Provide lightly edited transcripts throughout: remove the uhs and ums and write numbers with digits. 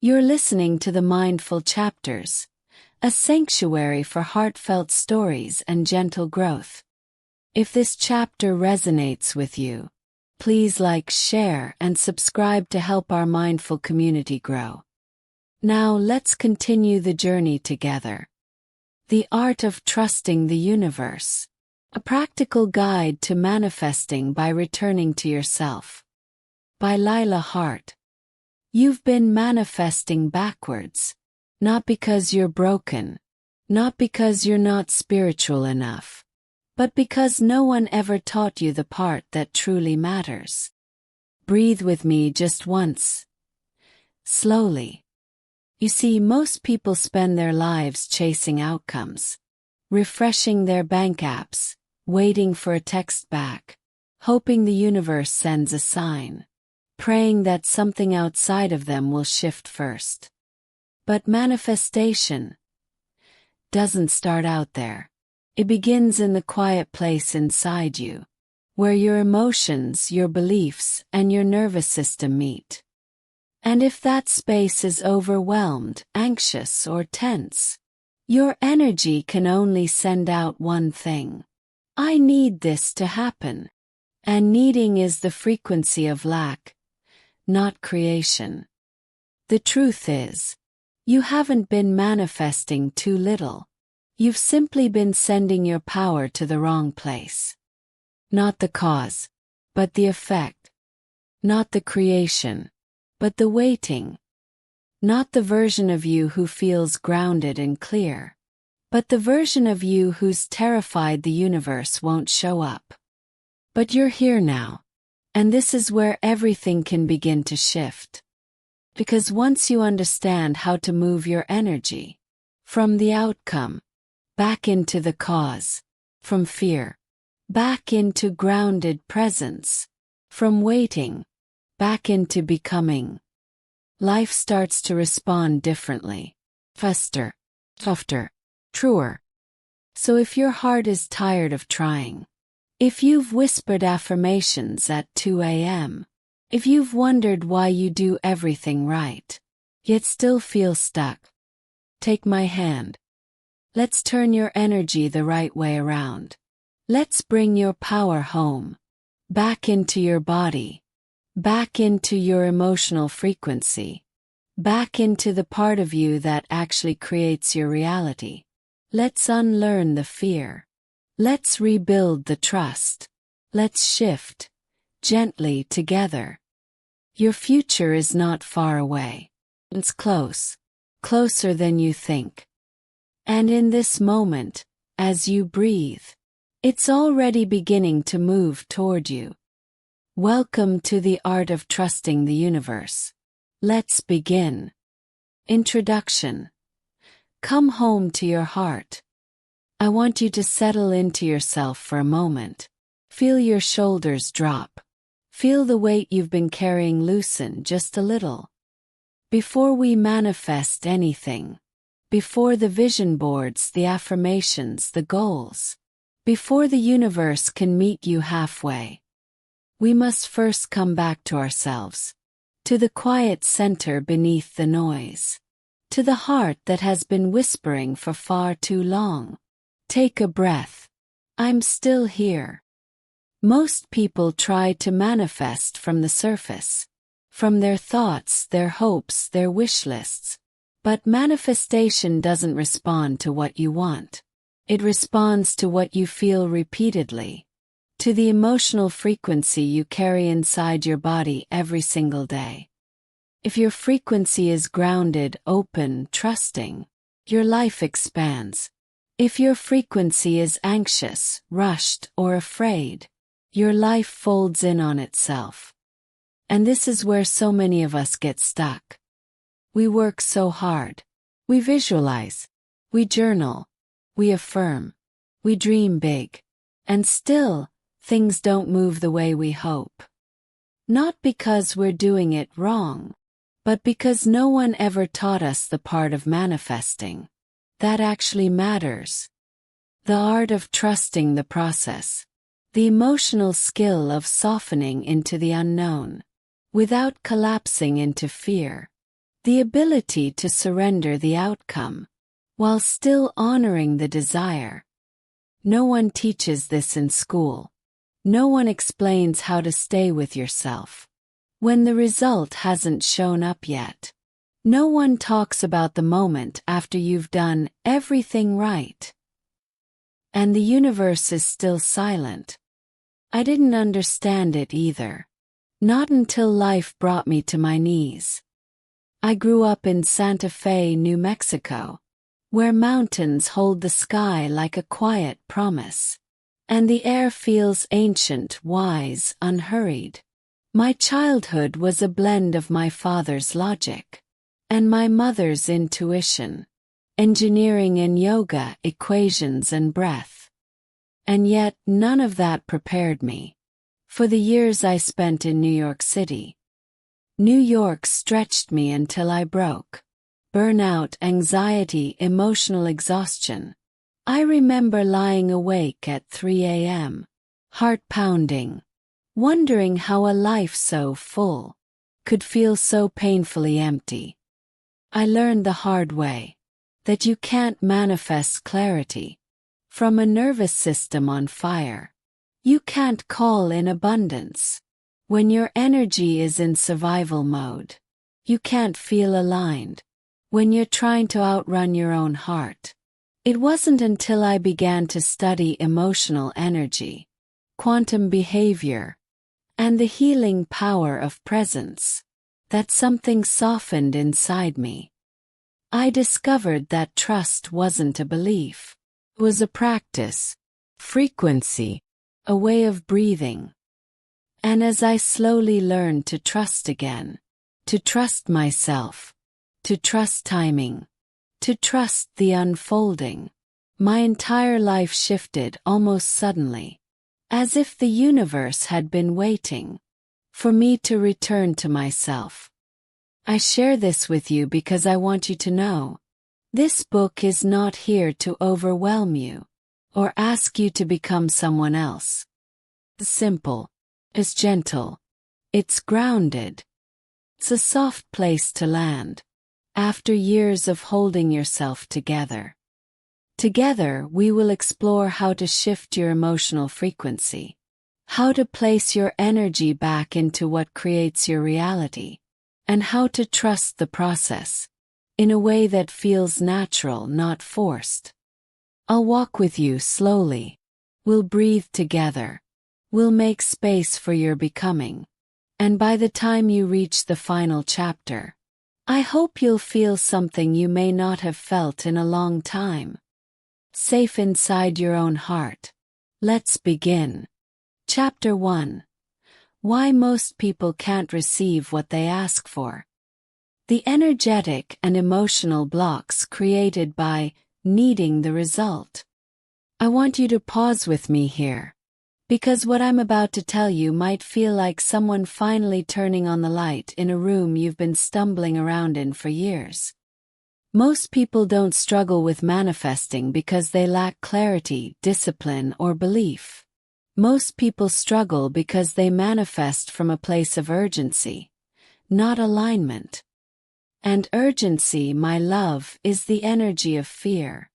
You're listening to the Mindful Chapters, a sanctuary for heartfelt stories and gentle growth. If this chapter resonates with you, please like, share, and subscribe to help our mindful community grow. Now let's continue the journey together. The Art of Trusting the Universe. A practical guide to manifesting by returning to yourself. By Lila Hart. You've been manifesting backwards. Not because you're broken. Not because you're not spiritual enough. But because no one ever taught you the part that truly matters. Breathe with me just once. Slowly. You see, most people spend their lives chasing outcomes. Refreshing their bank apps. Waiting for a text back. Hoping the universe sends a sign. Praying that something outside of them will shift first. But manifestation doesn't start out there. It begins in the quiet place inside you, where your emotions, your beliefs, and your nervous system meet. And if that space is overwhelmed, anxious, or tense, your energy can only send out one thing. I need this to happen. And needing is the frequency of lack, not creation. The truth is, you haven't been manifesting too little. You've simply been sending your power to the wrong place. Not the cause, but the effect. Not the creation, but the waiting. Not the version of you who feels grounded and clear, but the version of you who's terrified the universe won't show up. But you're here now. And this is where everything can begin to shift. Because once you understand how to move your energy from the outcome back into the cause, from fear back into grounded presence, from waiting back into becoming, life starts to respond differently, faster, softer, truer. So if your heart is tired of trying, if you've whispered affirmations at 2 a.m., if you've wondered why you do everything right, yet still feel stuck, take my hand. Let's turn your energy the right way around. Let's bring your power home, back into your body, back into your emotional frequency, back into the part of you that actually creates your reality. Let's unlearn the fear. Let's rebuild the trust. Let's shift, gently together. Your future is not far away. It's close, closer than you think. And in this moment, as you breathe, it's already beginning to move toward you. Welcome to the Art of Trusting the Universe. Let's begin. Introduction. Come home to your heart. I want you to settle into yourself for a moment. Feel your shoulders drop. Feel the weight you've been carrying loosen just a little. Before we manifest anything, before the vision boards, the affirmations, the goals, before the universe can meet you halfway, we must first come back to ourselves, to the quiet center beneath the noise, to the heart that has been whispering for far too long. Take a breath. I'm still here. Most people try to manifest from the surface, from their thoughts, their hopes, their wish lists. But manifestation doesn't respond to what you want. It responds to what you feel repeatedly, to the emotional frequency you carry inside your body every single day. If your frequency is grounded, open, trusting, your life expands. If your frequency is anxious, rushed, or afraid, your life folds in on itself. And this is where so many of us get stuck. We work so hard. We visualize. We journal. We affirm. We dream big. And still, things don't move the way we hope. Not because we're doing it wrong, but because no one ever taught us the part of manifesting that actually matters. The art of trusting the process. The emotional skill of softening into the unknown, without collapsing into fear. the ability to surrender the outcome, while still honoring the desire. No one teaches this in school. No one explains how to stay with yourself when the result hasn't shown up yet. No one talks about the moment after you've done everything right. And the universe is still silent. I didn't understand it either. Not until life brought me to my knees. I grew up in Santa Fe, New Mexico, where mountains hold the sky like a quiet promise, and the air feels ancient, wise, unhurried. My childhood was a blend of my father's logic and my mother's intuition, engineering and yoga, equations and breath. And yet none of that prepared me for the years I spent in New York City. New York stretched me until I broke. Burnout, anxiety, emotional exhaustion. I remember lying awake at 3 a.m., heart pounding, wondering how a life so full could feel so painfully empty. I learned the hard way that you can't manifest clarity from a nervous system on fire. You can't call in abundance when your energy is in survival mode. You can't feel aligned when you're trying to outrun your own heart. It wasn't until I began to study emotional energy, quantum behavior, and the healing power of presence that something softened inside me. I discovered that trust wasn't a belief. It was a practice, frequency, a way of breathing. And as I slowly learned to trust again, to trust myself, to trust timing, to trust the unfolding, my entire life shifted almost suddenly, as if the universe had been waiting for me to return to myself. I share this with you because I want you to know, this book is not here to overwhelm you or ask you to become someone else. It's simple, it's gentle, it's grounded. It's a soft place to land after years of holding yourself together. Together, we will explore how to shift your emotional frequency, how to place your energy back into what creates your reality, and how to trust the process in a way that feels natural, not forced. I'll walk with you slowly. We'll breathe together. We'll make space for your becoming. And by the time you reach the final chapter, I hope you'll feel something you may not have felt in a long time. Safe inside your own heart. Let's begin. Chapter 1. Why most people can't receive what they ask for. The energetic and emotional blocks created by needing the result. I want you to pause with me here, because what I'm about to tell you might feel like someone finally turning on the light in a room you've been stumbling around in for years. Most people don't struggle with manifesting because they lack clarity, discipline, or belief. Most people struggle because they manifest from a place of urgency, not alignment. And urgency, my love, is the energy of fear.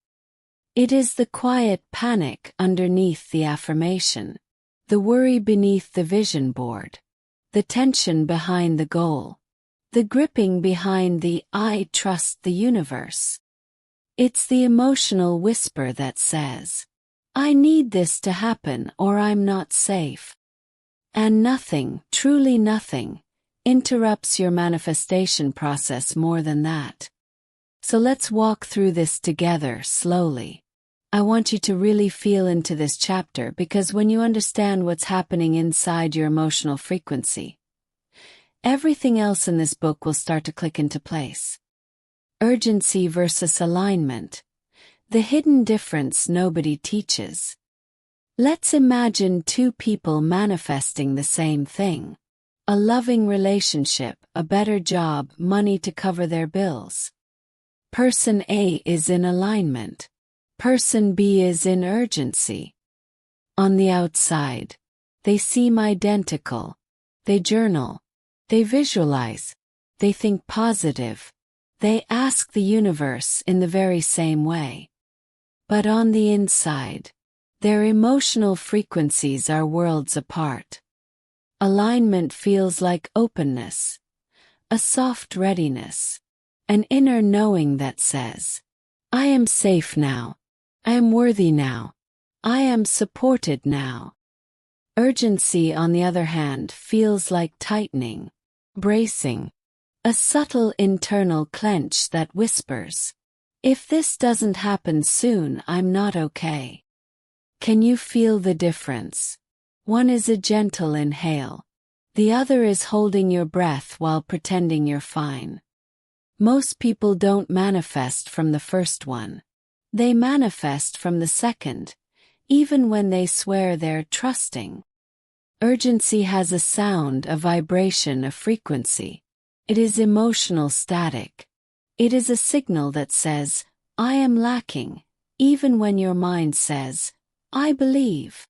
It is the quiet panic underneath the affirmation, the worry beneath the vision board, the tension behind the goal, the gripping behind the "I trust the universe." It's the emotional whisper that says, "I need this to happen or I'm not safe." And nothing, truly nothing, interrupts your manifestation process more than that. So let's walk through this together slowly. I want you to really feel into this chapter because when you understand what's happening inside your emotional frequency, everything else in this book will start to click into place. Urgency versus alignment. The hidden difference nobody teaches. Let's imagine two people manifesting the same thing. A loving relationship, a better job, money to cover their bills. Person A is in alignment. Person B is in urgency. On the outside, they seem identical. They journal. They visualize. They think positive. They ask the universe in the very same way. But on the inside, their emotional frequencies are worlds apart. Alignment feels like openness, a soft readiness, an inner knowing that says, I am safe now. I am worthy now. I am supported now. Urgency, on the other hand, feels like tightening, bracing, a subtle internal clench that whispers, if this doesn't happen soon, I'm not okay. Can you feel the difference? One is a gentle inhale. The other is holding your breath while pretending you're fine. Most people don't manifest from the first one. They manifest from the second, even when they swear they're trusting. Urgency has a sound, a vibration, a frequency. It is emotional static. It is a signal that says, I am lacking, even when your mind says, I believe.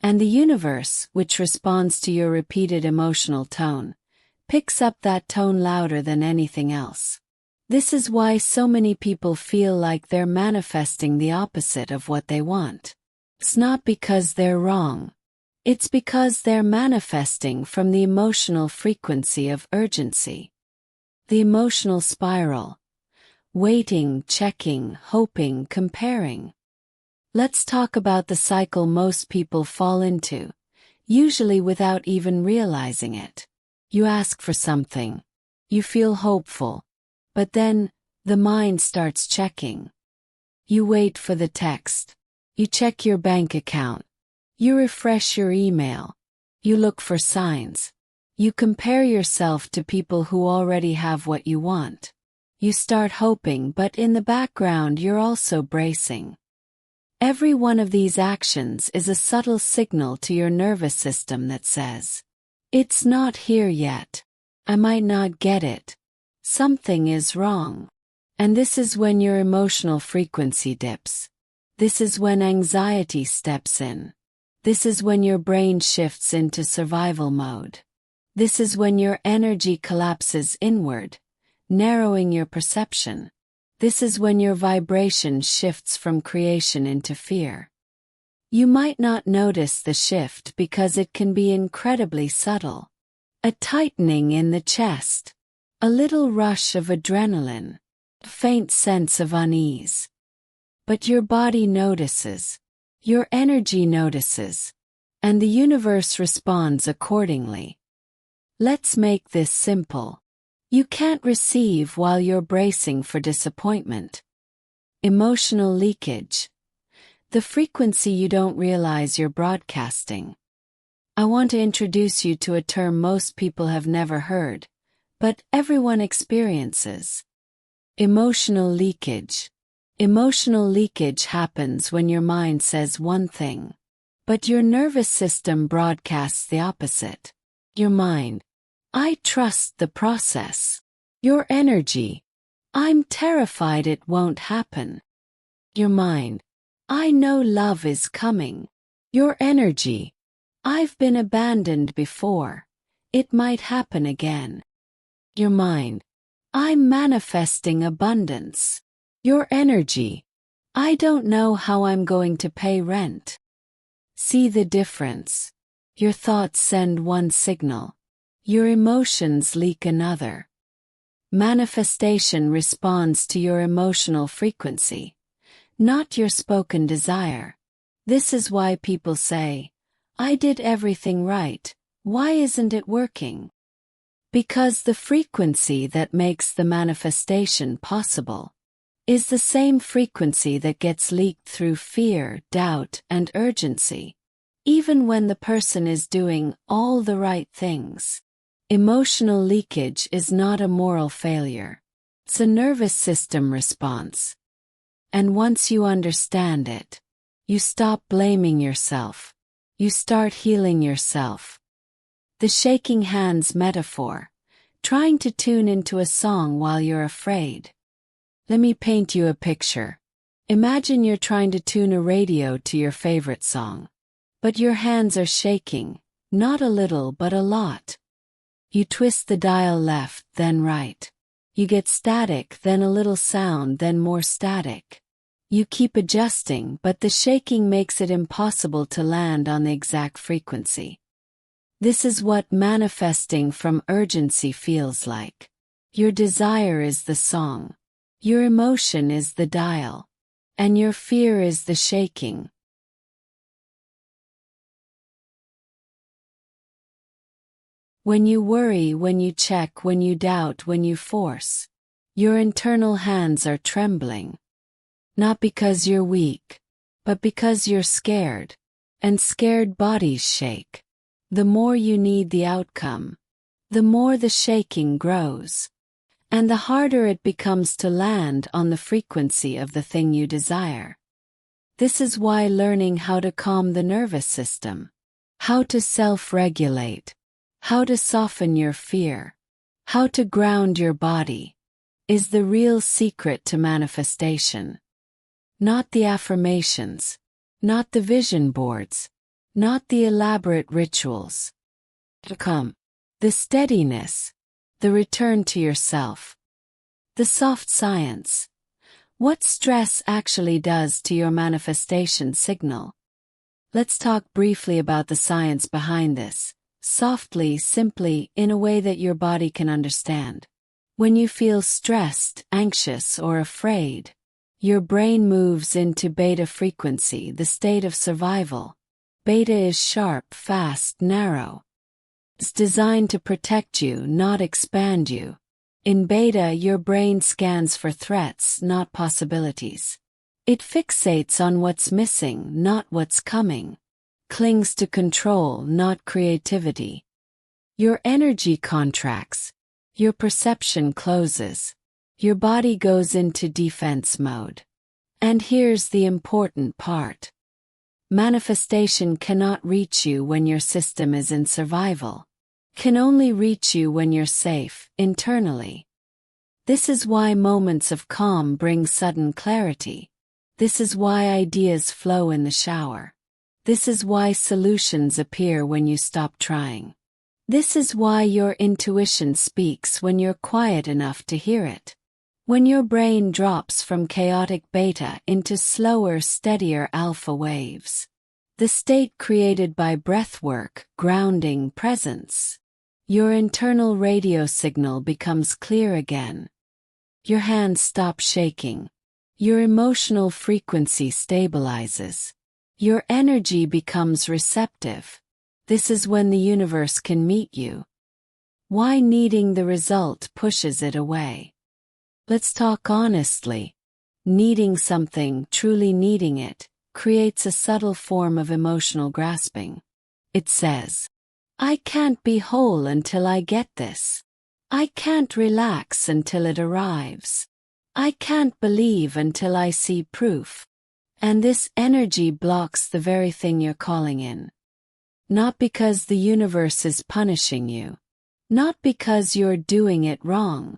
And the universe, which responds to your repeated emotional tone, picks up that tone louder than anything else. This is why so many people feel like they're manifesting the opposite of what they want. It's not because they're wrong. It's because they're manifesting from the emotional frequency of urgency. The emotional spiral. Waiting, checking, hoping, comparing. Let's talk about the cycle most people fall into, usually without even realizing it. You ask for something. You feel hopeful. But then, the mind starts checking. You wait for the text. You check your bank account. You refresh your email. You look for signs. You compare yourself to people who already have what you want. You start hoping, but in the background you're also bracing. Every one of these actions is a subtle signal to your nervous system that says, it's not here yet. I might not get it. Something is wrong. And this is when your emotional frequency dips. This is when anxiety steps in. This is when your brain shifts into survival mode. This is when your energy collapses inward, narrowing your perception. This is when your vibration shifts from creation into fear. You might not notice the shift because it can be incredibly subtle. A tightening in the chest. A little rush of adrenaline. A faint sense of unease. But your body notices. Your energy notices. And the universe responds accordingly. Let's make this simple. You can't receive while you're bracing for disappointment. Emotional leakage. The frequency you don't realize you're broadcasting. I want to introduce you to a term most people have never heard, but everyone experiences. Emotional leakage. Emotional leakage happens when your mind says one thing, but your nervous system broadcasts the opposite. Your mind. I trust the process. Your energy. I'm terrified it won't happen. Your mind. I know love is coming. Your energy. I've been abandoned before. It might happen again. Your mind. I'm manifesting abundance. Your energy. I don't know how I'm going to pay rent. See the difference. Your thoughts send one signal. Your emotions leak another. Manifestation responds to your emotional frequency, not your spoken desire. This is why people say, I did everything right, why isn't it working? Because the frequency that makes the manifestation possible is the same frequency that gets leaked through fear, doubt, and urgency, even when the person is doing all the right things. Emotional leakage is not a moral failure. It's a nervous system response. And once you understand it, you stop blaming yourself. You start healing yourself. The shaking hands metaphor. Trying to tune into a song while you're afraid. Let me paint you a picture. Imagine you're trying to tune a radio to your favorite song. But your hands are shaking, not a little but a lot. You twist the dial left, then right. You get static, then a little sound, then more static. You keep adjusting, but the shaking makes it impossible to land on the exact frequency. This is what manifesting from urgency feels like. Your desire is the song. Your emotion is the dial. And your fear is the shaking. When you worry, when you check, when you doubt, when you force, your internal hands are trembling. Not because you're weak, but because you're scared, and scared bodies shake. The more you need the outcome, the more the shaking grows, and the harder it becomes to land on the frequency of the thing you desire. This is why learning how to calm the nervous system, how to self-regulate, how to soften your fear, how to ground your body, is the real secret to manifestation. Not the affirmations, not the vision boards, not the elaborate rituals. To come, the steadiness, the return to yourself. The soft science. What stress actually does to your manifestation signal. Let's talk briefly about the science behind this, softly, simply, in a way that your body can understand. When you feel stressed, anxious, or afraid, your brain moves into beta frequency, the state of survival. Beta is sharp, fast, narrow. It's designed to protect you, not expand you. In beta, your brain scans for threats, not possibilities. It fixates on what's missing, not what's coming. Clings to control, not creativity. Your energy contracts. Your perception closes. Your body goes into defense mode. And here's the important part. Manifestation cannot reach you when your system is in survival. Can only reach you when you're safe, internally. This is why moments of calm bring sudden clarity. This is why ideas flow in the shower. This is why solutions appear when you stop trying. This is why your intuition speaks when you're quiet enough to hear it. When your brain drops from chaotic beta into slower, steadier alpha waves. The state created by breathwork, grounding, presence. Your internal radio signal becomes clear again. Your hands stop shaking. Your emotional frequency stabilizes. Your energy becomes receptive. This is when the universe can meet you. Why needing the result pushes it away. Let's talk honestly. Needing something, truly needing it, creates a subtle form of emotional grasping. It says, I can't be whole until I get this. I can't relax until it arrives. I can't believe until I see proof. And this energy blocks the very thing you're calling in. Not because the universe is punishing you. Not because you're doing it wrong.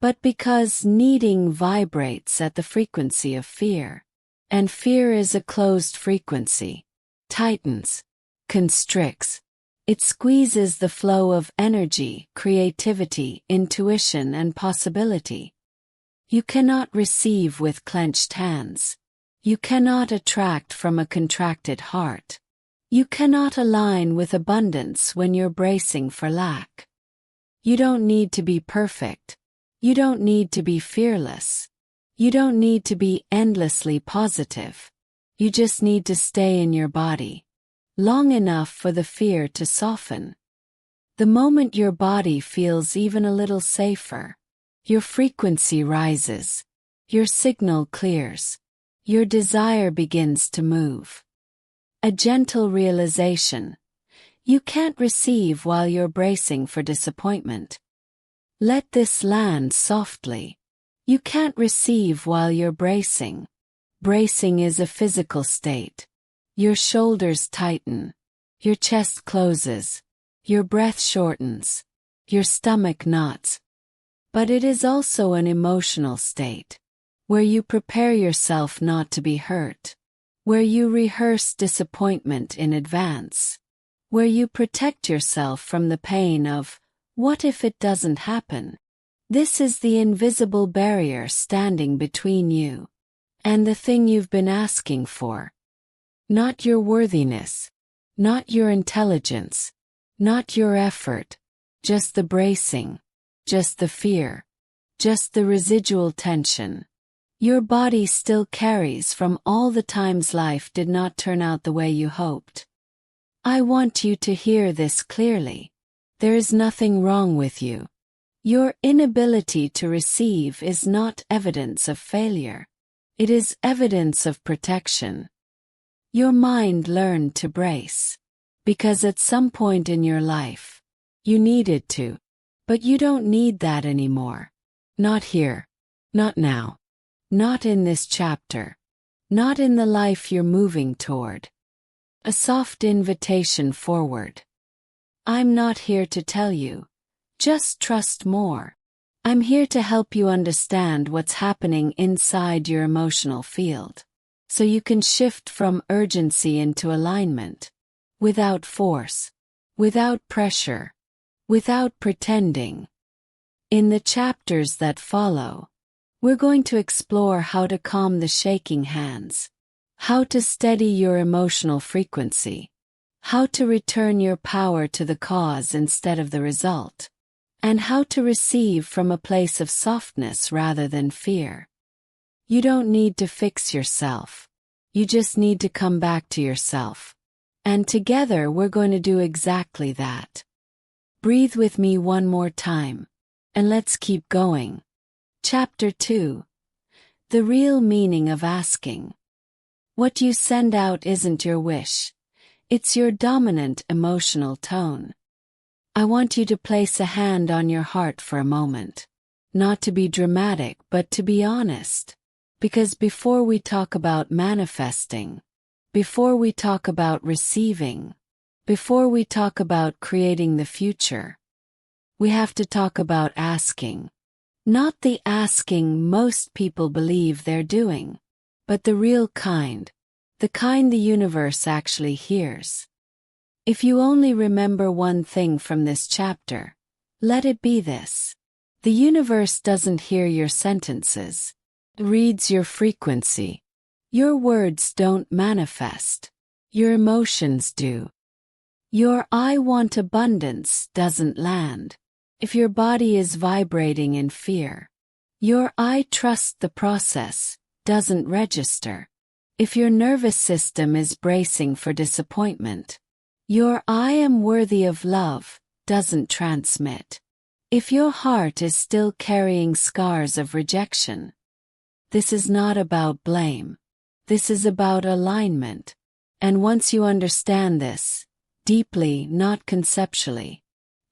But because needing vibrates at the frequency of fear. And fear is a closed frequency. Tightens. Constricts. It squeezes the flow of energy, creativity, intuition, and possibility. You cannot receive with clenched hands. You cannot attract from a contracted heart. You cannot align with abundance when you're bracing for lack. You don't need to be perfect. You don't need to be fearless. You don't need to be endlessly positive. You just need to stay in your body. Long enough for the fear to soften. The moment your body feels even a little safer, your frequency rises, your signal clears, your desire begins to move. A gentle realization. You can't receive while you're bracing for disappointment. Let this land softly. You can't receive while you're bracing. Bracing is a physical state. Your shoulders tighten. Your chest closes. Your breath shortens. Your stomach knots. But it is also an emotional state, where you prepare yourself not to be hurt, where you rehearse disappointment in advance, where you protect yourself from the pain of, what if it doesn't happen? This is the invisible barrier standing between you and the thing you've been asking for. Not your worthiness, not your intelligence, not your effort, just the bracing, just the fear, just the residual tension your body still carries from all the times life did not turn out the way you hoped. I want you to hear this clearly. There is nothing wrong with you. Your inability to receive is not evidence of failure. It is evidence of protection. Your mind learned to brace. Because at some point in your life, you needed to. But you don't need that anymore. Not here. Not now. Not in this chapter. Not in the life you're moving toward. A soft invitation forward. I'm not here to tell you. Just trust more. I'm here to help you understand what's happening inside your emotional field, so you can shift from urgency into alignment. Without force. Without pressure. Without pretending. In the chapters that follow, we're going to explore how to calm the shaking hands, how to steady your emotional frequency, how to return your power to the cause instead of the result, and how to receive from a place of softness rather than fear. You don't need to fix yourself. You just need to come back to yourself. And together we're going to do exactly that. Breathe with me one more time, and let's keep going. Chapter 2. The real meaning of asking. What you send out isn't your wish. It's your dominant emotional tone. I want you to place a hand on your heart for a moment. Not to be dramatic, but to be honest. Because before we talk about manifesting, before we talk about receiving, before we talk about creating the future, we have to talk about asking. Not the asking most people believe they're doing, but the real kind, the kind the universe actually hears. If you only remember one thing from this chapter, let it be this. The universe doesn't hear your sentences. It reads your frequency. Your words don't manifest. Your emotions do. Your I want abundance doesn't land. If your body is vibrating in fear, your I trust the process doesn't register. If your nervous system is bracing for disappointment, your I am worthy of love doesn't transmit. If your heart is still carrying scars of rejection, this is not about blame. This is about alignment. And once you understand this, deeply, not conceptually,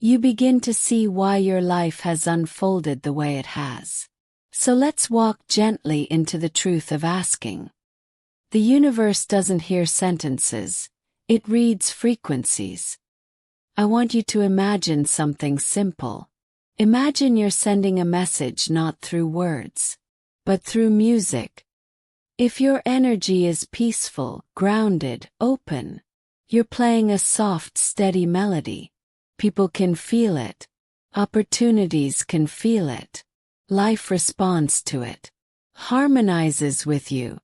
you begin to see why your life has unfolded the way it has. So let's walk gently into the truth of asking. The universe doesn't hear sentences, it reads frequencies. I want you to imagine something simple. Imagine you're sending a message not through words, but through music. If your energy is peaceful, grounded, open, you're playing a soft, steady melody. People can feel it. Opportunities can feel it. Life responds to it. Harmonizes with you.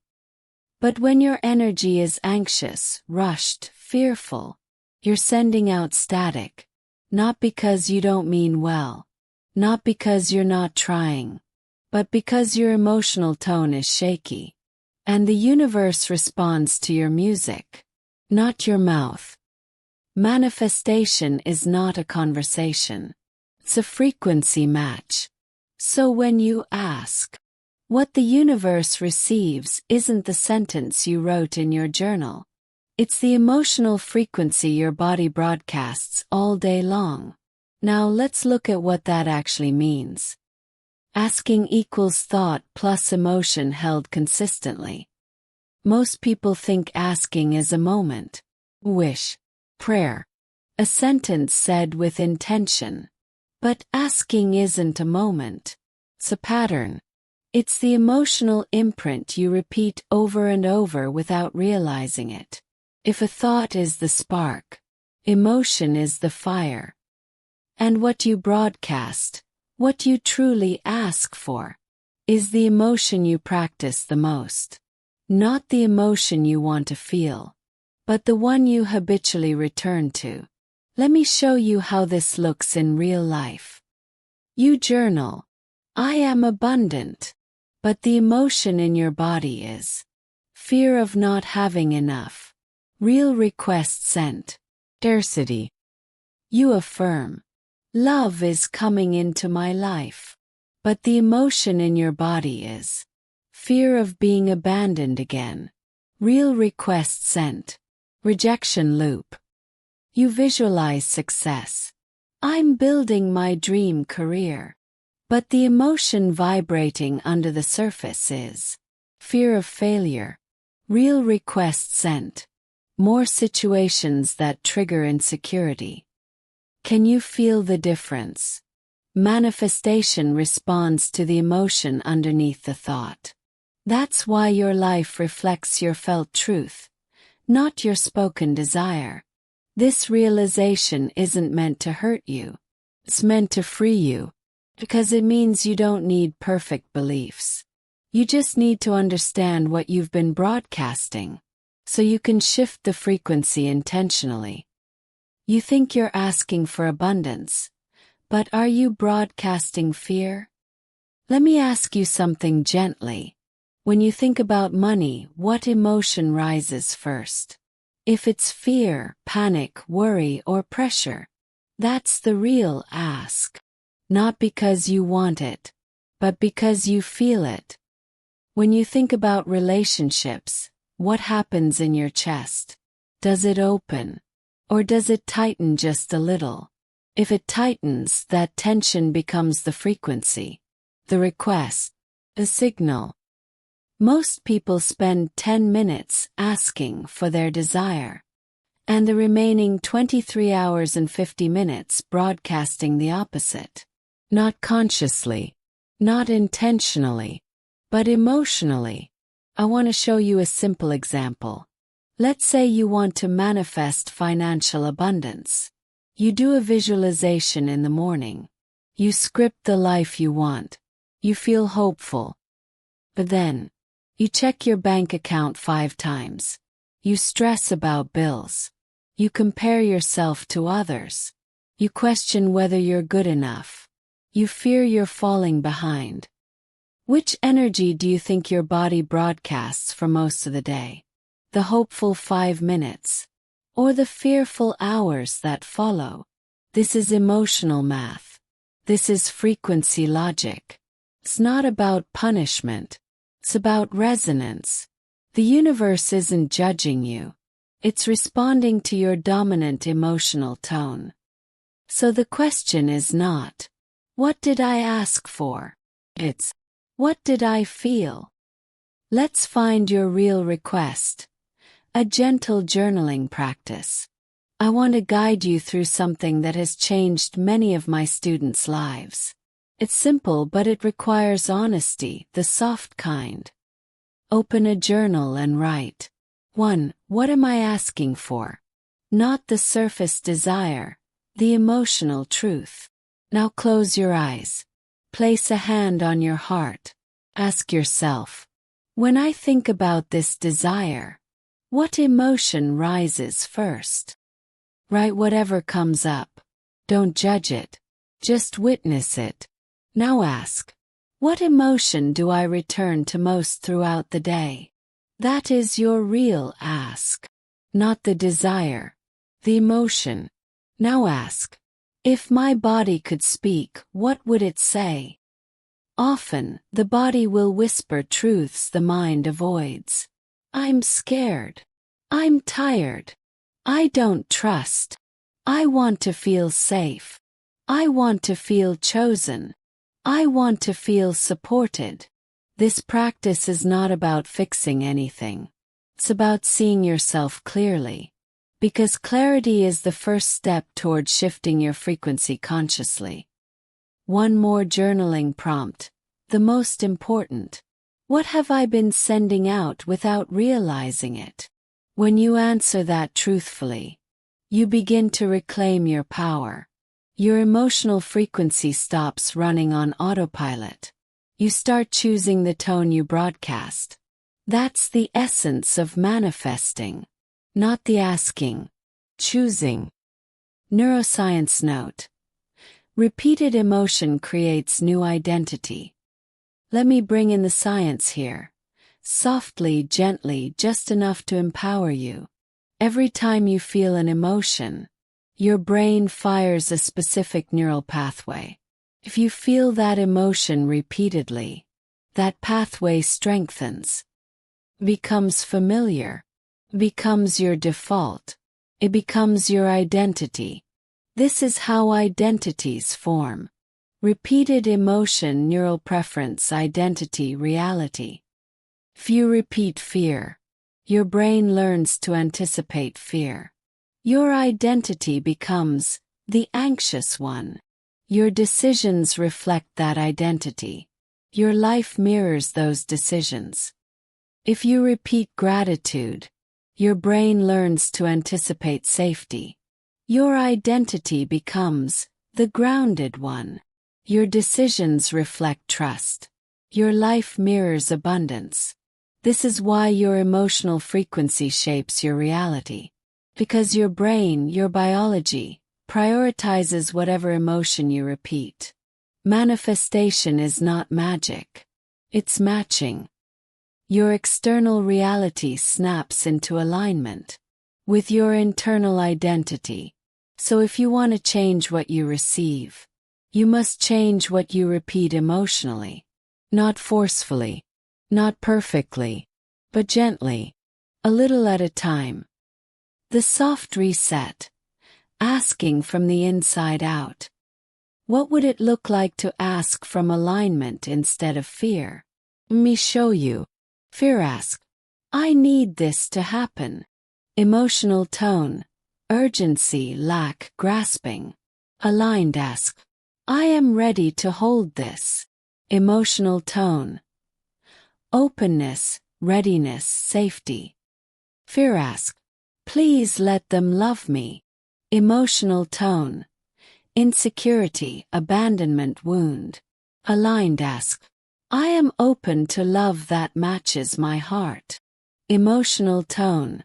But when your energy is anxious, rushed, fearful, you're sending out static. Not because you don't mean well. Not because you're not trying. But because your emotional tone is shaky. And the universe responds to your music. Not your mouth. Manifestation is not a conversation. It's a frequency match. So when you ask, what the universe receives isn't the sentence you wrote in your journal. It's the emotional frequency your body broadcasts all day long. Now let's look at what that actually means. Asking equals thought plus emotion held consistently. Most people think asking is a moment, wish, prayer, a sentence said with intention. But asking isn't a moment. It's a pattern. It's the emotional imprint you repeat over and over without realizing it. If a thought is the spark, emotion is the fire. And what you broadcast, What you truly ask for is the emotion you practice the most. Not the emotion you want to feel, but the one you habitually return to. Let me show you how this looks in real life. You journal, "I am abundant," but the emotion in your body is fear of not having enough. Real request sent. Scarcity. You affirm, "Love is coming into my life," but the emotion in your body is fear of being abandoned again. Real request sent. Rejection loop. You visualize success. "I'm building my dream career," but the emotion vibrating under the surface is fear of failure. Real request sent. More situations that trigger insecurity. Can you feel the difference? Manifestation responds to the emotion underneath the thought. That's why your life reflects your felt truth, not your spoken desire. This realization isn't meant to hurt you. It's meant to free you, because it means you don't need perfect beliefs. You just need to understand what you've been broadcasting, so you can shift the frequency intentionally. You think you're asking for abundance, but are you broadcasting fear? Let me ask you something gently. When you think about money, what emotion rises first? If it's fear, panic, worry, or pressure, that's the real ask. Not because you want it, but because you feel it. When you think about relationships, what happens in your chest? Does it open? Or does it tighten just a little? If it tightens, that tension becomes the frequency, the request, a signal. Most people spend 10 minutes asking for their desire, and the remaining 23 hours and 50 minutes broadcasting the opposite. Not consciously, not intentionally, but emotionally. I want to show you a simple example. Let's say you want to manifest financial abundance. You do a visualization in the morning. You script the life you want. You feel hopeful. But then, you check your bank account 5 times. You stress about bills. You compare yourself to others. You question whether you're good enough. You fear you're falling behind. Which energy do you think your body broadcasts for most of the day? The hopeful 5 minutes, or the fearful hours that follow? This is emotional math. This is frequency logic. It's not about punishment. It's about resonance. The universe isn't judging you. It's responding to your dominant emotional tone. So the question is not, what did I ask for? It's, what did I feel? Let's find your real request. A gentle journaling practice. I want to guide you through something that has changed many of my students' lives. It's simple, but it requires honesty, the soft kind. Open a journal and write. 1. What am I asking for? Not the surface desire, the emotional truth. Now close your eyes. Place a hand on your heart. Ask yourself, when I think about this desire, what emotion rises first? Write whatever comes up. Don't judge it. Just witness it. Now ask, what emotion do I return to most throughout the day? That is your real ask. Not the desire, the emotion. Now ask, if my body could speak, what would it say? Often, the body will whisper truths the mind avoids. I'm scared. I'm tired. I don't trust. I want to feel safe. I want to feel chosen. I want to feel supported. This practice is not about fixing anything. It's about seeing yourself clearly. Because clarity is the first step toward shifting your frequency consciously. One more journaling prompt. The most important. What have I been sending out without realizing it? When you answer that truthfully, you begin to reclaim your power. Your emotional frequency stops running on autopilot. You start choosing the tone you broadcast. That's the essence of manifesting. Not the asking. Choosing. Neuroscience note. Repeated emotion creates new identity. Let me bring in the science here. Softly, gently, just enough to empower you. Every time you feel an emotion, your brain fires a specific neural pathway. If you feel that emotion repeatedly, that pathway strengthens, becomes familiar, becomes your default. It becomes your identity. This is how identities form. Repeated emotion, neural preference, identity, reality. If you repeat fear, your brain learns to anticipate fear. Your identity becomes the anxious one. Your decisions reflect that identity. Your life mirrors those decisions. If you repeat gratitude, your brain learns to anticipate safety. Your identity becomes the grounded one. Your decisions reflect trust. Your life mirrors abundance. This is why your emotional frequency shapes your reality. Because your brain, your biology, prioritizes whatever emotion you repeat. Manifestation is not magic. It's matching. Your external reality snaps into alignment with your internal identity. So if you want to change what you receive, you must change what you repeat emotionally. Not forcefully, not perfectly, but gently, a little at a time. The soft reset, asking from the inside out. What would it look like to ask from alignment instead of fear? Me show you. Fear ask, I need this to happen. Emotional tone, urgency, lack, grasping. Aligned ask, I am ready to hold this. Emotional tone, openness, readiness, safety. Fear ask, please let them love me. Emotional tone, insecurity, abandonment, wound. Aligned ask, I am open to love that matches my heart. Emotional tone,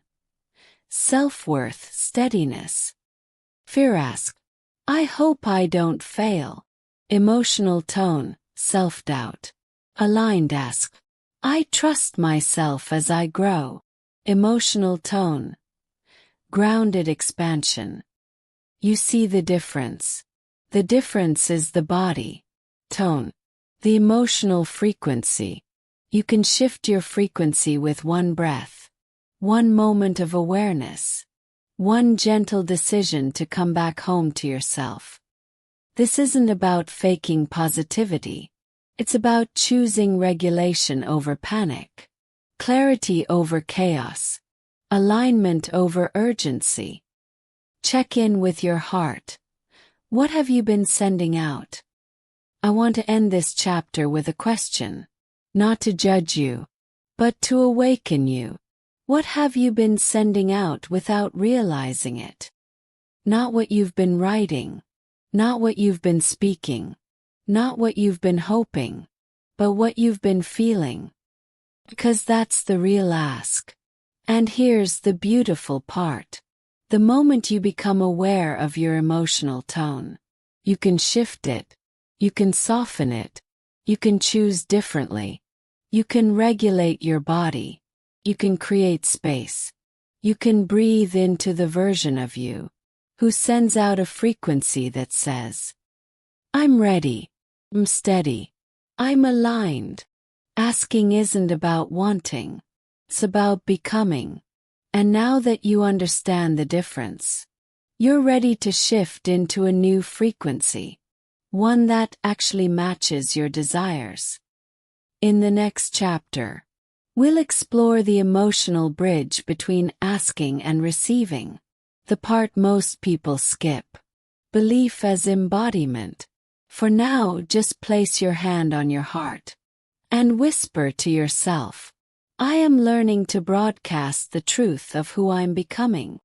self-worth, steadiness. Fear ask, I hope I don't fail. Emotional tone, self-doubt. Aligned ask, I trust myself as I grow. Emotional tone, grounded expansion. You see the difference. The difference is the body. Tone. The emotional frequency. You can shift your frequency with one breath. One moment of awareness. One gentle decision to come back home to yourself. This isn't about faking positivity. It's about choosing regulation over panic. Clarity over chaos. Alignment over urgency. Check in with your heart. What have you been sending out? I want to end this chapter with a question. Not to judge you, but to awaken you. What have you been sending out without realizing it? Not what you've been writing. Not what you've been speaking. Not what you've been hoping. But what you've been feeling. Because that's the real ask. And here's the beautiful part. The moment you become aware of your emotional tone, you can shift it. You can soften it. You can choose differently. You can regulate your body. You can create space. You can breathe into the version of you who sends out a frequency that says, I'm ready. I'm steady. I'm aligned. Asking isn't about wanting. It's about becoming. And now that you understand the difference, you're ready to shift into a new frequency. One that actually matches your desires. In the next chapter, we'll explore the emotional bridge between asking and receiving, the part most people skip. Belief as embodiment. For now, just place your hand on your heart and whisper to yourself, I am learning to broadcast the truth of who I'm becoming.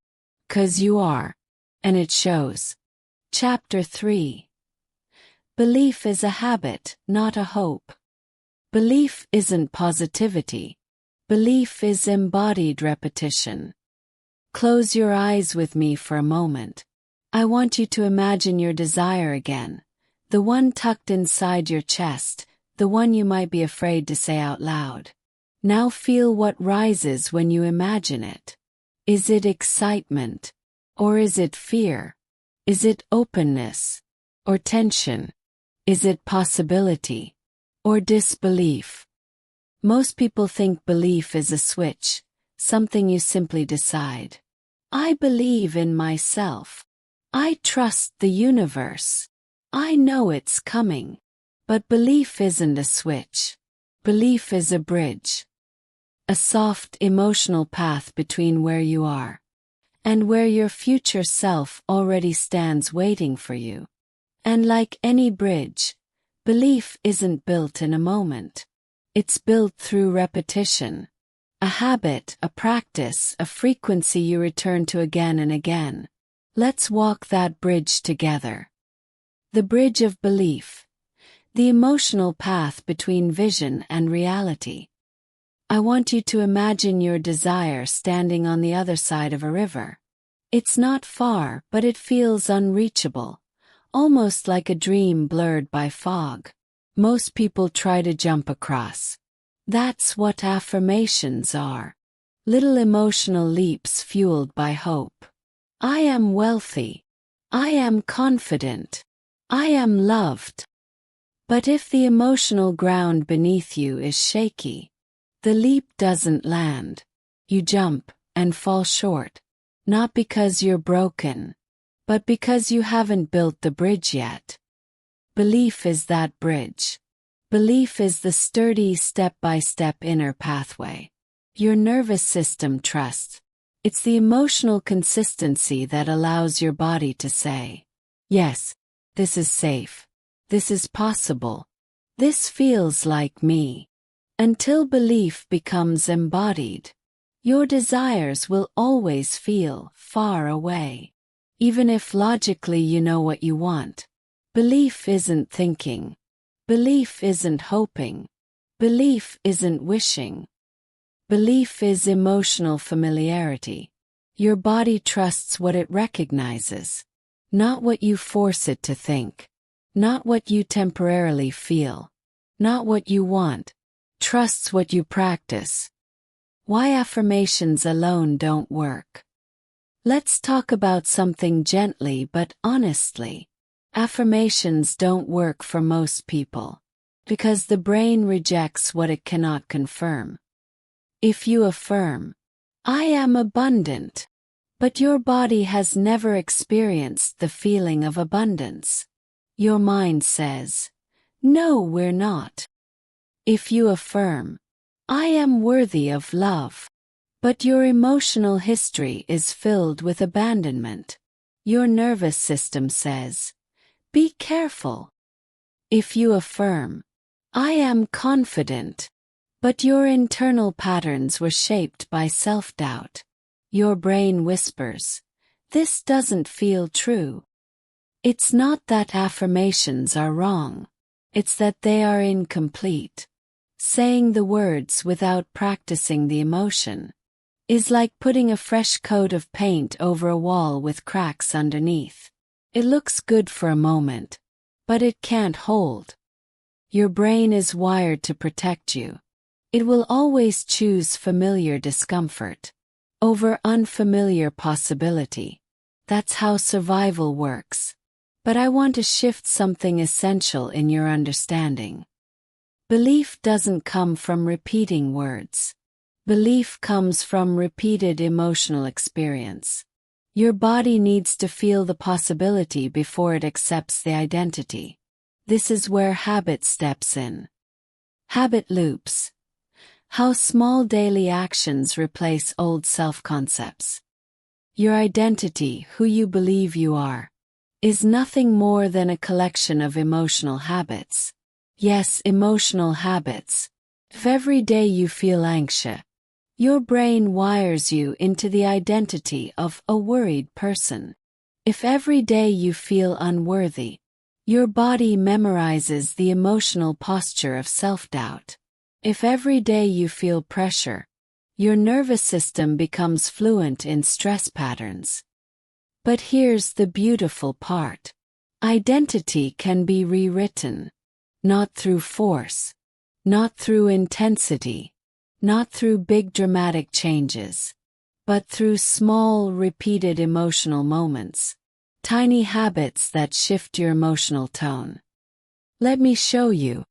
'Cause you are. And it shows. Chapter 3. Belief is a habit, not a hope. Belief isn't positivity. Belief is embodied repetition. Close your eyes with me for a moment. I want you to imagine your desire again, the one tucked inside your chest, the one you might be afraid to say out loud. Now feel what rises when you imagine it. Is it excitement? Or is it fear? Is it openness? Or tension? Is it possibility? Or disbelief? Most people think belief is a switch, something you simply decide. I believe in myself. I trust the universe. I know it's coming. But belief isn't a switch. Belief is a bridge. A soft emotional path between where you are and where your future self already stands waiting for you. And like any bridge, belief isn't built in a moment. It's built through repetition. A habit, a practice, a frequency you return to again and again. Let's walk that bridge together. The bridge of belief. The emotional path between vision and reality. I want you to imagine your desire standing on the other side of a river. It's not far, but it feels unreachable, almost like a dream blurred by fog. Most people try to jump across. That's what affirmations are. Little emotional leaps fueled by hope. I am wealthy. I am confident. I am loved. But if the emotional ground beneath you is shaky, the leap doesn't land. You jump and fall short. Not because you're broken, but because you haven't built the bridge yet. Belief is that bridge. Belief is the sturdy step-by-step inner pathway. Your nervous system trusts. It's the emotional consistency that allows your body to say, yes, this is safe. This is possible. This feels like me. Until belief becomes embodied, your desires will always feel far away. Even if logically you know what you want. Belief isn't thinking. Belief isn't hoping. Belief isn't wishing. Belief is emotional familiarity. Your body trusts what it recognizes, not what you force it to think, not what you temporarily feel, not what you want. Trusts what you practice. Why affirmations alone don't work. Let's talk about something gently but honestly. Affirmations don't work for most people because the brain rejects what it cannot confirm. If you affirm, I am abundant, but your body has never experienced the feeling of abundance, your mind says, no, we're not. If you affirm, I am worthy of love, but your emotional history is filled with abandonment, your nervous system says, be careful. If you affirm, I am confident, but your internal patterns were shaped by self-doubt, your brain whispers, this doesn't feel true. It's not that affirmations are wrong, it's that they are incomplete. Saying the words without practicing the emotion is like putting a fresh coat of paint over a wall with cracks underneath. It looks good for a moment, but it can't hold. Your brain is wired to protect you. It will always choose familiar discomfort over unfamiliar possibility. That's how survival works. But I want to shift something essential in your understanding. Belief doesn't come from repeating words. Belief comes from repeated emotional experience. Your body needs to feel the possibility before it accepts the identity. This is where habit steps in. Habit loops. How small daily actions replace old self-concepts. Your identity, who you believe you are, is nothing more than a collection of emotional habits. Yes, emotional habits. If every day you feel anxious, your brain wires you into the identity of a worried person. If every day you feel unworthy, your body memorizes the emotional posture of self-doubt. If every day you feel pressure, your nervous system becomes fluent in stress patterns. But here's the beautiful part. Identity can be rewritten. Not through force, not through intensity, not through big dramatic changes, but through small, repeated emotional moments, tiny habits that shift your emotional tone. Let me show you.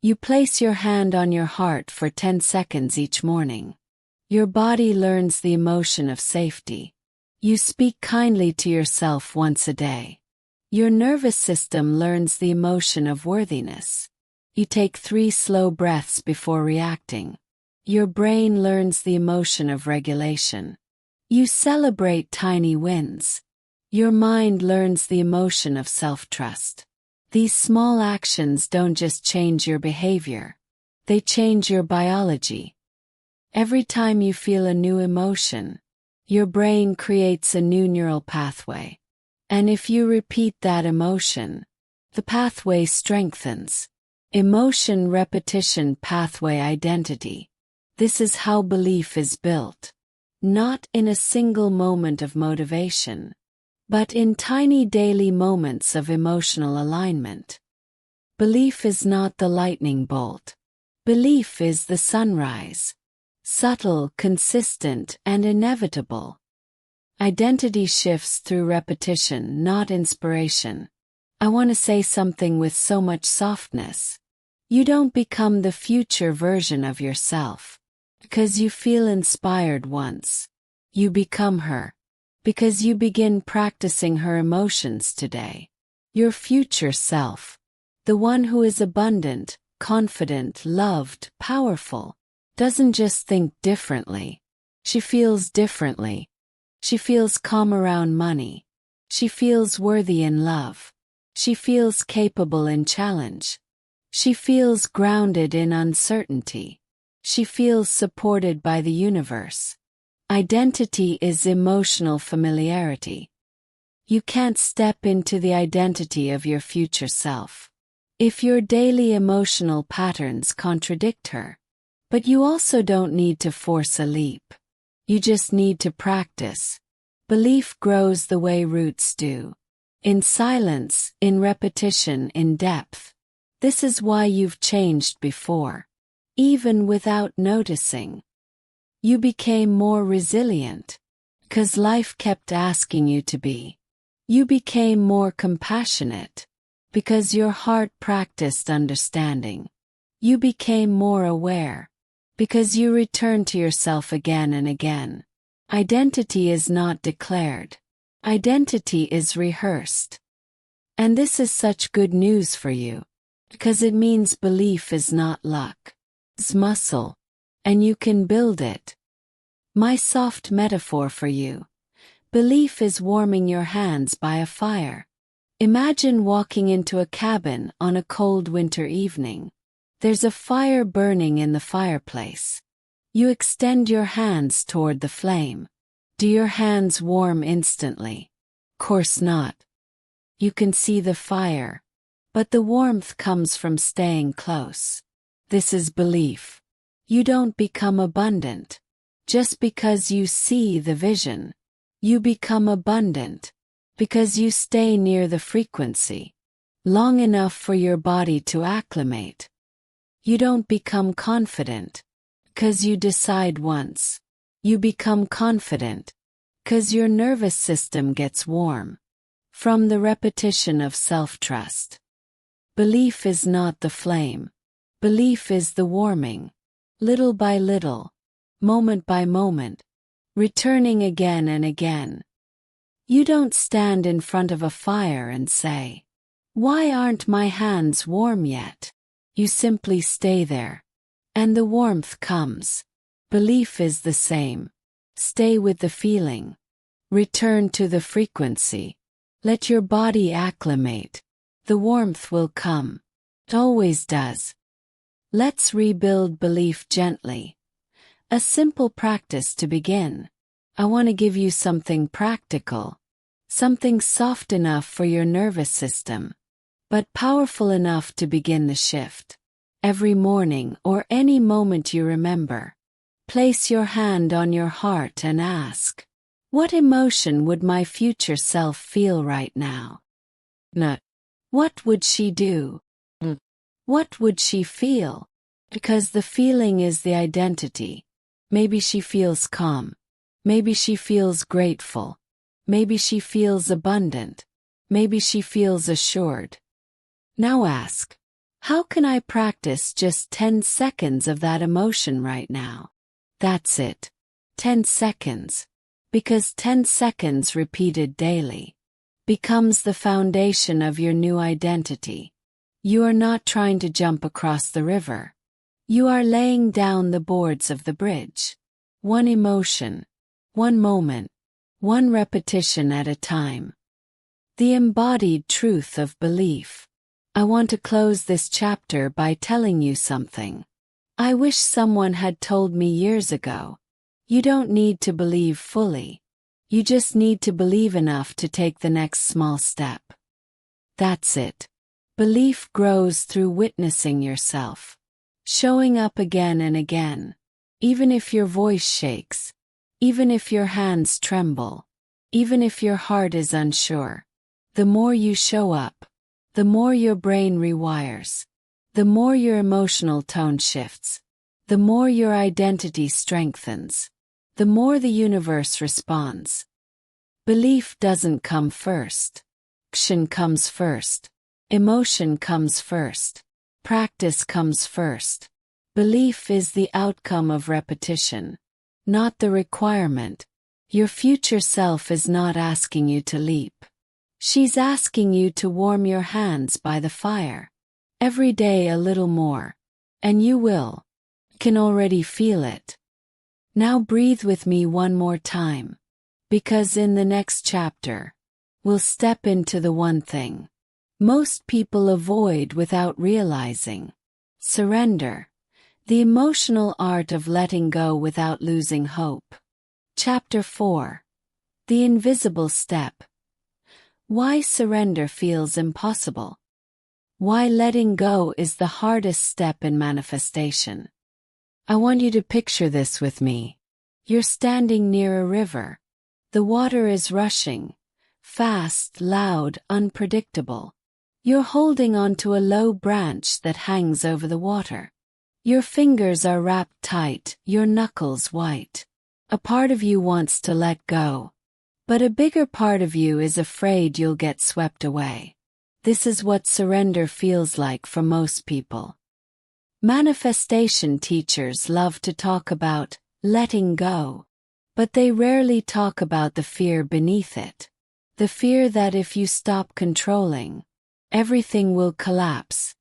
You place your hand on your heart for 10 seconds each morning. Your body learns the emotion of safety. You speak kindly to yourself once a day. Your nervous system learns the emotion of worthiness. You take 3 slow breaths before reacting. Your brain learns the emotion of regulation. You celebrate tiny wins. Your mind learns the emotion of self-trust. These small actions don't just change your behavior. They change your biology. Every time you feel a new emotion, your brain creates a new neural pathway. And if you repeat that emotion, the pathway strengthens. Emotion repetition pathway identity. This is how belief is built. Not in a single moment of motivation, but in tiny daily moments of emotional alignment. Belief is not the lightning bolt. Belief is the sunrise. Subtle, consistent, and inevitable. Identity shifts through repetition, not inspiration. I want to say something with so much softness. You don't become the future version of yourself because you feel inspired once. You become her because you begin practicing her emotions today. Your future self, the one who is abundant, confident, loved, powerful, doesn't just think differently. She feels differently. She feels calm around money. She feels worthy in love. She feels capable in challenge. She feels grounded in uncertainty. She feels supported by the universe. Identity is emotional familiarity. You can't step into the identity of your future self if your daily emotional patterns contradict her. But you also don't need to force a leap. You just need to practice. Belief grows the way roots do. In silence, in repetition, in depth. This is why you've changed before, even without noticing. You became more resilient, 'cause life kept asking you to be. You became more compassionate, because your heart practiced understanding. You became more aware, because you returned to yourself again and again. Identity is not declared. Identity is rehearsed. And this is such good news for you, because it means belief is not luck. It's muscle. And you can build it. My soft metaphor for you. Belief is warming your hands by a fire. Imagine walking into a cabin on a cold winter evening. There's a fire burning in the fireplace. You extend your hands toward the flame. Do your hands warm instantly? Course not. You can see the fire, but the warmth comes from staying close. This is belief. You don't become abundant just because you see the vision. You become abundant because you stay near the frequency long enough for your body to acclimate. You don't become confident because you decide once. You become confident because your nervous system gets warm from the repetition of self-trust. Belief is not the flame. Belief is the warming. Little by little, moment by moment, returning again and again. You don't stand in front of a fire and say, "Why aren't my hands warm yet?" You simply stay there. And the warmth comes. Belief is the same. Stay with the feeling. Return to the frequency. Let your body acclimate. The warmth will come. It always does. Let's rebuild belief gently. A simple practice to begin. I want to give you something practical. Something soft enough for your nervous system, but powerful enough to begin the shift. Every morning or any moment you remember, place your hand on your heart and ask, what emotion would my future self feel right now? What would she do? What would she feel? Because the feeling is the identity. Maybe she feels calm. Maybe she feels grateful. Maybe she feels abundant. Maybe she feels assured. Now ask, how can I practice just 10 seconds of that emotion right now? That's it. 10 seconds. Because 10 seconds repeated daily becomes the foundation of your new identity. You are not trying to jump across the river. You are laying down the boards of the bridge. One emotion, one moment, one repetition at a time. The embodied truth of belief. I want to close this chapter by telling you something I wish someone had told me years ago. You don't need to believe fully. You just need to believe enough to take the next small step. That's it. Belief grows through witnessing yourself. Showing up again and again. Even if your voice shakes. Even if your hands tremble. Even if your heart is unsure. The more you show up, the more your brain rewires. The more your emotional tone shifts. The more your identity strengthens. The more the universe responds. Belief doesn't come first. Action comes first. Emotion comes first. Practice comes first. Belief is the outcome of repetition, not the requirement. Your future self is not asking you to leap. She's asking you to warm your hands by the fire. Every day a little more. And you will. Can already feel it. Now breathe with me one more time. Because in the next chapter, we'll step into the one thing most people avoid without realizing. Surrender. The emotional art of letting go without losing hope. Chapter 4. The invisible step. Why surrender feels impossible. Why letting go is the hardest step in manifestation. I want you to picture this with me. You're standing near a river. The water is rushing. Fast, loud, unpredictable. You're holding onto a low branch that hangs over the water. Your fingers are wrapped tight, your knuckles white. A part of you wants to let go. But a bigger part of you is afraid you'll get swept away. This is what surrender feels like for most people. Manifestation teachers love to talk about letting go, but they rarely talk about the fear beneath it. The fear that if you stop controlling, everything will collapse.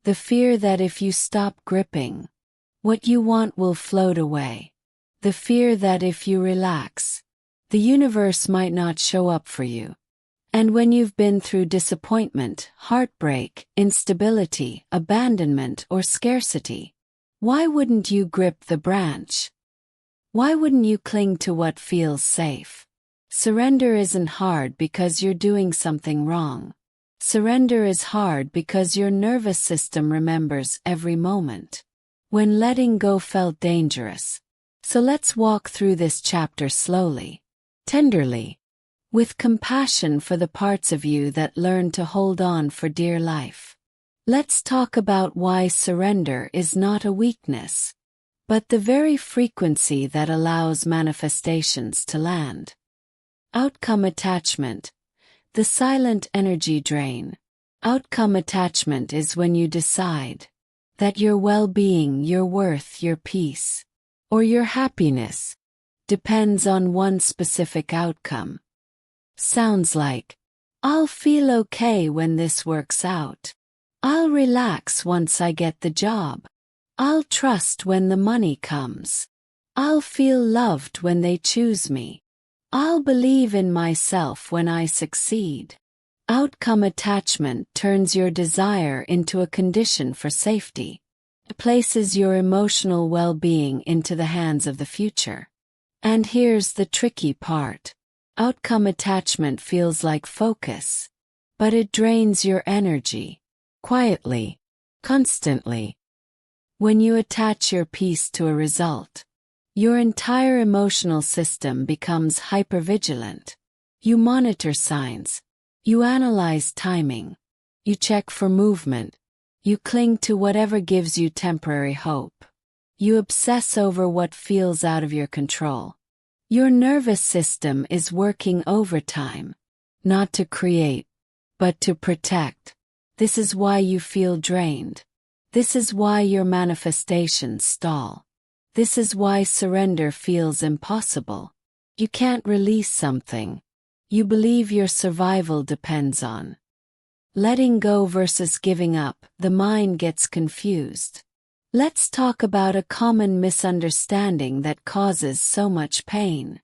The fear that if you stop gripping, what you want will float away. The fear that if you relax, the universe might not show up for you. And when you've been through disappointment, heartbreak, instability, abandonment, or scarcity, why wouldn't you grip the branch? Why wouldn't you cling to what feels safe? Surrender isn't hard because you're doing something wrong. Surrender is hard because your nervous system remembers every moment when letting go felt dangerous. So let's walk through this chapter slowly, tenderly, with compassion for the parts of you that learn to hold on for dear life. Let's talk about why surrender is not a weakness, but the very frequency that allows manifestations to land. Outcome attachment. The silent energy drain. Outcome attachment is when you decide that your well-being, your worth, your peace, or your happiness depends on one specific outcome. Sounds like, I'll feel okay when this works out. I'll relax once I get the job. I'll trust when the money comes. I'll feel loved when they choose me. I'll believe in myself when I succeed. Outcome attachment turns your desire into a condition for safety. It places your emotional well-being into the hands of the future. And here's the tricky part. Outcome attachment feels like focus, but it drains your energy, quietly, constantly. When you attach your peace to a result, your entire emotional system becomes hypervigilant. You monitor signs. You analyze timing. You check for movement. You cling to whatever gives you temporary hope. You obsess over what feels out of your control. Your nervous system is working overtime, not to create, but to protect. This is why you feel drained. This is why your manifestations stall. This is why surrender feels impossible. You can't release something you believe your survival depends on. Letting go versus giving up, the mind gets confused. Let's talk about a common misunderstanding that causes so much pain.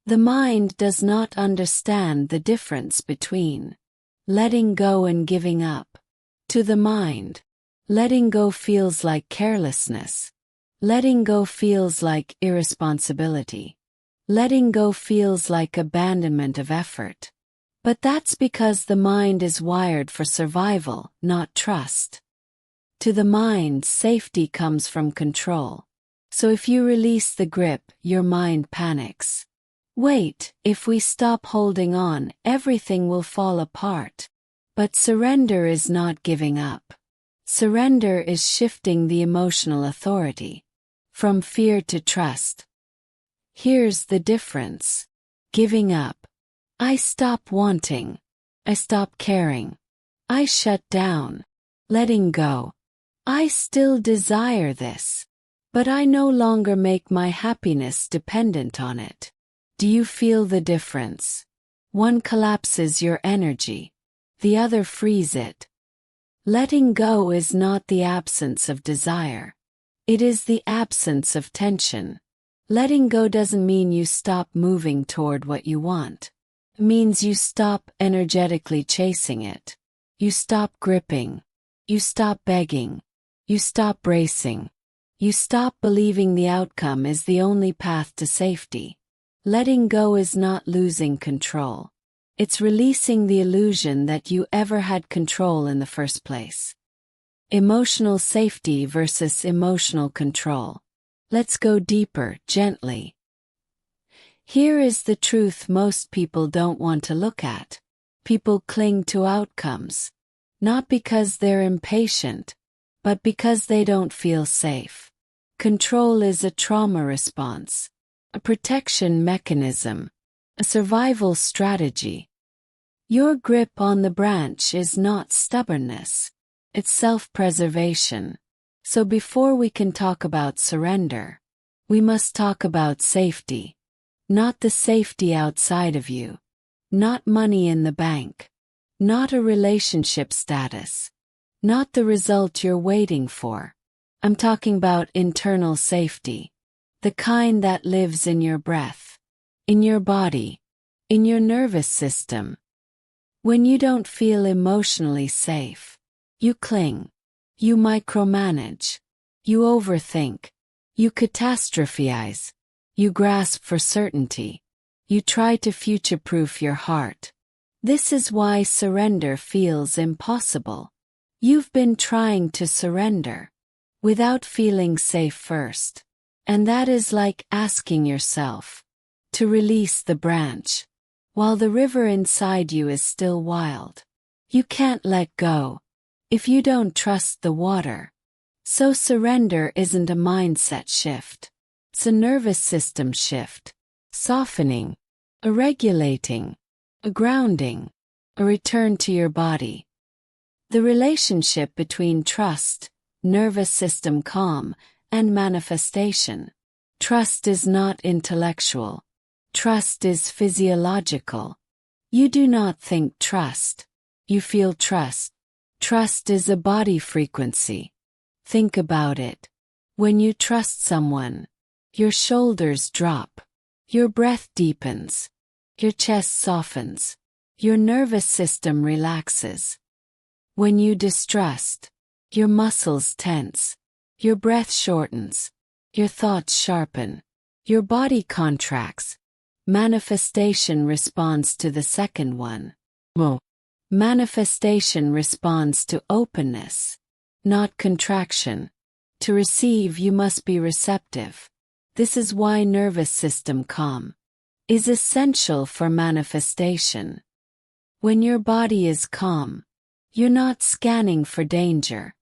The mind does not understand the difference between letting go and giving up. To the mind, letting go feels like carelessness. Letting go feels like irresponsibility. Letting go feels like abandonment of effort. But that's because the mind is wired for survival, not trust. To the mind, safety comes from control. So if you release the grip, your mind panics. Wait, if we stop holding on, everything will fall apart. But surrender is not giving up. Surrender is shifting the emotional authority from fear to trust. Here's the difference. Giving up. I stop wanting. I stop caring. I shut down. Letting go. I still desire this, but I no longer make my happiness dependent on it. Do you feel the difference? One collapses your energy. The other frees it. Letting go is not the absence of desire. It is the absence of tension. Letting go doesn't mean you stop moving toward what you want. It means you stop energetically chasing it. You stop gripping. You stop begging. You stop bracing. You stop believing the outcome is the only path to safety. Letting go is not losing control. It's releasing the illusion that you ever had control in the first place. Emotional safety versus emotional control. Let's go deeper, gently. Here is the truth most people don't want to look at. People cling to outcomes, not because they're impatient, but because they don't feel safe. Control is a trauma response, a protection mechanism, a survival strategy. Your grip on the branch is not stubbornness, it's self-preservation. So before we can talk about surrender, we must talk about safety. Not the safety outside of you. Not money in the bank. Not a relationship status. Not the result you're waiting for. I'm talking about internal safety. The kind that lives in your breath. In your body. In your nervous system. When you don't feel emotionally safe, you cling. You micromanage. You overthink. You catastrophize. You grasp for certainty. You try to future-proof your heart. This is why surrender feels impossible. You've been trying to surrender without feeling safe first. And that is like asking yourself to release the branch while the river inside you is still wild. You can't let go if you don't trust the water. So surrender isn't a mindset shift. It's a nervous system shift. Softening, a regulating, a grounding, a return to your body. The relationship between trust, nervous system calm, and manifestation. Trust is not intellectual. Trust is physiological. You do not think trust. You feel trust. Trust is a body frequency. Think about it. When you trust someone, your shoulders drop. Your breath deepens. Your chest softens. Your nervous system relaxes. When you distrust, your muscles tense. Your breath shortens. Your thoughts sharpen. Your body contracts. Manifestation responds to the second one. Manifestation responds to openness, not contraction. To receive, you must be receptive. This is why nervous system calm is essential for manifestation. When your body is calm, you're not scanning for danger.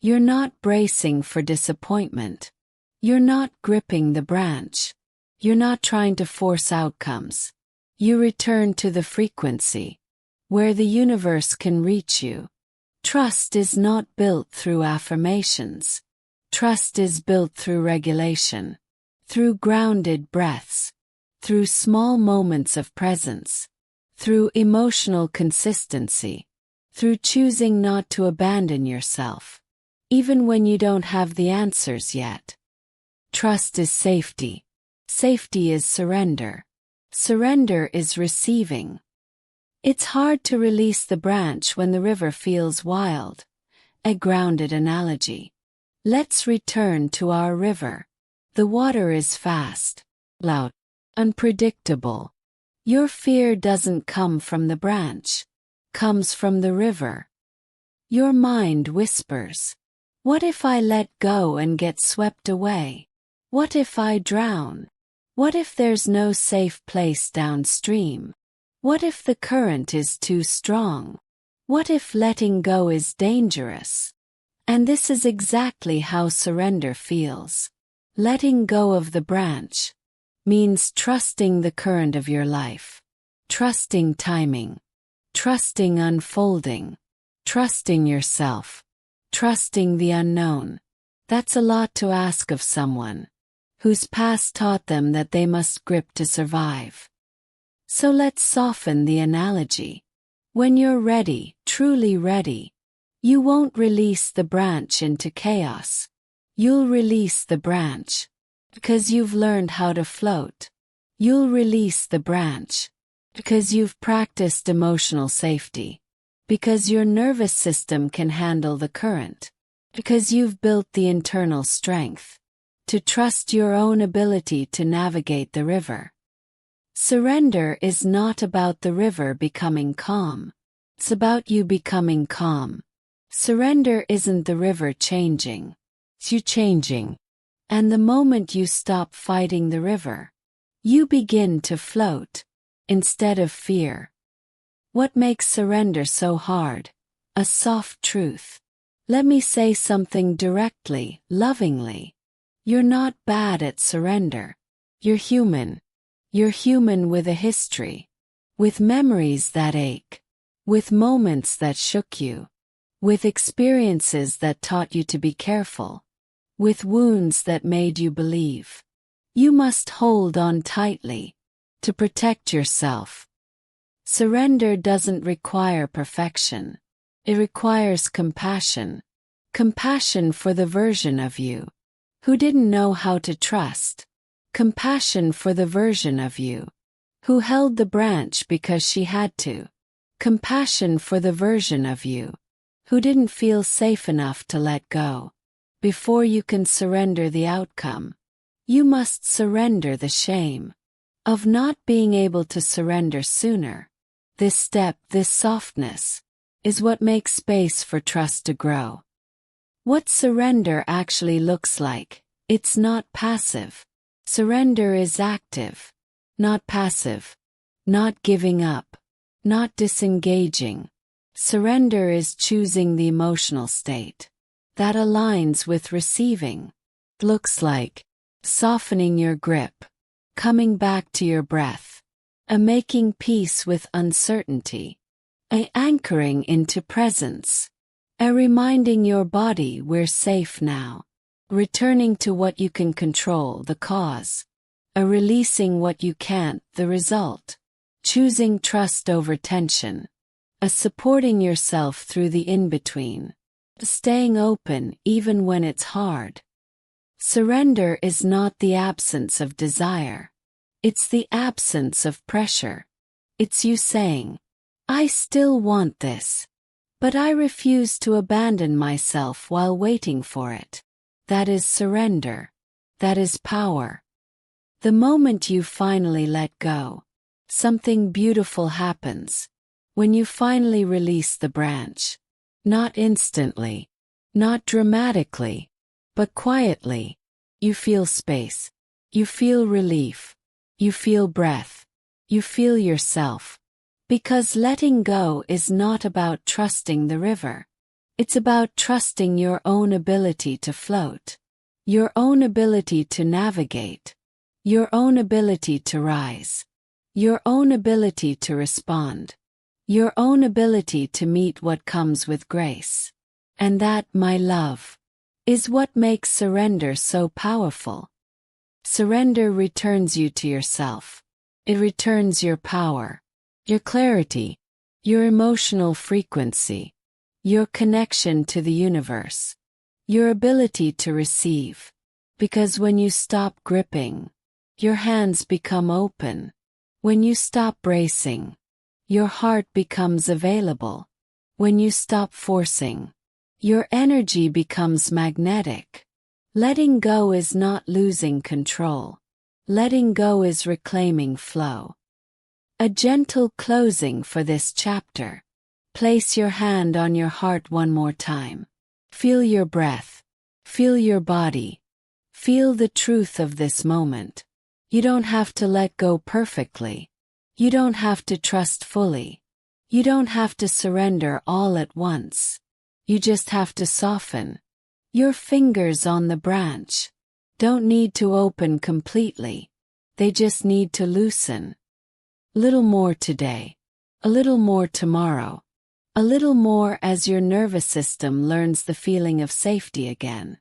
You're not bracing for disappointment. You're not gripping the branch. You're not trying to force outcomes. You return to the frequency where the universe can reach you. Trust is not built through affirmations. Trust is built through regulation, through grounded breaths, through small moments of presence, through emotional consistency, through choosing not to abandon yourself, even when you don't have the answers yet. Trust is safety. Safety is surrender. Surrender is receiving. It's hard to release the branch when the river feels wild. A grounded analogy. Let's return to our river. The water is fast, loud, unpredictable. Your fear doesn't come from the branch, comes from the river. Your mind whispers, "What if I let go and get swept away? What if I drown? What if there's no safe place downstream? What if the current is too strong? What if letting go is dangerous?" And this is exactly how surrender feels. Letting go of the branch means trusting the current of your life, trusting timing, trusting unfolding, trusting yourself, trusting the unknown. That's a lot to ask of someone whose past taught them that they must grip to survive. So let's soften the analogy. When you're ready, truly ready, you won't release the branch into chaos. You'll release the branch because you've learned how to float. You'll release the branch because you've practiced emotional safety, because your nervous system can handle the current, because you've built the internal strength to trust your own ability to navigate the river. Surrender is not about the river becoming calm. It's about you becoming calm. Surrender isn't the river changing. It's you changing. And the moment you stop fighting the river, you begin to float instead of fear. What makes surrender so hard? A soft truth. Let me say something directly, lovingly. You're not bad at surrender. You're human. You're human with a history, with memories that ache, with moments that shook you, with experiences that taught you to be careful, with wounds that made you believe. You must hold on tightly to protect yourself. Surrender doesn't require perfection. It requires compassion. Compassion for the version of you who didn't know how to trust. Compassion for the version of you who held the branch because she had to. Compassion for the version of you who didn't feel safe enough to let go. Before you can surrender the outcome, you must surrender the shame of not being able to surrender sooner. This step, this softness, is what makes space for trust to grow. What surrender actually looks like, it's not passive. Surrender is active, not passive, not giving up, not disengaging. Surrender is choosing the emotional state that aligns with receiving. It looks like softening your grip, coming back to your breath, a making peace with uncertainty, a anchoring into presence, a reminding your body we're safe now. Returning to what you can control, the cause. A releasing what you can't, the result. Choosing trust over tension. A supporting yourself through the in-between. Staying open even when it's hard. Surrender is not the absence of desire. It's the absence of pressure. It's you saying, "I still want this, but I refuse to abandon myself while waiting for it." That is surrender. That is power. The moment you finally let go, something beautiful happens. When you finally release the branch, not instantly, not dramatically, but quietly, you feel space, you feel relief, you feel breath, you feel yourself. Because letting go is not about trusting the river. It's about trusting your own ability to float, your own ability to navigate, your own ability to rise, your own ability to respond, your own ability to meet what comes with grace. And that, my love, is what makes surrender so powerful. Surrender returns you to yourself. It returns your power, your clarity, your emotional frequency, your connection to the universe, your ability to receive. Because when you stop gripping, your hands become open. When you stop bracing, your heart becomes available. When you stop forcing, your energy becomes magnetic. Letting go is not losing control. Letting go is reclaiming flow. A gentle closing for this chapter. Place your hand on your heart one more time. Feel your breath. Feel your body. Feel the truth of this moment. You don't have to let go perfectly. You don't have to trust fully. You don't have to surrender all at once. You just have to soften. Your fingers on the branch don't need to open completely. They just need to loosen. Little more today. A little more tomorrow. A little more as your nervous system learns the feeling of safety again.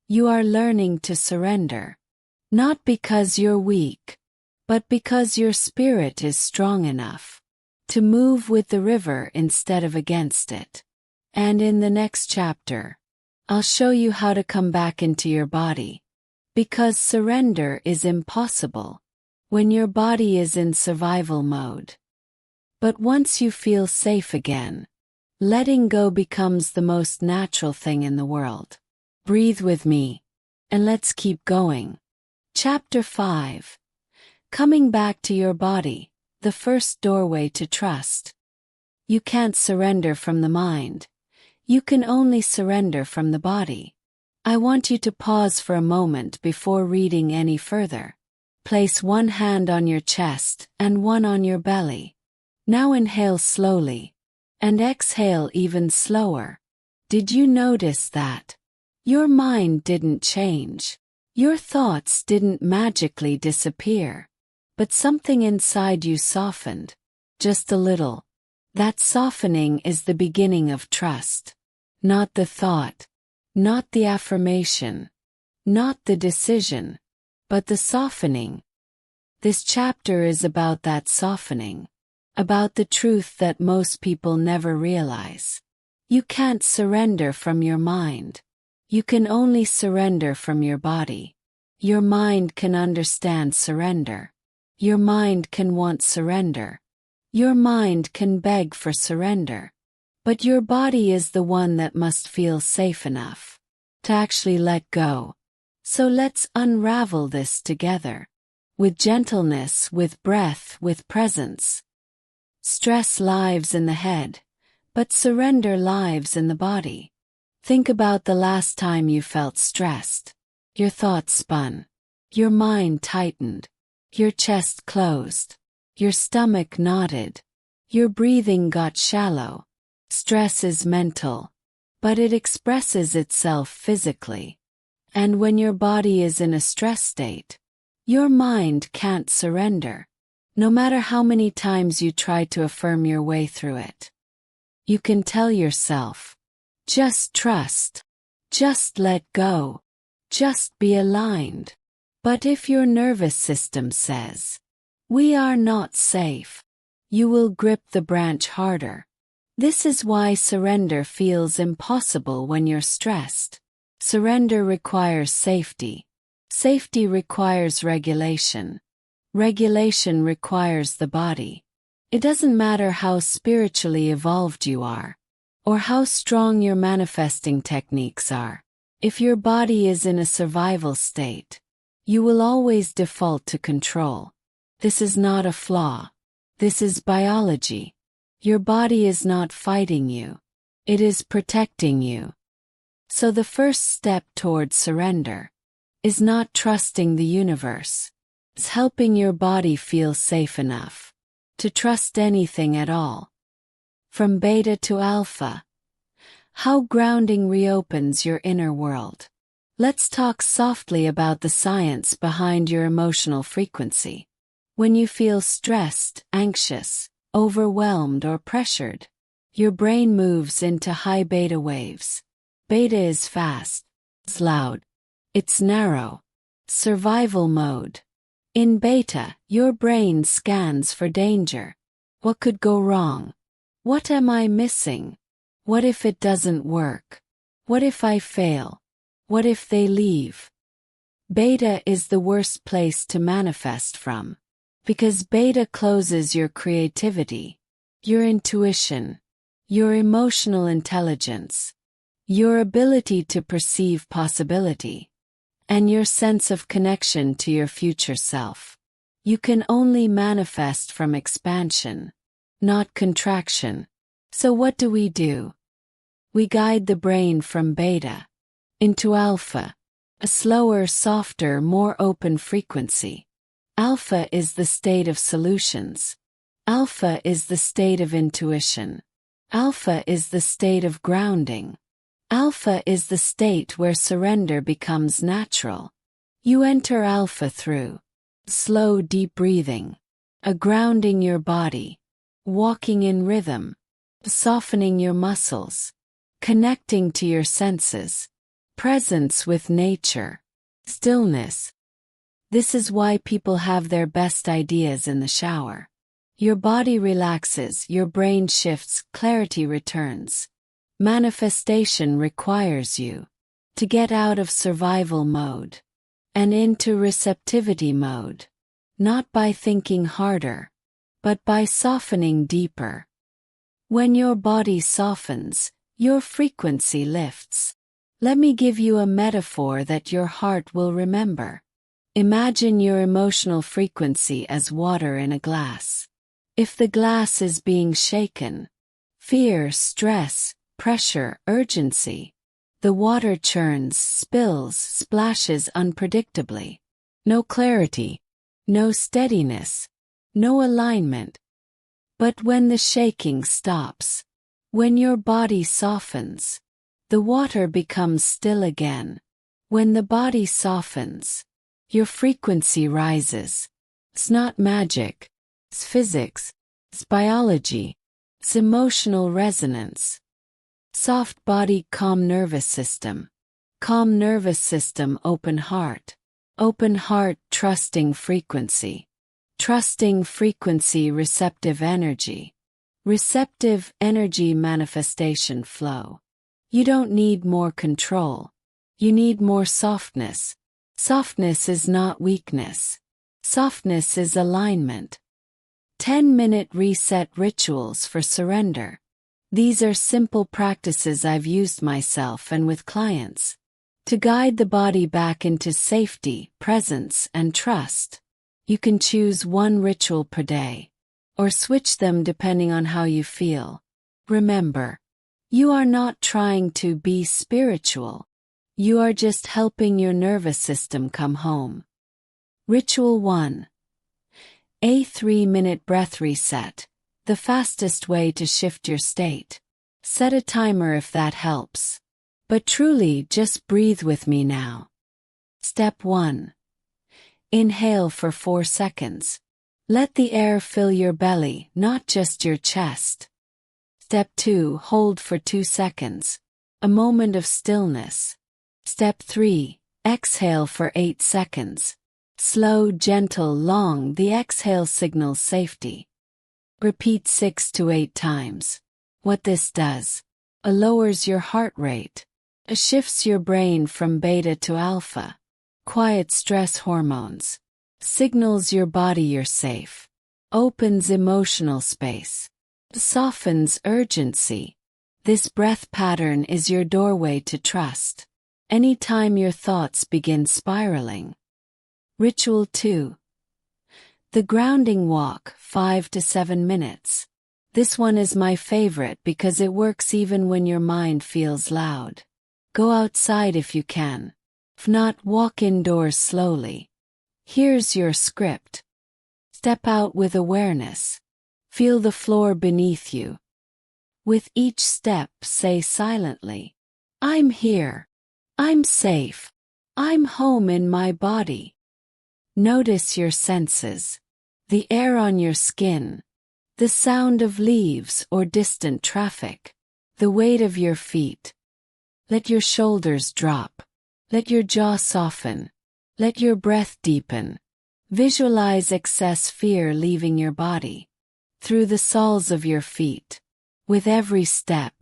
You are learning to surrender. Not because you're weak, but because your spirit is strong enough to move with the river instead of against it. And in the next chapter, I'll show you how to come back into your body. Because surrender is impossible when your body is in survival mode. But once you feel safe again, letting go becomes the most natural thing in the world. Breathe with me, and let's keep going. Chapter 5. Coming back to your body, the first doorway to trust. You can't surrender from the mind. You can only surrender from the body. I want you to pause for a moment before reading any further. Place one hand on your chest and one on your belly. Now inhale slowly, and exhale even slower. Did you notice that? Your mind didn't change. Your thoughts didn't magically disappear. But something inside you softened. Just a little. That softening is the beginning of trust. Not the thought. Not the affirmation. Not the decision. But the softening. This chapter is about that softening. About the truth that most people never realize. You can't surrender from your mind. You can only surrender from your body. Your mind can understand surrender. Your mind can want surrender. Your mind can beg for surrender. But your body is the one that must feel safe enough to actually let go. So let's unravel this together. With gentleness, with breath, with presence. Stress lives in the head, but surrender lives in the body. Think about the last time you felt stressed. Your thoughts spun. Your mind tightened. Your chest closed. Your stomach knotted. Your breathing got shallow. Stress is mental, but it expresses itself physically. And when your body is in a stress state, your mind can't surrender, no matter how many times you try to affirm your way through it. You can tell yourself, just trust, just let go, just be aligned. But if your nervous system says, we are not safe, you will grip the branch harder. This is why surrender feels impossible when you're stressed. Surrender requires safety. Safety requires regulation. Regulation requires the body. It doesn't matter how spiritually evolved you are, or how strong your manifesting techniques are. If your body is in a survival state, You will always default to control. This is not a flaw. This is biology. Your body is not fighting you. It is protecting you. So the first step toward surrender is not trusting the universe. It's helping your body feel safe enough to trust anything at all. From beta to alpha. How grounding reopens your inner world. Let's talk softly about the science behind your emotional frequency. When you feel stressed, anxious, overwhelmed, or pressured, your brain moves into high beta waves. Beta is fast. It's loud. It's narrow. Survival mode. In beta, your brain scans for danger. What could go wrong? What am I missing? What if it doesn't work? What if I fail? What if they leave? Beta is the worst place to manifest from, because beta closes your creativity, your intuition, your emotional intelligence, your ability to perceive possibility, and your sense of connection to your future self. You can only manifest from expansion, not contraction. So what do? We guide the brain from beta into alpha, a slower, softer, more open frequency. Alpha is the state of solutions. Alpha is the state of intuition. Alpha is the state of grounding. Alpha is the state where surrender becomes natural. You enter alpha through slow, deep breathing, a grounding your body, walking in rhythm, softening your muscles, connecting to your senses, presence with nature, stillness. This is why people have their best ideas in the shower. Your body relaxes, your brain shifts, clarity returns. Manifestation requires you to get out of survival mode and into receptivity mode, not by thinking harder, but by softening deeper. When your body softens, your frequency lifts. Let me give you a metaphor that your heart will remember. Imagine your emotional frequency as water in a glass. If the glass is being shaken, fear, stress, pressure, urgency, the water churns, spills, splashes unpredictably. No clarity, no steadiness, no alignment. But when the shaking stops, when your body softens, the water becomes still again. When the body softens, your frequency rises. It's not magic. It's physics. It's biology. It's emotional resonance. Soft body, calm nervous system. Calm nervous system, open heart. Open heart, trusting frequency. Trusting frequency, receptive energy. Receptive energy, manifestation flow. You don't need more control. You need more softness. Softness is not weakness. Softness is alignment. 10-minute reset rituals for surrender. These are simple practices I've used myself and with clients to guide the body back into safety, presence, and trust. You can choose one ritual per day, or switch them depending on how you feel. Remember, you are not trying to be spiritual. You are just helping your nervous system come home. Ritual 1. A 3-minute breath reset. The fastest way to shift your state. Set a timer if that helps. But truly, just breathe with me now. Step 1. Inhale for 4 seconds. Let the air fill your belly, not just your chest. Step 2. Hold for 2 seconds. A moment of stillness. Step 3. Exhale for 8 seconds. Slow, gentle, long. The exhale signals safety. Repeat 6 to 8 times. What this does? It lowers your heart rate. It shifts your brain from beta to alpha. Quiet stress hormones. Signals your body you're safe. Opens emotional space. Softens urgency. This breath pattern is your doorway to trust. Anytime your thoughts begin spiraling, Ritual 2. The grounding walk, 5 to 7 minutes. This one is my favorite because it works even when your mind feels loud. Go outside if you can. If not, walk indoors slowly. Here's your script. Step out with awareness. Feel the floor beneath you. With each step, say silently, I'm here. I'm safe. I'm home in my body. Notice your senses. The air on your skin. The sound of leaves or distant traffic. The weight of your feet. Let your shoulders drop. Let your jaw soften. Let your breath deepen. Visualize excess fear leaving your body. Through the soles of your feet. With every step,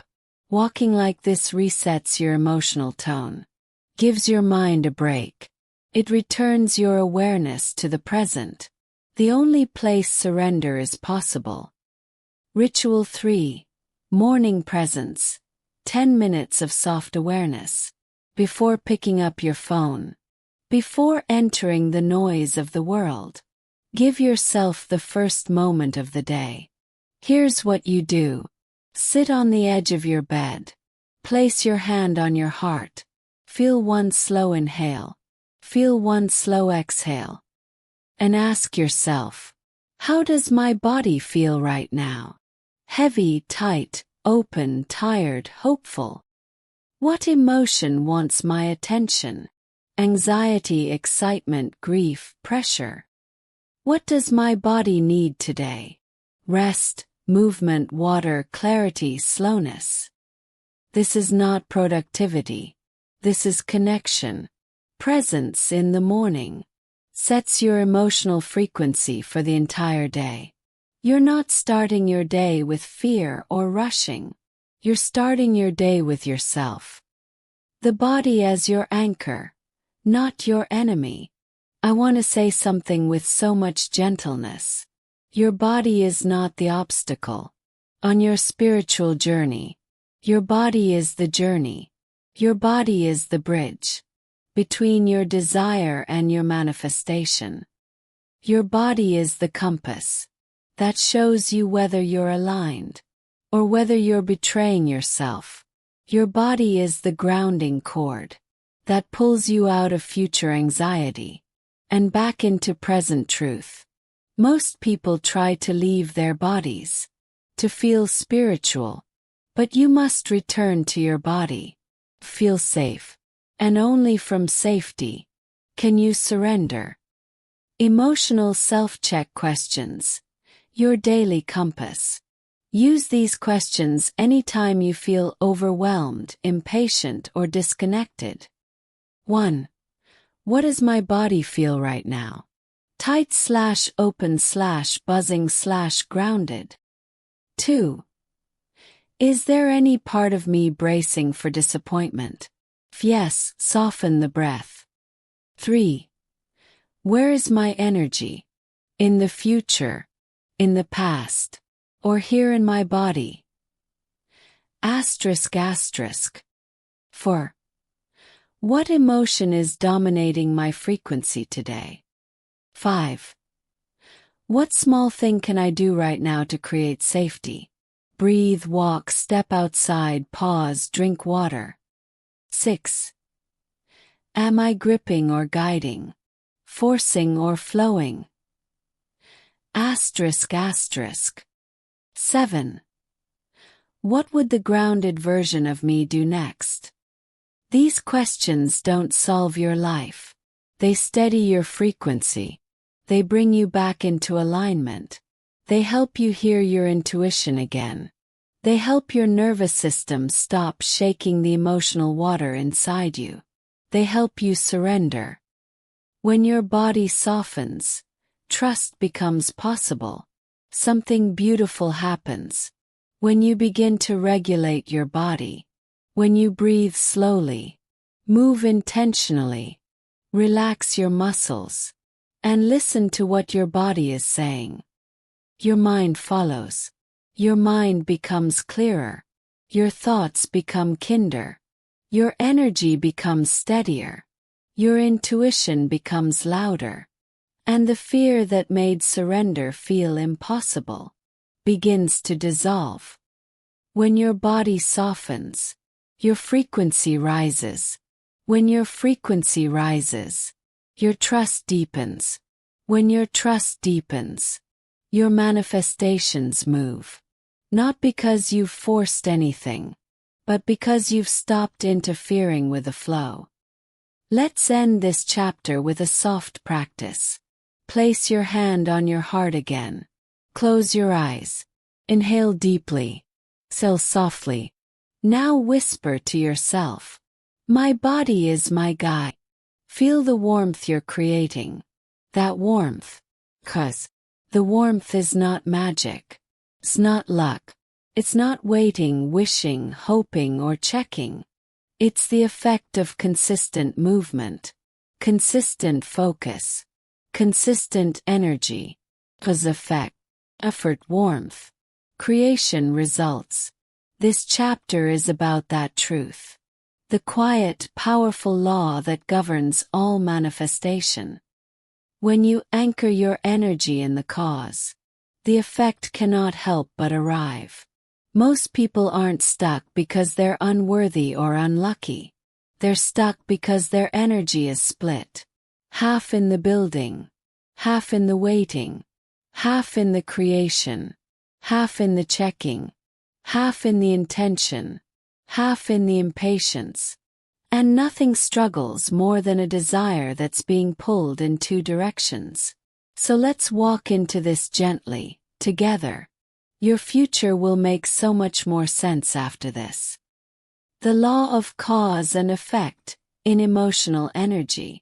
walking like this resets your emotional tone. Gives your mind a break. It returns your awareness to the present. The only place surrender is possible. Ritual 3. Morning presence. 10 minutes of soft awareness. Before picking up your phone. Before entering the noise of the world. Give yourself the first moment of the day. Here's what you do. Sit on the edge of your bed. Place your hand on your heart. Feel one slow inhale. Feel one slow exhale. And ask yourself, how does my body feel right now? Heavy, tight, open, tired, hopeful. What emotion wants my attention? Anxiety, excitement, grief, pressure. What does my body need today? Rest, movement, water, clarity, slowness. This is not productivity. This is connection. Presence in the morning sets your emotional frequency for the entire day. You're not starting your day with fear or rushing. You're starting your day with yourself. The body as your anchor, not your enemy. I want to say something with so much gentleness. Your body is not the obstacle. On your spiritual journey, your body is the journey. Your body is the bridge between your desire and your manifestation. Your body is the compass that shows you whether you're aligned or whether you're betraying yourself. Your body is the grounding cord that pulls you out of future anxiety and back into present truth. Most people try to leave their bodies to feel spiritual, but you must return to your body. Feel safe, and only from safety can you surrender. Emotional self-check questions. Your daily compass. Use these questions anytime you feel overwhelmed, impatient, or disconnected. 1. What does my body feel right now? Tight/open/buzzing/grounded. 2. Is there any part of me bracing for disappointment? If yes, soften the breath. 3. Where is my energy? In the future, in the past, or here in my body? Asterisk asterisk. 4. What emotion is dominating my frequency today? 5. What small thing can I do right now to create safety? Breathe, walk, step outside, pause, drink water. 6. Am I gripping or guiding? Forcing or flowing? Asterisk asterisk. 7. What would the grounded version of me do next? These questions don't solve your life. They steady your frequency. They bring you back into alignment. They help you hear your intuition again. They help your nervous system stop shaking the emotional water inside you. They help you surrender. When your body softens, trust becomes possible. Something beautiful happens. When you begin to regulate your body. When you breathe slowly. Move intentionally. Relax your muscles. And listen to what your body is saying. Your mind follows. Your mind becomes clearer. Your thoughts become kinder. Your energy becomes steadier. Your intuition becomes louder. And the fear that made surrender feel impossible begins to dissolve. When your body softens, your frequency rises. When your frequency rises, your trust deepens. When your trust deepens, your manifestations move. Not because you've forced anything, but because you've stopped interfering with the flow. Let's end this chapter with a soft practice. Place your hand on your heart again. Close your eyes. Inhale deeply. Exhale softly. Now whisper to yourself, "My body is my guide." Feel the warmth you're creating. That warmth. 'Cause the warmth is not magic. It's not luck. It's not waiting, wishing, hoping, or checking. It's the effect of consistent movement, consistent focus, consistent energy. 'Cause effect, effort, warmth, creation, results. This chapter is about that truth. The quiet, powerful law that governs all manifestation. When you anchor your energy in the cause, the effect cannot help but arrive. Most people aren't stuck because they're unworthy or unlucky. They're stuck because their energy is split. Half in the building, half in the waiting, half in the creation, half in the checking, half in the intention, half in the impatience. And nothing struggles more than a desire that's being pulled in two directions. So let's walk into this gently, together. Your future will make so much more sense after this. The law of cause and effect in emotional energy.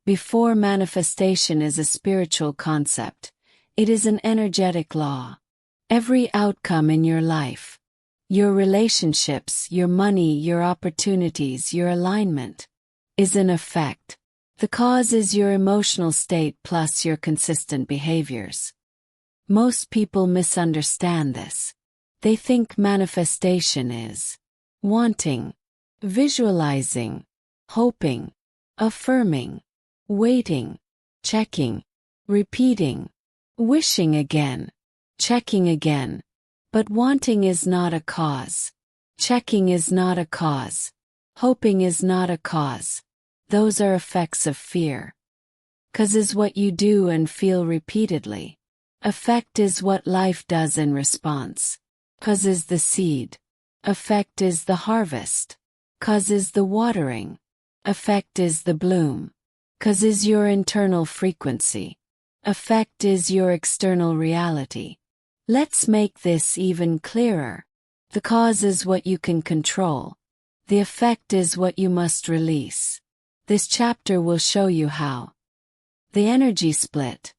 Before manifestation is a spiritual concept, it is an energetic law. Every outcome in your life, your relationships, your money, your opportunities, your alignment, is an effect. The cause is your emotional state plus your consistent behaviors. Most people misunderstand this. They think manifestation is wanting, visualizing, hoping, affirming, waiting, checking, repeating, wishing again, checking again. But wanting is not a cause. Checking is not a cause. Hoping is not a cause. Those are effects of fear. Cause is what you do and feel repeatedly. Effect is what life does in response. Cause is the seed. Effect is the harvest. Cause is the watering. Effect is the bloom. Cause is your internal frequency. Effect is your external reality. Let's make this even clearer. The cause is what you can control. The effect is what you must release. This chapter will show you how. The energy split.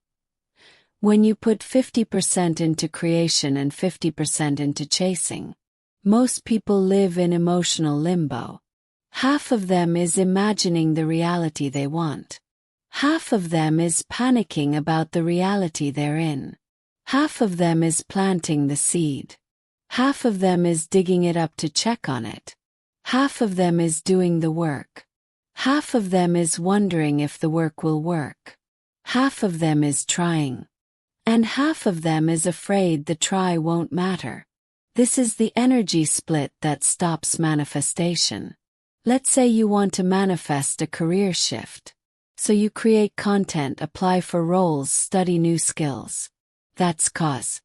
When you put 50% into creation and 50% into chasing, most people live in emotional limbo. Half of them is imagining the reality they want. Half of them is panicking about the reality they're in. Half of them is planting the seed. Half of them is digging it up to check on it. Half of them is doing the work. Half of them is wondering if the work will work. Half of them is trying. And half of them is afraid the try won't matter. This is the energy split that stops manifestation. Let's say you want to manifest a career shift. So you create content, apply for roles, study new skills. That's cause.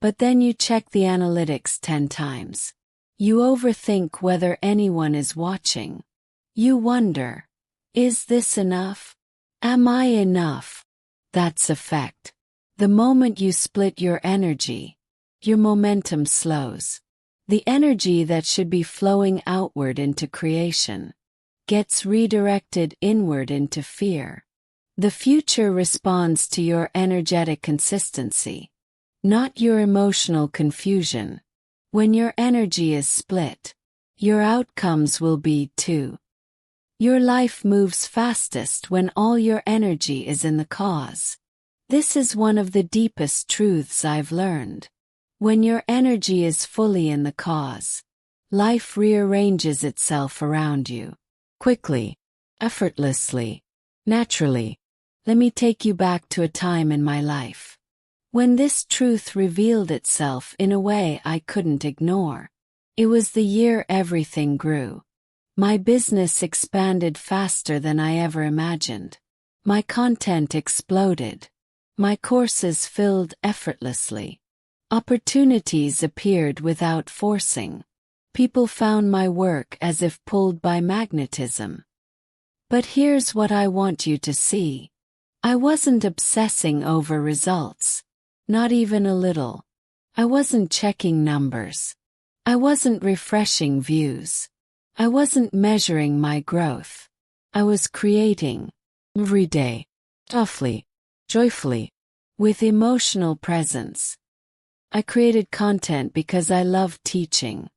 But then you check the analytics 10 times. You overthink whether anyone is watching. You wonder, is this enough? Am I enough? That's effect. The moment you split your energy, your momentum slows. The energy that should be flowing outward into creation gets redirected inward into fear. The future responds to your energetic consistency, not your emotional confusion. When your energy is split, your outcomes will be too. Your life moves fastest when all your energy is in the cause. This is one of the deepest truths I've learned. When your energy is fully in the cause, life rearranges itself around you. Quickly, effortlessly, naturally. Let me take you back to a time in my life when this truth revealed itself in a way I couldn't ignore. It was the year everything grew. My business expanded faster than I ever imagined. My content exploded. My courses filled effortlessly. Opportunities appeared without forcing. People found my work as if pulled by magnetism. But here's what I want you to see. I wasn't obsessing over results. Not even a little. I wasn't checking numbers. I wasn't refreshing views. I wasn't measuring my growth. I was creating. Every day. Toughly. Joyfully. With emotional presence. I created content because I loved teaching.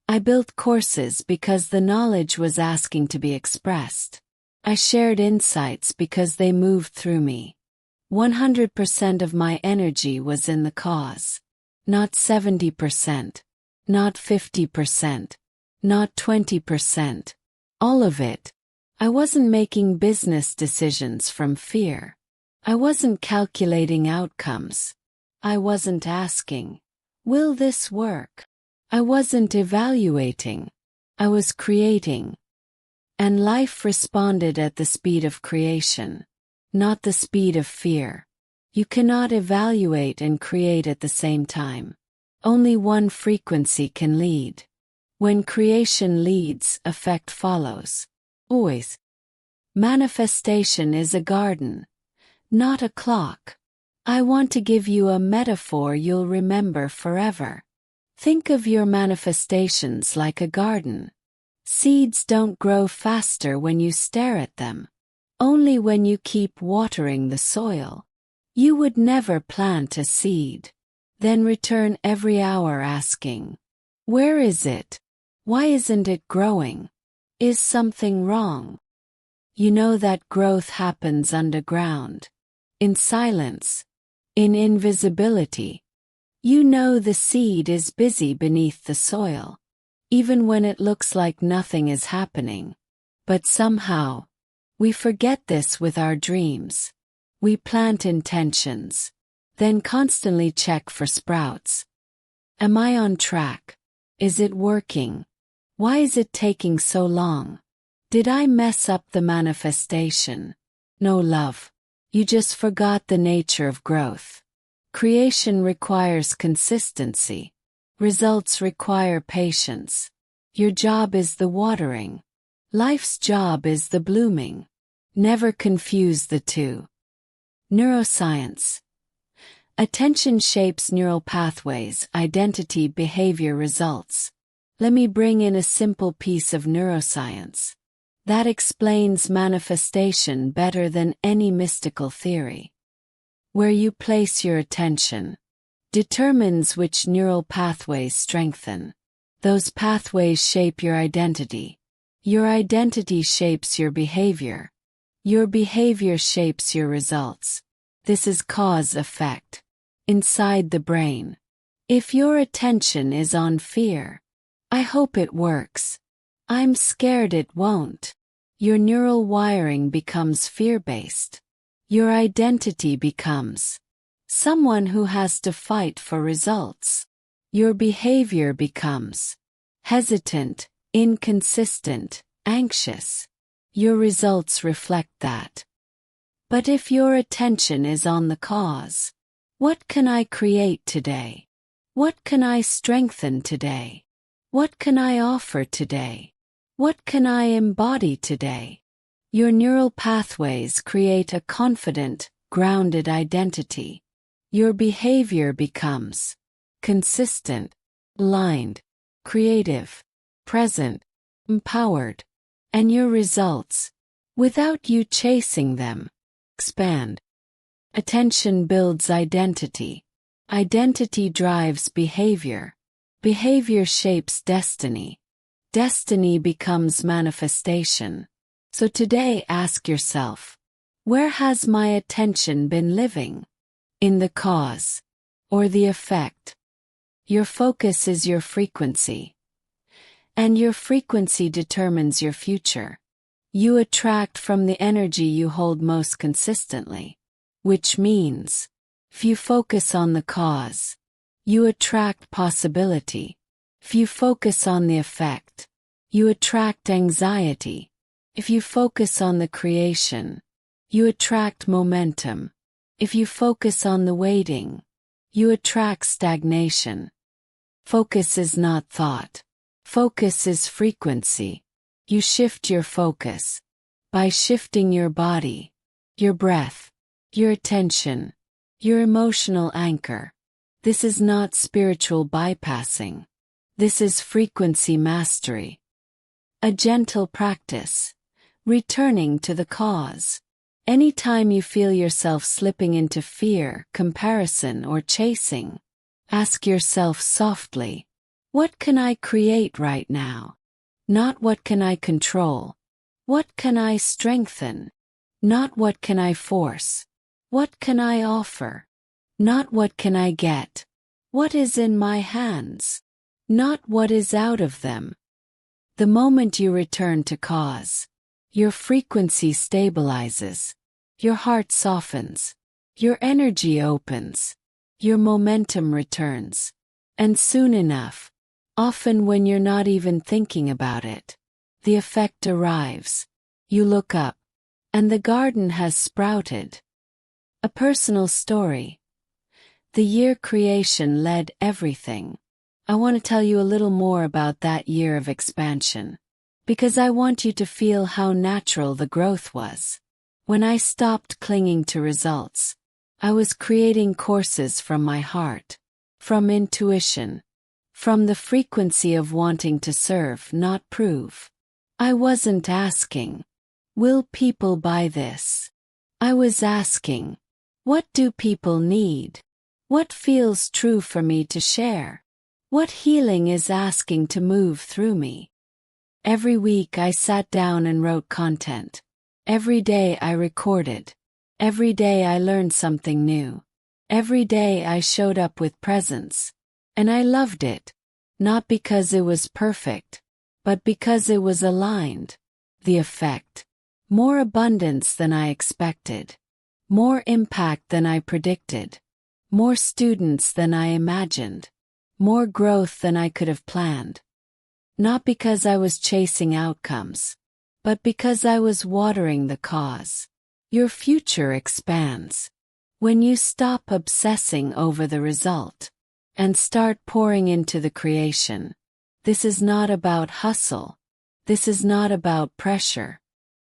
I built courses because the knowledge was asking to be expressed. I shared insights because they moved through me. 100% of my energy was in the cause. Not 70%. Not 50%. Not 20%. All of it. I wasn't making business decisions from fear. I wasn't calculating outcomes. I wasn't asking, will this work? I wasn't evaluating. I was creating. And life responded at the speed of creation, not the speed of fear. You cannot evaluate and create at the same time. Only one frequency can lead. When creation leads, effect follows. Always. Manifestation is a garden, not a clock. I want to give you a metaphor you'll remember forever. Think of your manifestations like a garden. Seeds don't grow faster when you stare at them. Only when you keep watering the soil. You would never plant a seed, then return every hour asking, where is it? Why isn't it growing? Is something wrong? You know that growth happens underground. In silence. In invisibility. You know the seed is busy beneath the soil. Even when it looks like nothing is happening. But somehow, we forget this with our dreams. We plant intentions. Then constantly check for sprouts. Am I on track? Is it working? Why is it taking so long? Did I mess up the manifestation? No, love. You just forgot the nature of growth. Creation requires consistency. Results require patience. Your job is the watering. Life's job is the blooming. Never confuse the two. Neuroscience. Attention shapes neural pathways, identity, behavior, results. Let me bring in a simple piece of neuroscience that explains manifestation better than any mystical theory. Where you place your attention determines which neural pathways strengthen. Those pathways shape your identity. Your identity shapes your behavior. Your behavior shapes your results. This is cause-effect. Inside the brain. If your attention is on fear, I hope it works. I'm scared it won't. Your neural wiring becomes fear-based. Your identity becomes someone who has to fight for results. Your behavior becomes hesitant, inconsistent, anxious. Your results reflect that. But if your attention is on the cause, what can I create today? What can I strengthen today? What can I offer today? What can I embody today? Your neural pathways create a confident, grounded identity. Your behavior becomes consistent, aligned, creative, present, empowered. And your results, without you chasing them, expand. Attention builds identity. Identity drives behavior. Behavior shapes destiny. Destiny becomes manifestation. So today ask yourself, where has my attention been living? In the cause or the effect? Your focus is your frequency. And your frequency determines your future. You attract from the energy you hold most consistently. Which means, if you focus on the cause, you attract possibility. If you focus on the effect, you attract anxiety. If you focus on the creation, you attract momentum. If you focus on the waiting, you attract stagnation. Focus is not thought. Focus is frequency. You shift your focus by shifting your body, your breath, your attention, your emotional anchor. This is not spiritual bypassing. This is frequency mastery. A gentle practice. Returning to the cause. Anytime you feel yourself slipping into fear, comparison, or chasing, ask yourself softly, what can I create right now? Not what can I control. What can I strengthen? Not what can I force. What can I offer? Not what can I get. What is in my hands? Not what is out of them. The moment you return to cause, your frequency stabilizes, your heart softens, your energy opens, your momentum returns, and soon enough, often when you're not even thinking about it, the effect arrives. You look up, and the garden has sprouted. A personal story. The year creation led everything. I want to tell you a little more about that year of expansion, because I want you to feel how natural the growth was. When I stopped clinging to results, I was creating courses from my heart, from intuition, from the frequency of wanting to serve, not prove. I wasn't asking, will people buy this? I was asking, what do people need? What feels true for me to share? What healing is asking to move through me? Every week I sat down and wrote content. Every day I recorded. Every day I learned something new. Every day I showed up with presence. And I loved it. Not because it was perfect, but because it was aligned. The effect. More abundance than I expected. More impact than I predicted. More students than I imagined. More growth than I could have planned. Not because I was chasing outcomes, but because I was watering the cause. Your future expands when you stop obsessing over the result and start pouring into the creation. This is not about hustle. This is not about pressure.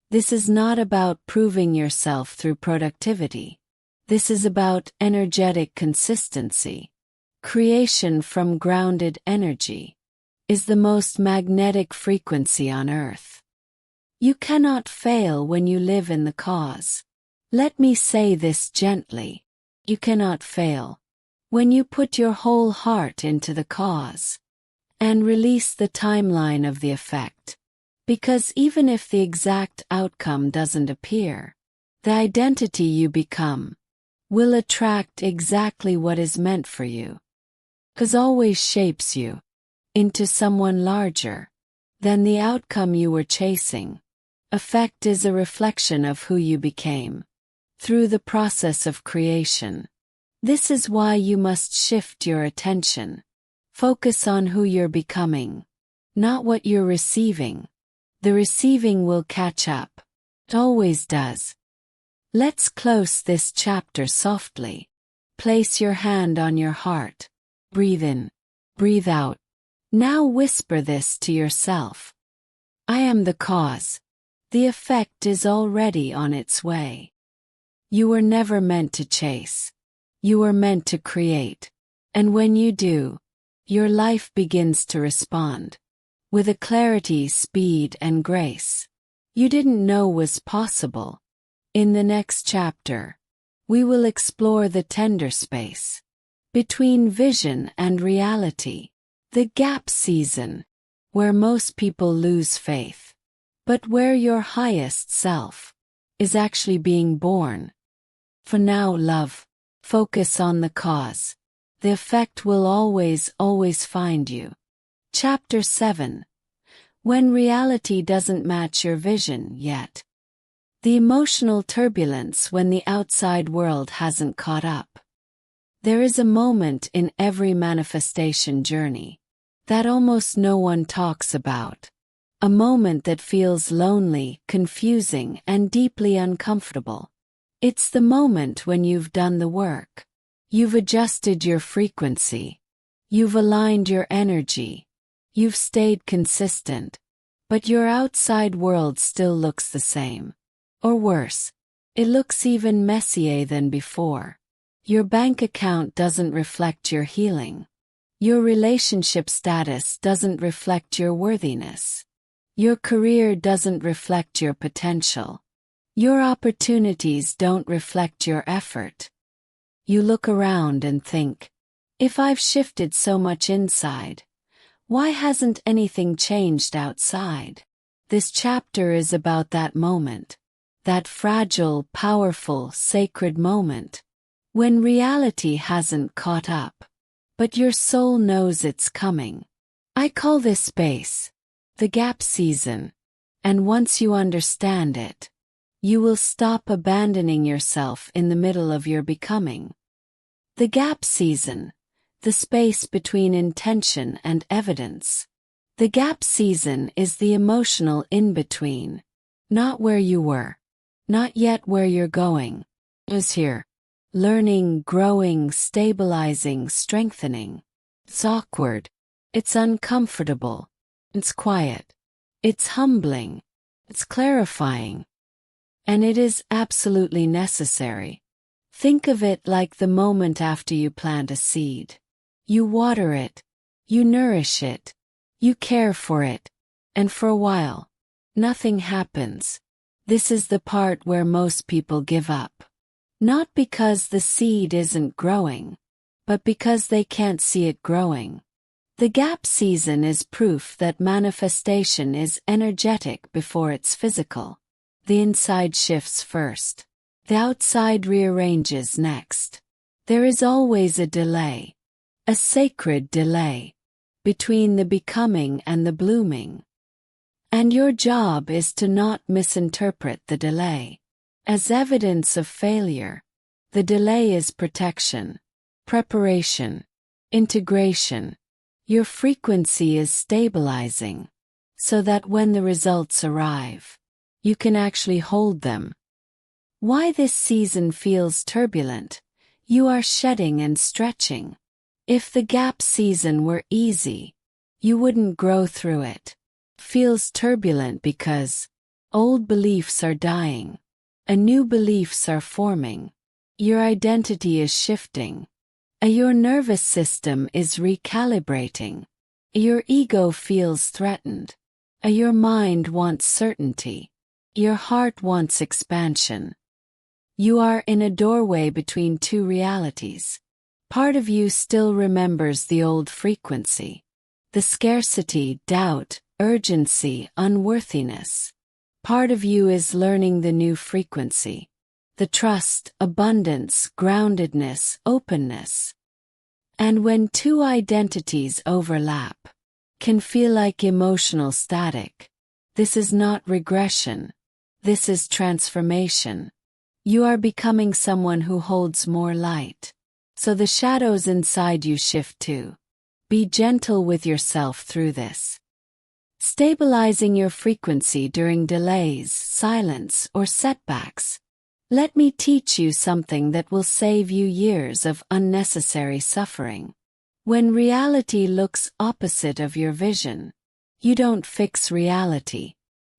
This is not about proving yourself through productivity. This is about energetic consistency. Creation from grounded energy is the most magnetic frequency on earth. You cannot fail when you live in the cause. Let me say this gently. You cannot fail when you put your whole heart into the cause and release the timeline of the effect. Because even if the exact outcome doesn't appear, the identity you become will attract exactly what is meant for you. Cause always shapes you into someone larger than the outcome you were chasing. Effect is a reflection of who you became through the process of creation. This is why you must shift your attention. Focus on who you're becoming, not what you're receiving. The receiving will catch up. It always does. Let's close this chapter softly. Place your hand on your heart. Breathe in. Breathe out. Now whisper this to yourself. I am the cause. The effect is already on its way. You were never meant to chase. You were meant to create. And when you do, your life begins to respond with a clarity, speed, and grace you didn't know was possible. In the next chapter, we will explore the tender space between vision and reality, the gap season, where most people lose faith, but where your highest self is actually being born. For now, love, focus on the cause. The effect will always find you. Chapter 7. when reality doesn't match your vision yet. The emotional turbulence when the outside world hasn't caught up. There is a moment in every manifestation journey that almost no one talks about. A moment that feels lonely, confusing, and deeply uncomfortable. It's the moment when you've done the work. You've adjusted your frequency. You've aligned your energy. You've stayed consistent. But your outside world still looks the same. Or worse, it looks even messier than before. Your bank account doesn't reflect your healing. Your relationship status doesn't reflect your worthiness. Your career doesn't reflect your potential. Your opportunities don't reflect your effort. You look around and think, if I've shifted so much inside, why hasn't anything changed outside? This chapter is about that moment, that fragile, powerful, sacred moment, when reality hasn't caught up, but your soul knows it's coming. I call this space the gap season, and once you understand it, you will stop abandoning yourself in the middle of your becoming. The gap season, the space between intention and evidence. The gap season is the emotional in-between, not where you were, not yet where you're going. Is here. Learning, growing, stabilizing, strengthening. It's awkward. It's uncomfortable. It's quiet. It's humbling. It's clarifying. And it is absolutely necessary. Think of it like the moment after you plant a seed. You water it. You nourish it. You care for it. And for a while, nothing happens. This is the part where most people give up. Not because the seed isn't growing, but because they can't see it growing. The gap season is proof that manifestation is energetic before it's physical. The inside shifts first. The outside rearranges next. There is always a delay, a sacred delay, between the becoming and the blooming. And your job is to not misinterpret the delay as evidence of failure. The delay is protection, preparation, integration. Your frequency is stabilizing, so that when the results arrive, you can actually hold them. Why this season feels turbulent? You are shedding and stretching. If the gap season were easy, you wouldn't grow through it. Feels turbulent because old beliefs are dying, and new beliefs are forming. Your identity is shifting. Your nervous system is recalibrating. Your ego feels threatened. Your mind wants certainty. Your heart wants expansion. You are in a doorway between two realities. Part of you still remembers the old frequency. The scarcity, doubt, urgency, unworthiness. Part of you is learning the new frequency. The trust, abundance, groundedness, openness. And when two identities overlap, can feel like emotional static. This is not regression. This is transformation. You are becoming someone who holds more light. So the shadows inside you shift too. Be gentle with yourself through this. Stabilizing your frequency during delays, silence, or setbacks. Let me teach you something that will save you years of unnecessary suffering. When reality looks opposite of your vision, you don't fix reality.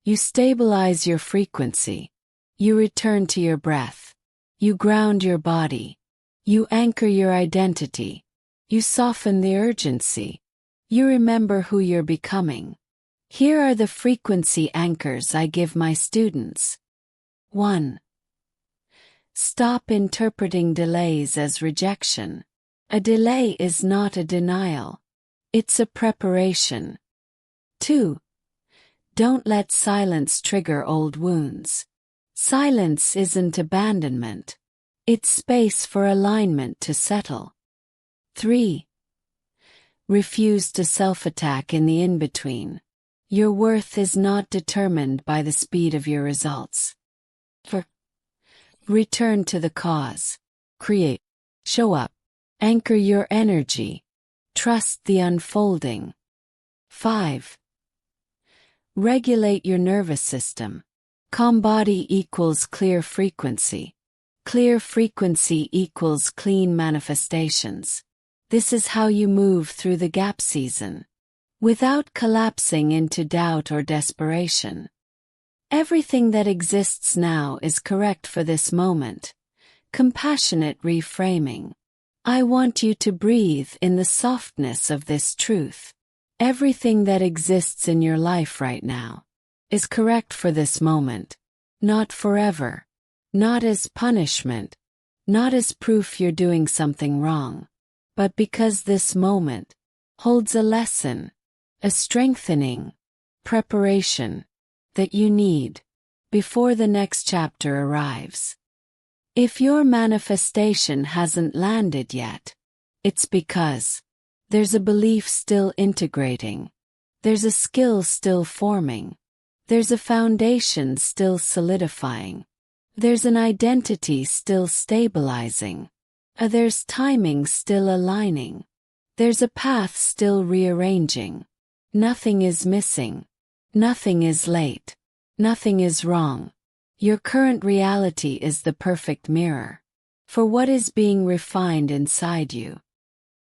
You stabilize your frequency. You return to your breath. You ground your body. You anchor your identity. You soften the urgency. You remember who you're becoming. Here are the frequency anchors I give my students. 1. Stop interpreting delays as rejection. A delay is not a denial. It's a preparation. 2. Don't let silence trigger old wounds. Silence isn't abandonment. It's space for alignment to settle. 3. Refuse to self-attack in the in-between. Your worth is not determined by the speed of your results. 4. Return to the cause. Create. Show up. Anchor your energy. Trust the unfolding. 5. Regulate your nervous system. Calm body equals clear frequency. Clear frequency equals clean manifestations. This is how you move through the gap season, without collapsing into doubt or desperation. Everything that exists now is correct for this moment. Compassionate reframing. I want you to breathe in the softness of this truth. Everything that exists in your life right now is correct for this moment, not forever, not as punishment, not as proof you're doing something wrong, but because this moment holds a lesson, a strengthening, preparation that you need before the next chapter arrives. If your manifestation hasn't landed yet, it's because there's a belief still integrating, there's a skill still forming, there's a foundation still solidifying, there's an identity still stabilizing, there's timing still aligning, there's a path still rearranging. Nothing is missing, nothing is late, nothing is wrong. Your current reality is the perfect mirror for what is being refined inside you.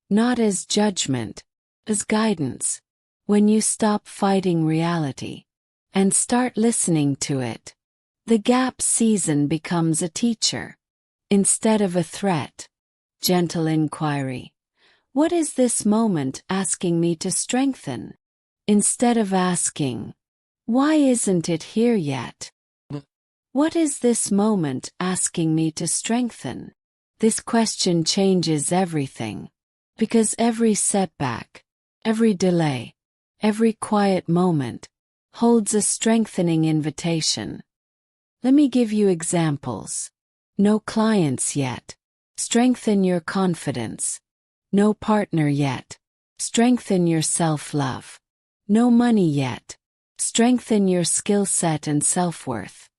Not as judgment, as guidance. When you stop fighting reality and start listening to it, the gap season becomes a teacher instead of a threat. Gentle inquiry. What is this moment asking me to strengthen? Instead of asking, why isn't it here yet? What is this moment asking me to strengthen? This question changes everything, because every setback, every delay, every quiet moment holds a strengthening invitation. Let me give you examples. No clients yet. Strengthen your confidence. No partner yet. Strengthen your self-love. No money yet. Strengthen your skill set and self-worth.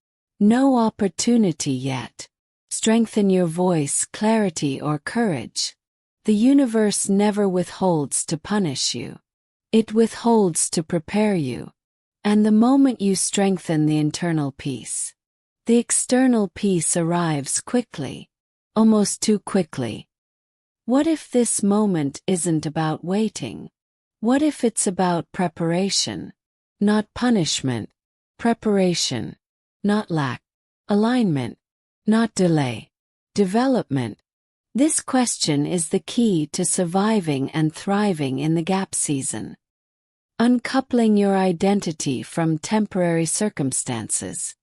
No opportunity yet. Strengthen your voice, clarity, or courage. The universe never withholds to punish you. It withholds to prepare you. And the moment you strengthen the internal peace, the external peace arrives quickly, almost too quickly. What if this moment isn't about waiting? What if it's about preparation? Not punishment. Preparation. Not lack. Alignment. Not delay. Development. This question is the key to surviving and thriving in the gap season. Uncoupling your identity from temporary circumstances.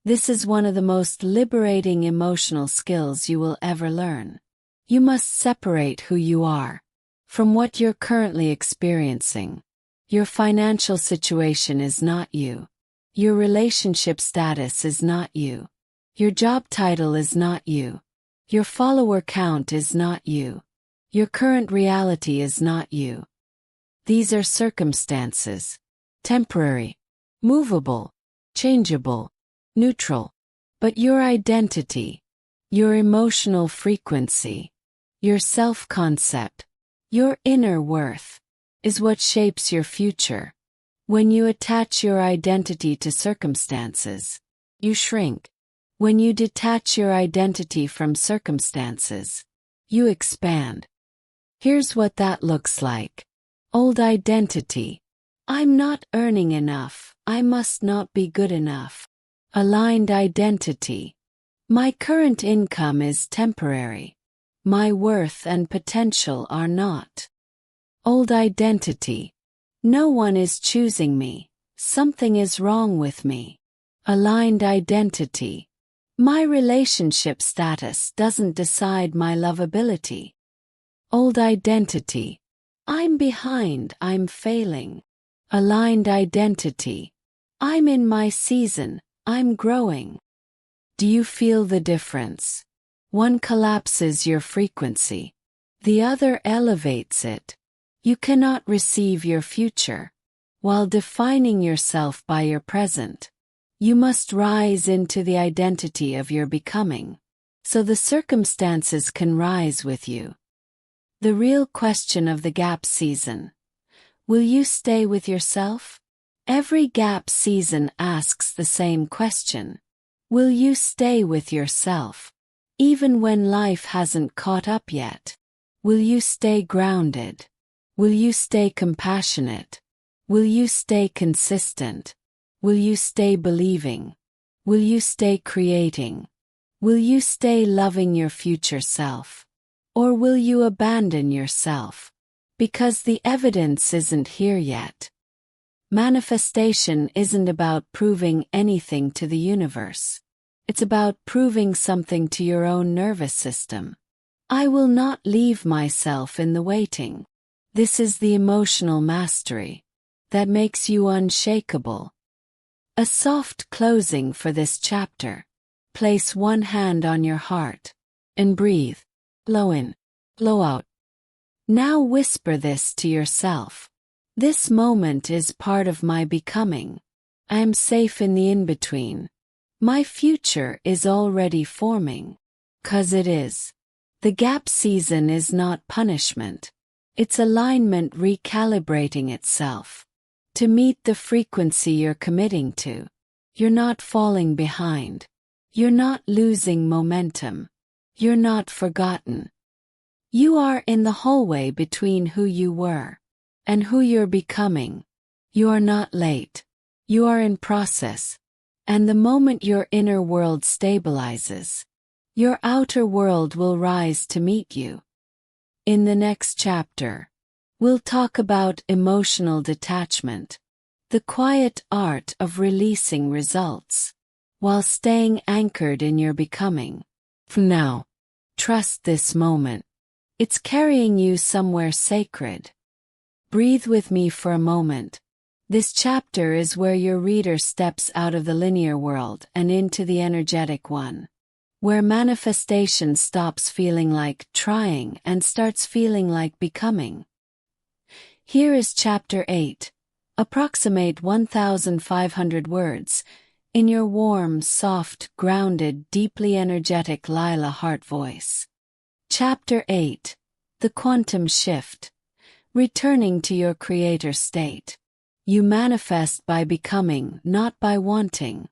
This is one of the most liberating emotional skills you will ever learn. You must separate who you are from what you're currently experiencing. Your financial situation is not you. Your relationship status is not you. Your job title is not you. Your follower count is not you. Your current reality is not you. These are circumstances. Temporary, movable, changeable, neutral. But your identity, your emotional frequency, your self-concept, your inner worth, is what shapes your future. When you attach your identity to circumstances, you shrink. When you detach your identity from circumstances, you expand. Here's what that looks like. Old identity. I'm not earning enough. I must not be good enough. Aligned identity. My current income is temporary. My worth and potential are not. Old identity. No one is choosing me. Something is wrong with me. Aligned identity. My relationship status doesn't decide my lovability. Old identity. I'm behind, I'm failing. Aligned identity. I'm in my season, I'm growing. Do you feel the difference? One collapses your frequency. The other elevates it. You cannot receive your future While defining yourself by your present, you must rise into the identity of your becoming, so the circumstances can rise with you. The real question of the gap season: will you stay with yourself? Every gap season asks the same question. Will you stay with yourself, even when life hasn't caught up yet? Will you stay grounded? Will you stay compassionate? Will you stay consistent? Will you stay believing? Will you stay creating? Will you stay loving your future self? Or will you abandon yourself? Because the evidence isn't here yet. Manifestation isn't about proving anything to the universe. It's about proving something to your own nervous system. I will not leave myself in the waiting. This is the emotional mastery that makes you unshakable. A soft closing for this chapter. Place one hand on your heart and breathe. Blow in, blow out. Now whisper this to yourself. This moment is part of my becoming. I am safe in the in-between. My future is already forming. 'Cause it is. The gap season is not punishment. It's alignment recalibrating itself to meet the frequency you're committing to. You're not falling behind. You're not losing momentum. You're not forgotten. You are in the hallway between who you were and who you're becoming. You are not late. You are in process. And the moment your inner world stabilizes, your outer world will rise to meet you. In the next chapter, we'll talk about emotional detachment, the quiet art of releasing results, while staying anchored in your becoming. For now, trust this moment. It's carrying you somewhere sacred. Breathe with me for a moment. This chapter is where your reader steps out of the linear world and into the energetic one, where manifestation stops feeling like trying and starts feeling like becoming. Here is Chapter 8. Approximate 1,500 words, in your warm, soft, grounded, deeply energetic Lila Hart voice. Chapter 8. The Quantum Shift. Returning to your creator state. You manifest by becoming, not by wanting.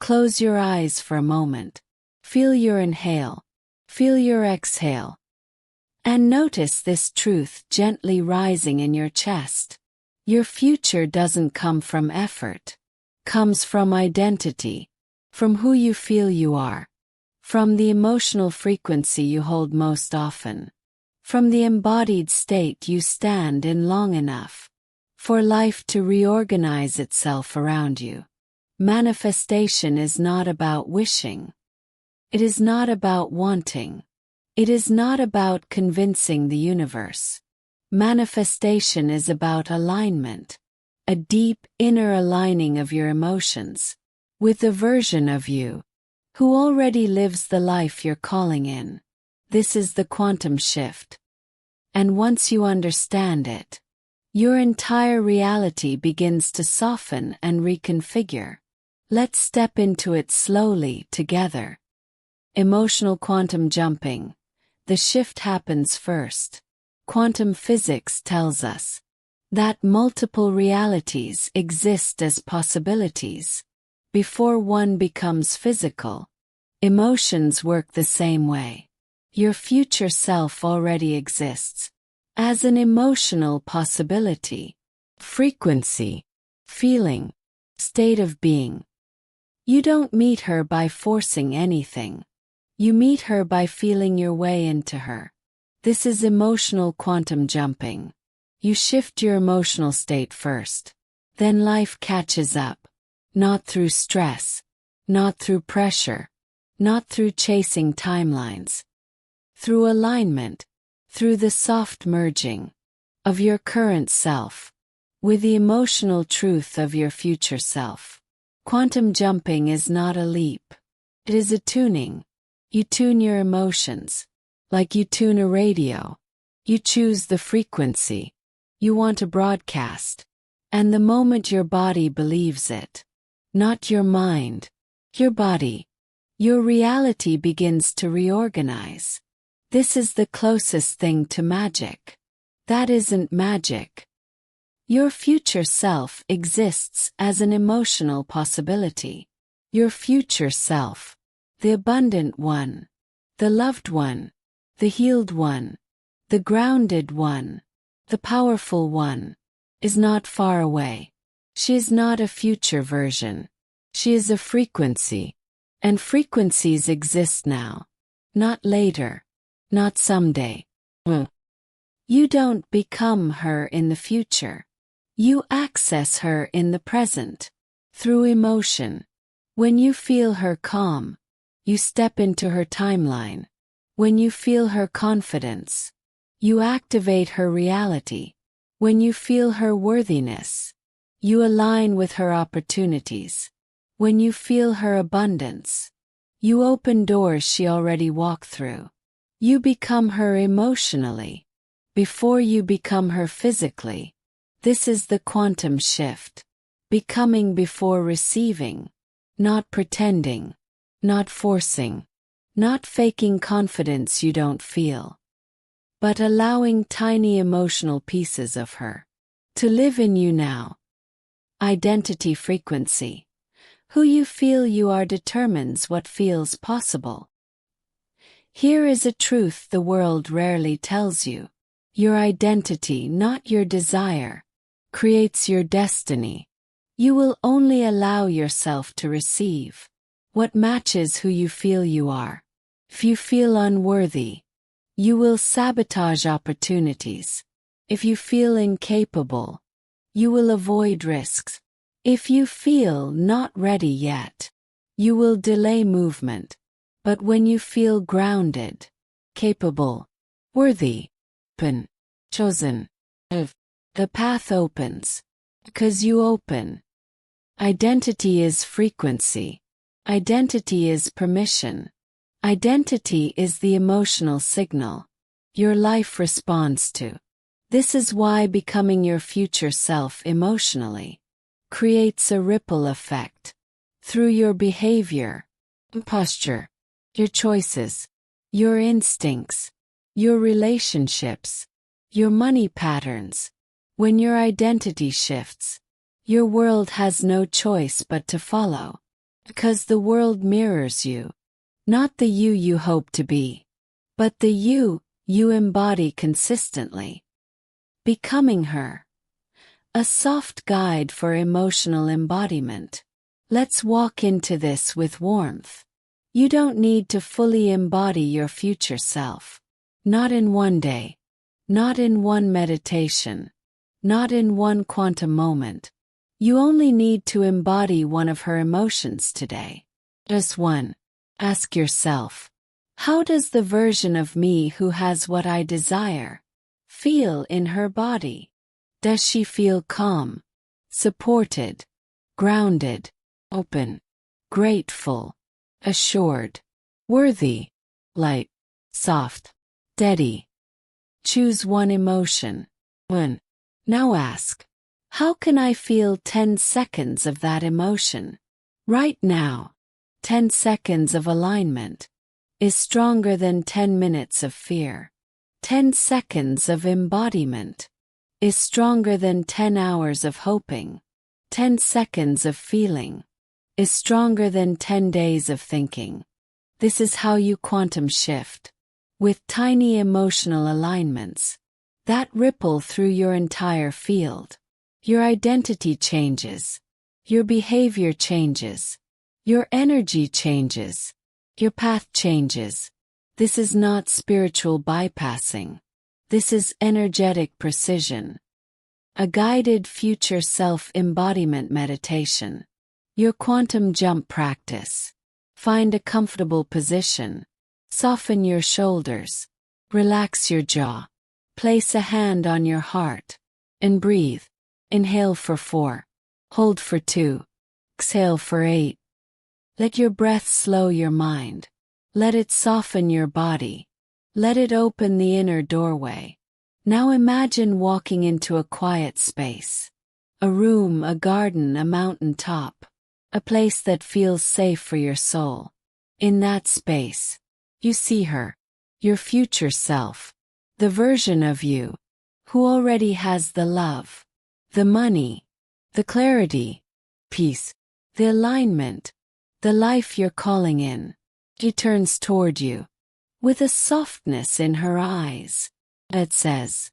Close your eyes for a moment. Feel your inhale. Feel your exhale. And notice this truth gently rising in your chest. Your future doesn't come from effort. Comes from identity. From who you feel you are. From the emotional frequency you hold most often. From the embodied state you stand in long enough for life to reorganize itself around you. Manifestation is not about wishing. It is not about wanting. It is not about convincing the universe. Manifestation is about alignment, a deep inner aligning of your emotions with the version of you who already lives the life you're calling in. This is the quantum shift. And once you understand it, your entire reality begins to soften and reconfigure. Let's step into it slowly together. Emotional quantum jumping. The shift happens first. Quantum physics tells us that multiple realities exist as possibilities. Before one becomes physical, emotions work the same way. Your future self already exists as an emotional possibility, frequency, feeling, state of being. You don't meet her by forcing anything. You meet her by feeling your way into her. This is emotional quantum jumping. You shift your emotional state first. Then life catches up. Not through stress. Not through pressure. Not through chasing timelines. Through alignment. Through the soft merging of your current self with the emotional truth of your future self. Quantum jumping is not a leap. It is a tuning. You tune your emotions like you tune a radio. You choose the frequency you want to broadcast. And the moment your body believes it, not your mind, your body, your reality begins to reorganize. This is the closest thing to magic. That isn't magic. Your future self exists as an emotional possibility. Your future self, the abundant one, the loved one, the healed one, the grounded one, the powerful one, is not far away. She is not a future version. She is a frequency. And frequencies exist now. Not later. Not someday. You don't become her in the future. You access her in the present. Through emotion. When you feel her calm, you step into her timeline. When you feel her confidence, you activate her reality. When you feel her worthiness, you align with her opportunities. When you feel her abundance, you open doors she already walked through. You become her emotionally, before you become her physically. This is the quantum shift. Becoming before receiving. Not pretending. Not forcing. Not faking confidence you don't feel. But allowing tiny emotional pieces of her to live in you now. Identity frequency. Who you feel you are determines what feels possible. Here is a truth the world rarely tells you. Your identity, not your desire, creates your destiny. You will only allow yourself to receive what matches who you feel you are. If you feel unworthy, you will sabotage opportunities. If you feel incapable, you will avoid risks. If you feel not ready yet, you will delay movement. But when you feel grounded, capable, worthy, chosen, the path opens. Because you open. Identity is frequency. Identity is permission. Identity is the emotional signal your life responds to. This is why becoming your future self emotionally creates a ripple effect through your behavior, posture, your choices, your instincts, your relationships, your money patterns. When your identity shifts, your world has no choice but to follow. Because the world mirrors you. Not the you you hope to be, but the you embody consistently. Becoming her. A soft guide for emotional embodiment. Let's walk into this with warmth. You don't need to fully embody your future self. Not in one day. Not in one meditation. Not in one quantum moment. You only need to embody one of her emotions today. Just one. Ask yourself, how does the version of me who has what I desire feel in her body? Does she feel calm, supported, grounded, open, grateful, assured, worthy, light, soft, steady? Choose one emotion. One. Now ask, how can I feel 10 seconds of that emotion? Right now. 10 seconds of alignment is stronger than 10 minutes of fear. 10 seconds of embodiment is stronger than 10 hours of hoping. 10 seconds of feeling is stronger than 10 days of thinking. This is how you quantum shift. With tiny emotional alignments that ripple through your entire field. Your identity changes. Your behavior changes. Your energy changes. Your path changes. This is not spiritual bypassing. This is energetic precision. A guided future self-embodiment meditation. Your quantum jump practice. Find a comfortable position. Soften your shoulders. Relax your jaw. Place a hand on your heart. And breathe. Inhale for 4. Hold for 2. Exhale for 8. Let your breath slow your mind. Let it soften your body. Let it open the inner doorway. Now imagine walking into a quiet space. A room, a garden, a mountain top. A place that feels safe for your soul. In that space, you see her, your future self, the version of you, who already has the love, the money, the clarity, peace, the alignment, the life you're calling in. She turns toward you, with a softness in her eyes. It says,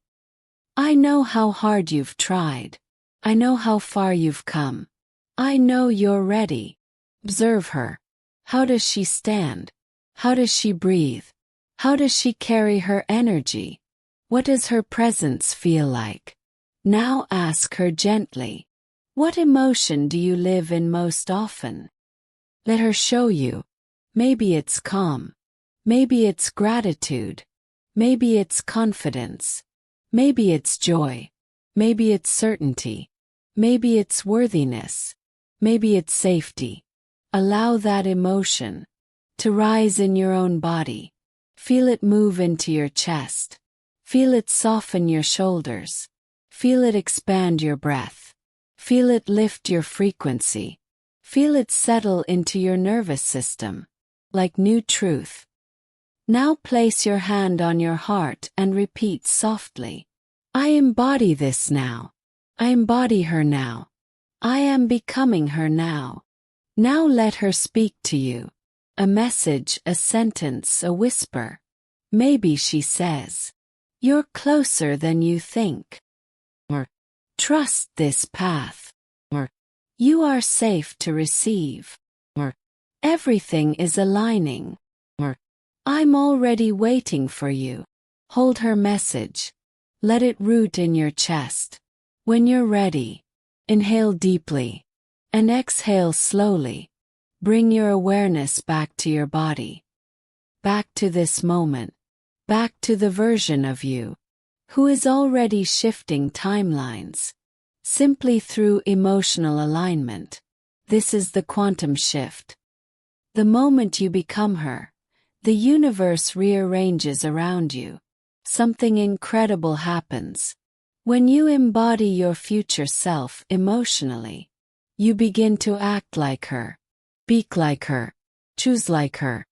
I know how hard you've tried. I know how far you've come. I know you're ready. Observe her. How does she stand? How does she breathe? How does she carry her energy? What does her presence feel like? Now ask her gently, what emotion do you live in most often? Let her show you. Maybe it's calm. Maybe it's gratitude. Maybe it's confidence. Maybe it's joy. Maybe it's certainty. Maybe it's worthiness. Maybe it's safety. Allow that emotion to rise in your own body. Feel it move into your chest. Feel it soften your shoulders. Feel it expand your breath. Feel it lift your frequency. Feel it settle into your nervous system, like new truth. Now place your hand on your heart and repeat softly, I embody this now. I embody her now. I am becoming her now. Now let her speak to you. A message, a sentence, a whisper. Maybe she says, you're closer than you think. Or, trust this path. Or, you are safe to receive. Or, everything is aligning. Or, I'm already waiting for you. Hold her message. Let it root in your chest. When you're ready, inhale deeply and exhale slowly. Bring your awareness back to your body. Back to this moment. Back to the version of you who is already shifting timelines. Simply through emotional alignment. This is the quantum shift. The moment you become her, the universe rearranges around you. Something incredible happens. When you embody your future self emotionally, you begin to act like her, speak like her, choose like her,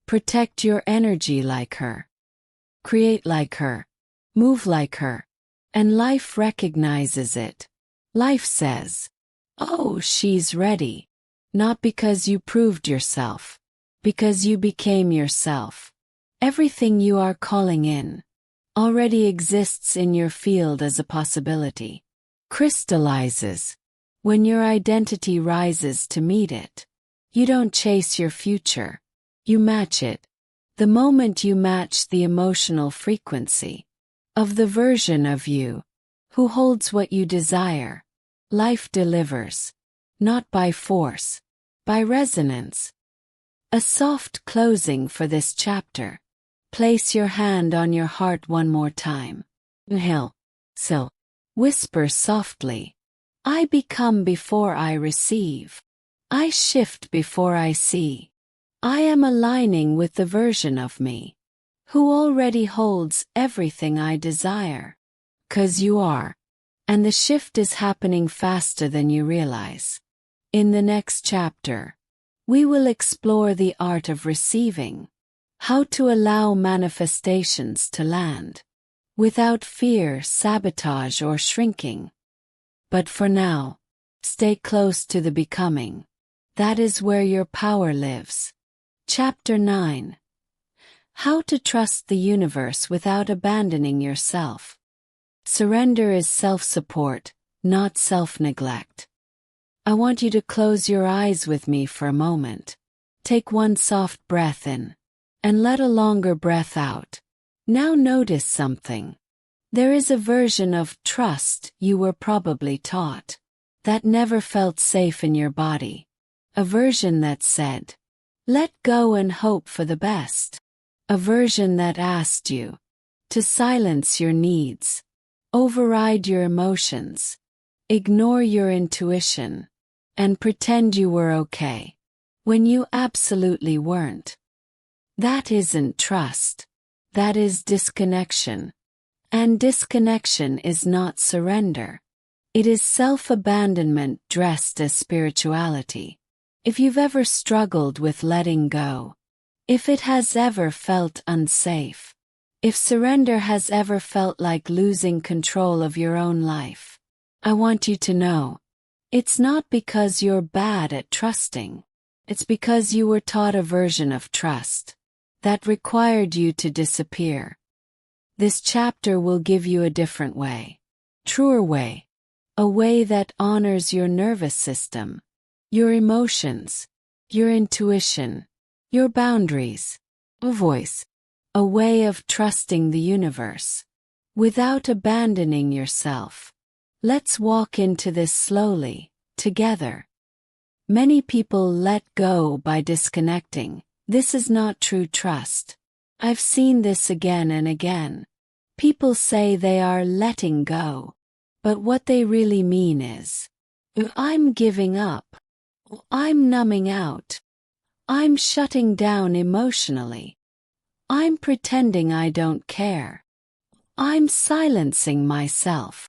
protect your energy like her, create like her, move like her, and life recognizes it. Life says, oh, she's ready. Not because you proved yourself, because you became yourself. Everything you are calling in already exists in your field as a possibility. Crystallizes. When your identity rises to meet it, you don't chase your future. You match it. The moment you match the emotional frequency of the version of you who holds what you desire, life delivers. Not by force, by resonance. A soft closing for this chapter. Place your hand on your heart one more time. Inhale. So. Whisper softly. I become before I receive. I shift before I see. I am aligning with the version of me who already holds everything I desire. 'Cause you are. And the shift is happening faster than you realize. In the next chapter, we will explore the art of receiving. How to allow manifestations to land. Without fear, sabotage, or shrinking. But for now, stay close to the becoming. That is where your power lives. Chapter 9. How to trust the universe without abandoning yourself. Surrender is self-support, not self-neglect. I want you to close your eyes with me for a moment. Take one soft breath in, and let a longer breath out. Now notice something. There is a version of trust you were probably taught that never felt safe in your body. A version that said, let go and hope for the best. A version that asked you to silence your needs, override your emotions, ignore your intuition, and pretend you were okay when you absolutely weren't. That isn't trust. That is disconnection. And disconnection is not surrender. It is self-abandonment dressed as spirituality. If you've ever struggled with letting go, if it has ever felt unsafe, if surrender has ever felt like losing control of your own life, I want you to know, it's not because you're bad at trusting. It's because you were taught a version of trust that required you to disappear. This chapter will give you a different way, truer way, a way that honors your nervous system, your emotions, your intuition, your boundaries, a voice, a way of trusting the universe, without abandoning yourself. Let's walk into this slowly, together. Many people let go by disconnecting. This is not true trust. I've seen this again and again. People say they are letting go, but what they really mean is, I'm giving up. I'm numbing out. I'm shutting down emotionally. I'm pretending I don't care. I'm silencing myself.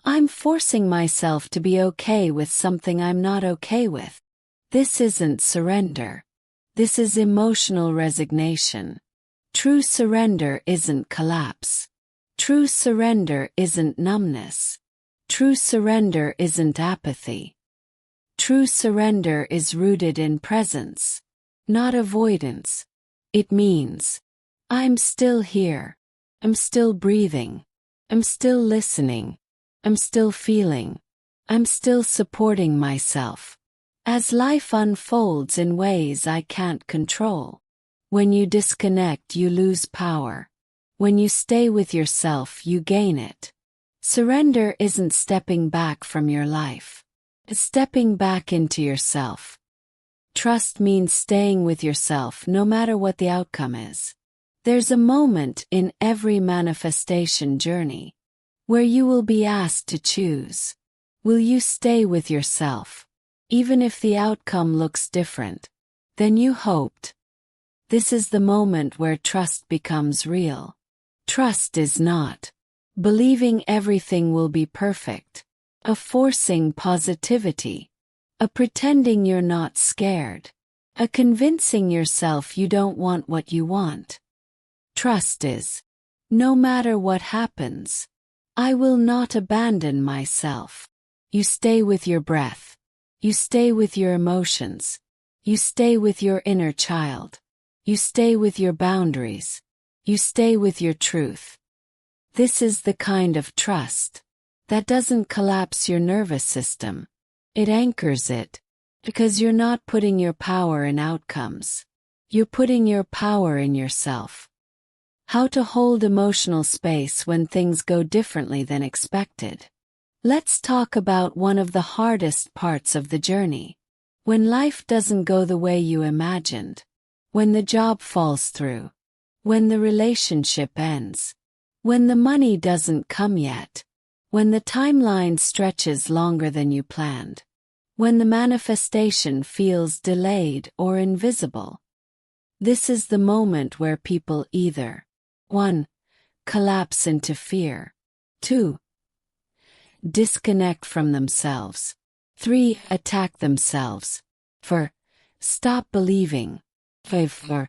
I'm forcing myself to be okay with something I'm not okay with. This isn't surrender. This is emotional resignation. True surrender isn't collapse. True surrender isn't numbness. True surrender isn't apathy. True surrender is rooted in presence, not avoidance. It means, I'm still here. I'm still breathing. I'm still listening. I'm still feeling. I'm still supporting myself. As life unfolds in ways I can't control. When you disconnect, you lose power. When you stay with yourself, you gain it. Surrender isn't stepping back from your life. It's stepping back into yourself. Trust means staying with yourself no matter what the outcome is. There's a moment in every manifestation journey where you will be asked to choose. Will you stay with yourself, even if the outcome looks different than you hoped? This is the moment where trust becomes real. Trust is not believing everything will be perfect, a forcing positivity, a pretending you're not scared, a convincing yourself you don't want what you want. Trust is, no matter what happens, I will not abandon myself. You stay with your breath. You stay with your emotions. You stay with your inner child. You stay with your boundaries. You stay with your truth. This is the kind of trust that doesn't collapse your nervous system. It anchors it, because you're not putting your power in outcomes. You're putting your power in yourself. How to hold emotional space when things go differently than expected. Let's talk about one of the hardest parts of the journey. When life doesn't go the way you imagined. When the job falls through. When the relationship ends. When the money doesn't come yet. When the timeline stretches longer than you planned. When the manifestation feels delayed or invisible. This is the moment where people either 1. Collapse into fear. 2. Disconnect from themselves. 3. Attack themselves. 4. Stop believing. 5.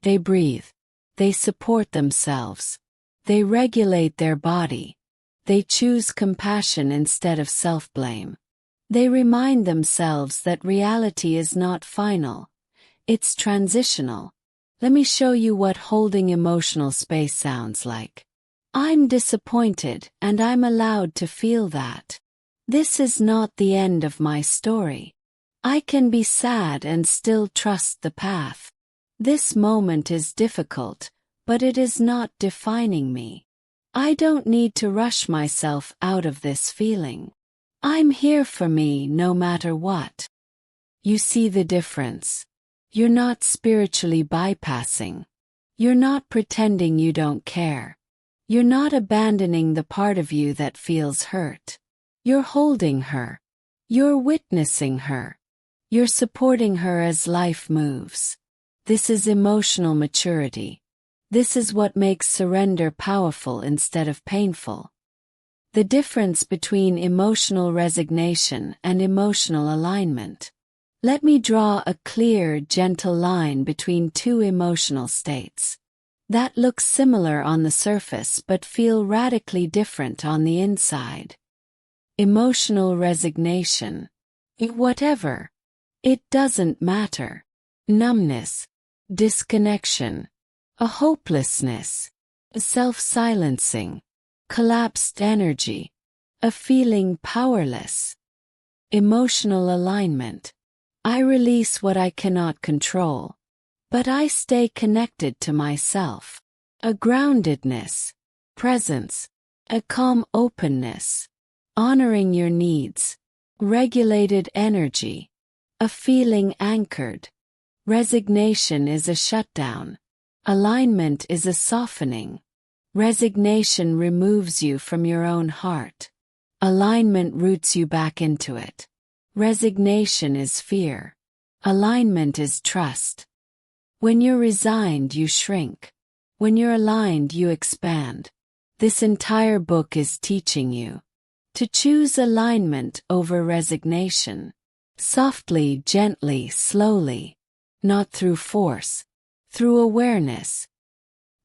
They breathe. They support themselves. They regulate their body. They choose compassion instead of self-blame. They remind themselves that reality is not final. It's transitional. Let me show you what holding emotional space sounds like. I'm disappointed, and I'm allowed to feel that. This is not the end of my story. I can be sad and still trust the path. This moment is difficult, but it is not defining me. I don't need to rush myself out of this feeling. I'm here for me no matter what. You see the difference. You're not spiritually bypassing. You're not pretending you don't care. You're not abandoning the part of you that feels hurt. You're holding her. You're witnessing her. You're supporting her as life moves. This is emotional maturity. This is what makes surrender powerful instead of painful. The difference between emotional resignation and emotional alignment. Let me draw a clear, gentle line between two emotional states that look similar on the surface but feel radically different on the inside. Emotional resignation. Whatever. It doesn't matter. Numbness. Disconnection. A hopelessness. Self-silencing. Collapsed energy. A feeling powerless. Emotional alignment. I release what I cannot control, but I stay connected to myself. A groundedness. Presence. A calm openness. Honoring your needs. Regulated energy. A feeling anchored. Resignation is a shutdown. Alignment is a softening. Resignation removes you from your own heart. Alignment roots you back into it. Resignation is fear. Alignment is trust. When you're resigned, you shrink. When you're aligned, you expand. This entire book is teaching you to choose alignment over resignation. Softly, gently, slowly. Not through force. Through awareness.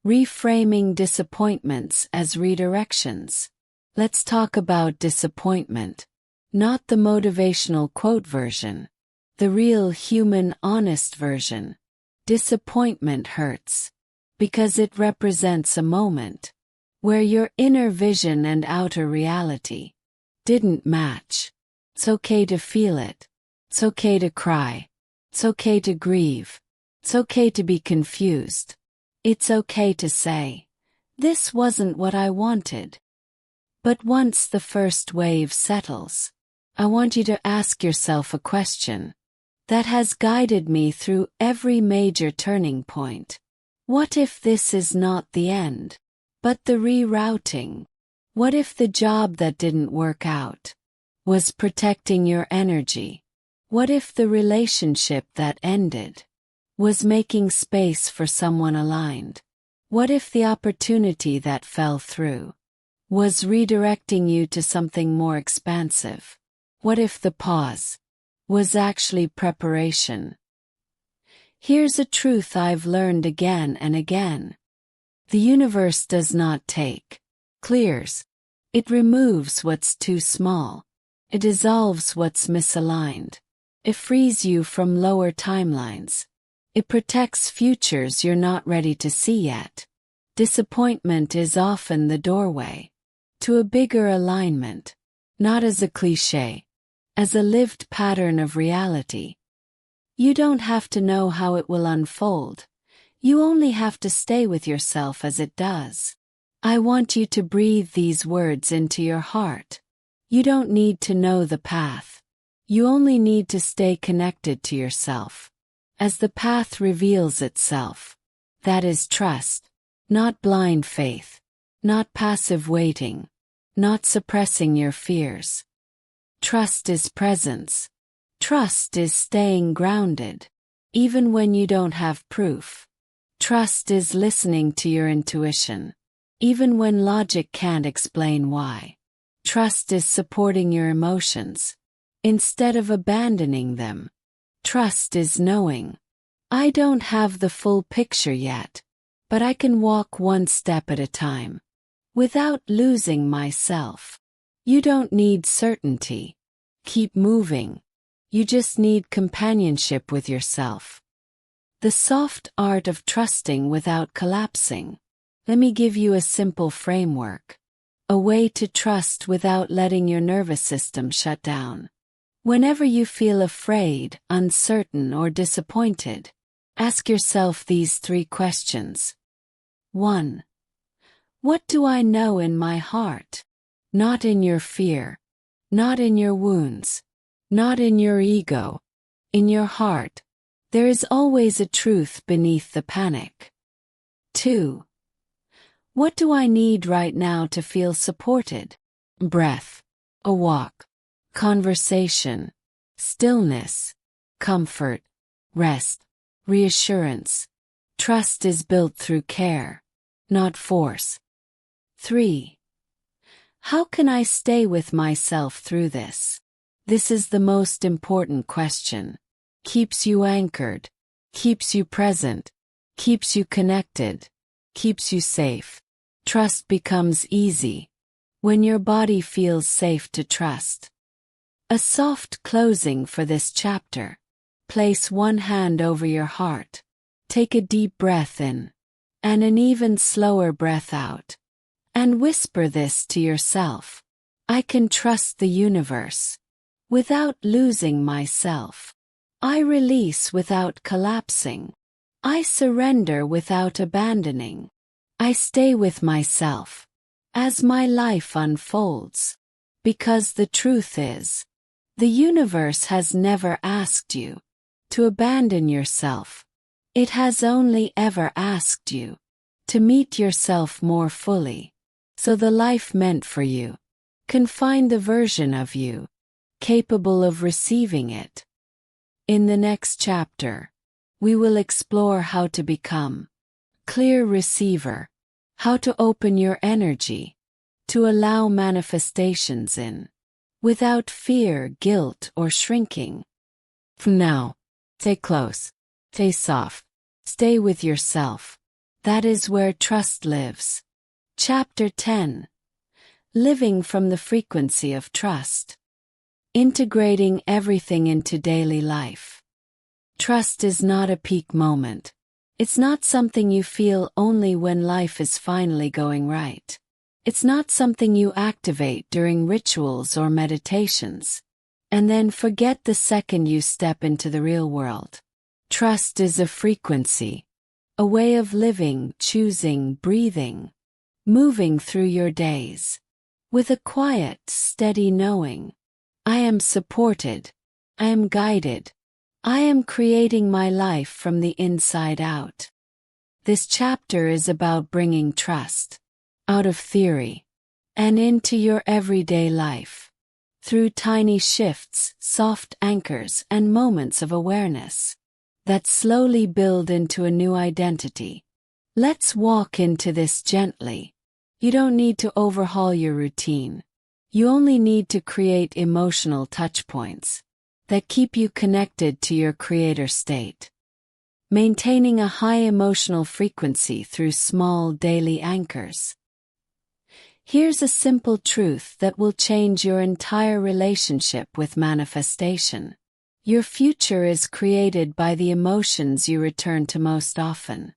Reframing disappointments as redirections. Let's talk about disappointment. Not the motivational quote version. The real human honest version. Disappointment hurts. Because it represents a moment where your inner vision and outer reality didn't match. It's okay to feel it. It's okay to cry. It's okay to grieve. It's okay to be confused. It's okay to say, this wasn't what I wanted. But once the first wave settles, I want you to ask yourself a question that has guided me through every major turning point. What if this is not the end, but the rerouting? What if the job that didn't work out was protecting your energy? What if the relationship that ended was making space for someone aligned? What if the opportunity that fell through was redirecting you to something more expansive? What if the pause was actually preparation? Here's a truth I've learned again and again. The universe does not take, clears. It removes what's too small. It dissolves what's misaligned. It frees you from lower timelines. It protects futures you're not ready to see yet. Disappointment is often the doorway to a bigger alignment, not as a cliché, as a lived pattern of reality. You don't have to know how it will unfold. You only have to stay with yourself as it does. I want you to breathe these words into your heart. You don't need to know the path. You only need to stay connected to yourself. As the path reveals itself, that is trust, not blind faith, not passive waiting, not suppressing your fears. Trust is presence. Trust is staying grounded, even when you don't have proof. Trust is listening to your intuition, even when logic can't explain why. Trust is supporting your emotions, instead of abandoning them. Trust is knowing, I don't have the full picture yet, but I can walk one step at a time, without losing myself. You don't need certainty. Keep moving. You just need companionship with yourself. The soft art of trusting without collapsing. Let me give you a simple framework. A way to trust without letting your nervous system shut down. Whenever you feel afraid, uncertain, or disappointed, ask yourself these 3 questions. 1. What do I know in my heart? Not in your fear. Not in your wounds. Not in your ego. In your heart. There is always a truth beneath the panic. 2. What do I need right now to feel supported? Breath. A walk. Conversation. Stillness. Comfort. Rest. Reassurance. Trust is built through care, not force. 3. How can I stay with myself through this? This is the most important question. Keeps you anchored, keeps you present, keeps you connected, keeps you safe. Trust becomes easy when your body feels safe to trust. A soft closing for this chapter. Place one hand over your heart. Take a deep breath in, and an even slower breath out. And whisper this to yourself. I can trust the universe without losing myself. I release without collapsing. I surrender without abandoning. I stay with myself as my life unfolds. Because the truth is, the universe has never asked you to abandon yourself. It has only ever asked you to meet yourself more fully, so the life meant for you can find the version of you capable of receiving it. In the next chapter, we will explore how to become a clear receiver, how to open your energy to allow manifestations in without fear, guilt, or shrinking. From now, stay close, stay soft, stay with yourself. That is where trust lives. Chapter 10. Living from the frequency of trust. Integrating everything into daily life. Trust is not a peak moment. It's not something you feel only when life is finally going right. It's not something you activate during rituals or meditations, and then forget the second you step into the real world. Trust is a frequency, a way of living, choosing, breathing, moving through your days, with a quiet, steady knowing. I am supported. I am guided. I am creating my life from the inside out. This chapter is about bringing trust out of theory and into your everyday life through tiny shifts, soft anchors, and moments of awareness that slowly build into a new identity. Let's walk into this gently. You don't need to overhaul your routine. You only need to create emotional touchpoints that keep you connected to your creator state. Maintaining a high emotional frequency through small daily anchors. Here's a simple truth that will change your entire relationship with manifestation. Your future is created by the emotions you return to most often,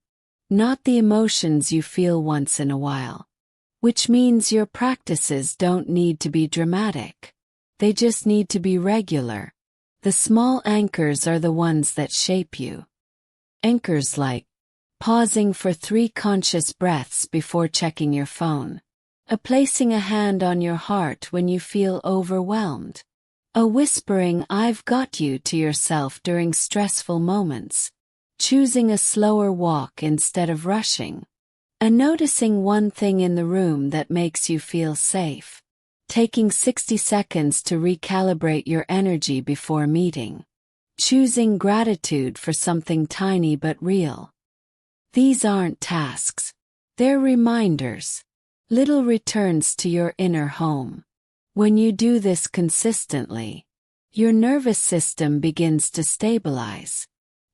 not the emotions you feel once in a while. Which means your practices don't need to be dramatic. They just need to be regular. The small anchors are the ones that shape you. Anchors like pausing for 3 conscious breaths before checking your phone. Placing a hand on your heart when you feel overwhelmed. Whispering "I've got you" to yourself during stressful moments. Choosing a slower walk instead of rushing. Noticing one thing in the room that makes you feel safe. Taking 60 seconds to recalibrate your energy before meeting. Choosing gratitude for something tiny but real. These aren't tasks. They're reminders. Little returns to your inner home. When you do this consistently, your nervous system begins to stabilize.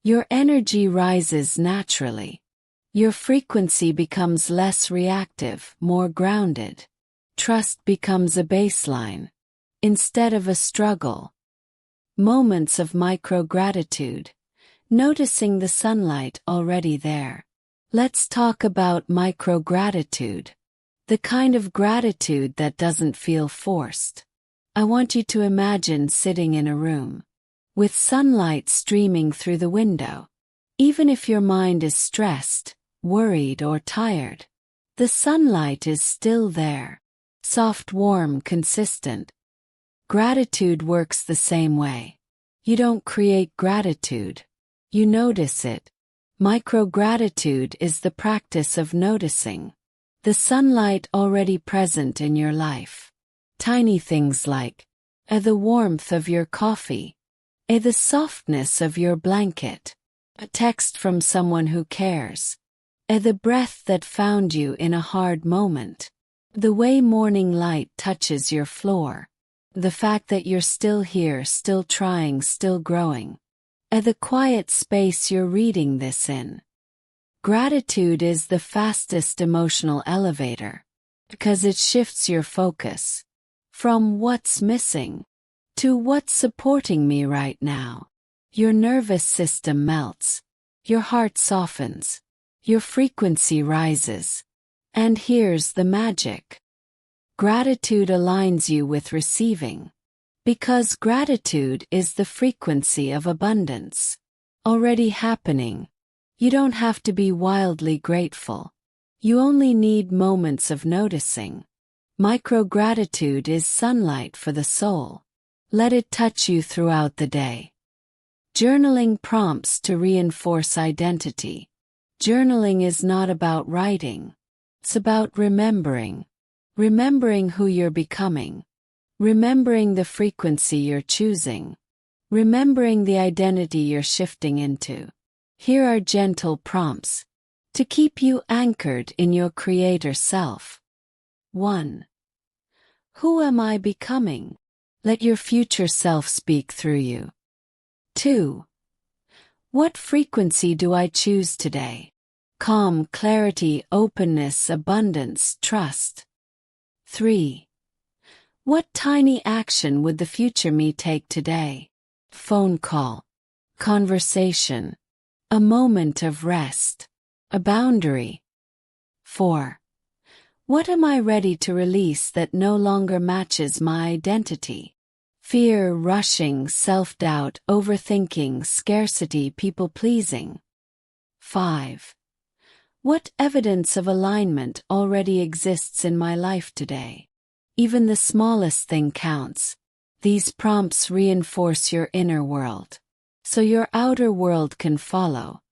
Your energy rises naturally. Your frequency becomes less reactive, more grounded. Trust becomes a baseline instead of a struggle. Moments of micro-gratitude. Noticing the sunlight already there. Let's talk about micro-gratitude. The kind of gratitude that doesn't feel forced. I want you to imagine sitting in a room with sunlight streaming through the window. Even if your mind is stressed, worried, or tired, the sunlight is still there. Soft, warm, consistent. Gratitude works the same way. You don't create gratitude. You notice it. Micro-gratitude is the practice of noticing the sunlight already present in your life. Tiny things like the warmth of your coffee, the softness of your blanket, a text from someone who cares, the breath that found you in a hard moment. The way morning light touches your floor. The fact that you're still here, still trying, still growing. At the quiet space you're reading this in. Gratitude is the fastest emotional elevator, because it shifts your focus from what's missing to what's supporting me right now. Your nervous system melts, your heart softens, your frequency rises. And here's the magic. Gratitude aligns you with receiving, because gratitude is the frequency of abundance already happening. You don't have to be wildly grateful. You only need moments of noticing. Micro-gratitude is sunlight for the soul. Let it touch you throughout the day. Journaling prompts to reinforce identity. Journaling is not about writing. It's about remembering. Remembering who you're becoming. Remembering the frequency you're choosing. Remembering the identity you're shifting into. Here are gentle prompts to keep you anchored in your creator self. 1. Who am I becoming? Let your future self speak through you. 2. What frequency do I choose today? Calm, clarity, openness, abundance, trust. 3. What tiny action would the future me take today? Phone call, conversation, a moment of rest, a boundary. 4. What am I ready to release that no longer matches my identity? Fear, rushing, self-doubt, overthinking, scarcity, people-pleasing. 5. What evidence of alignment already exists in my life today? Even the smallest thing counts. These prompts reinforce your inner world, so your outer world can follow.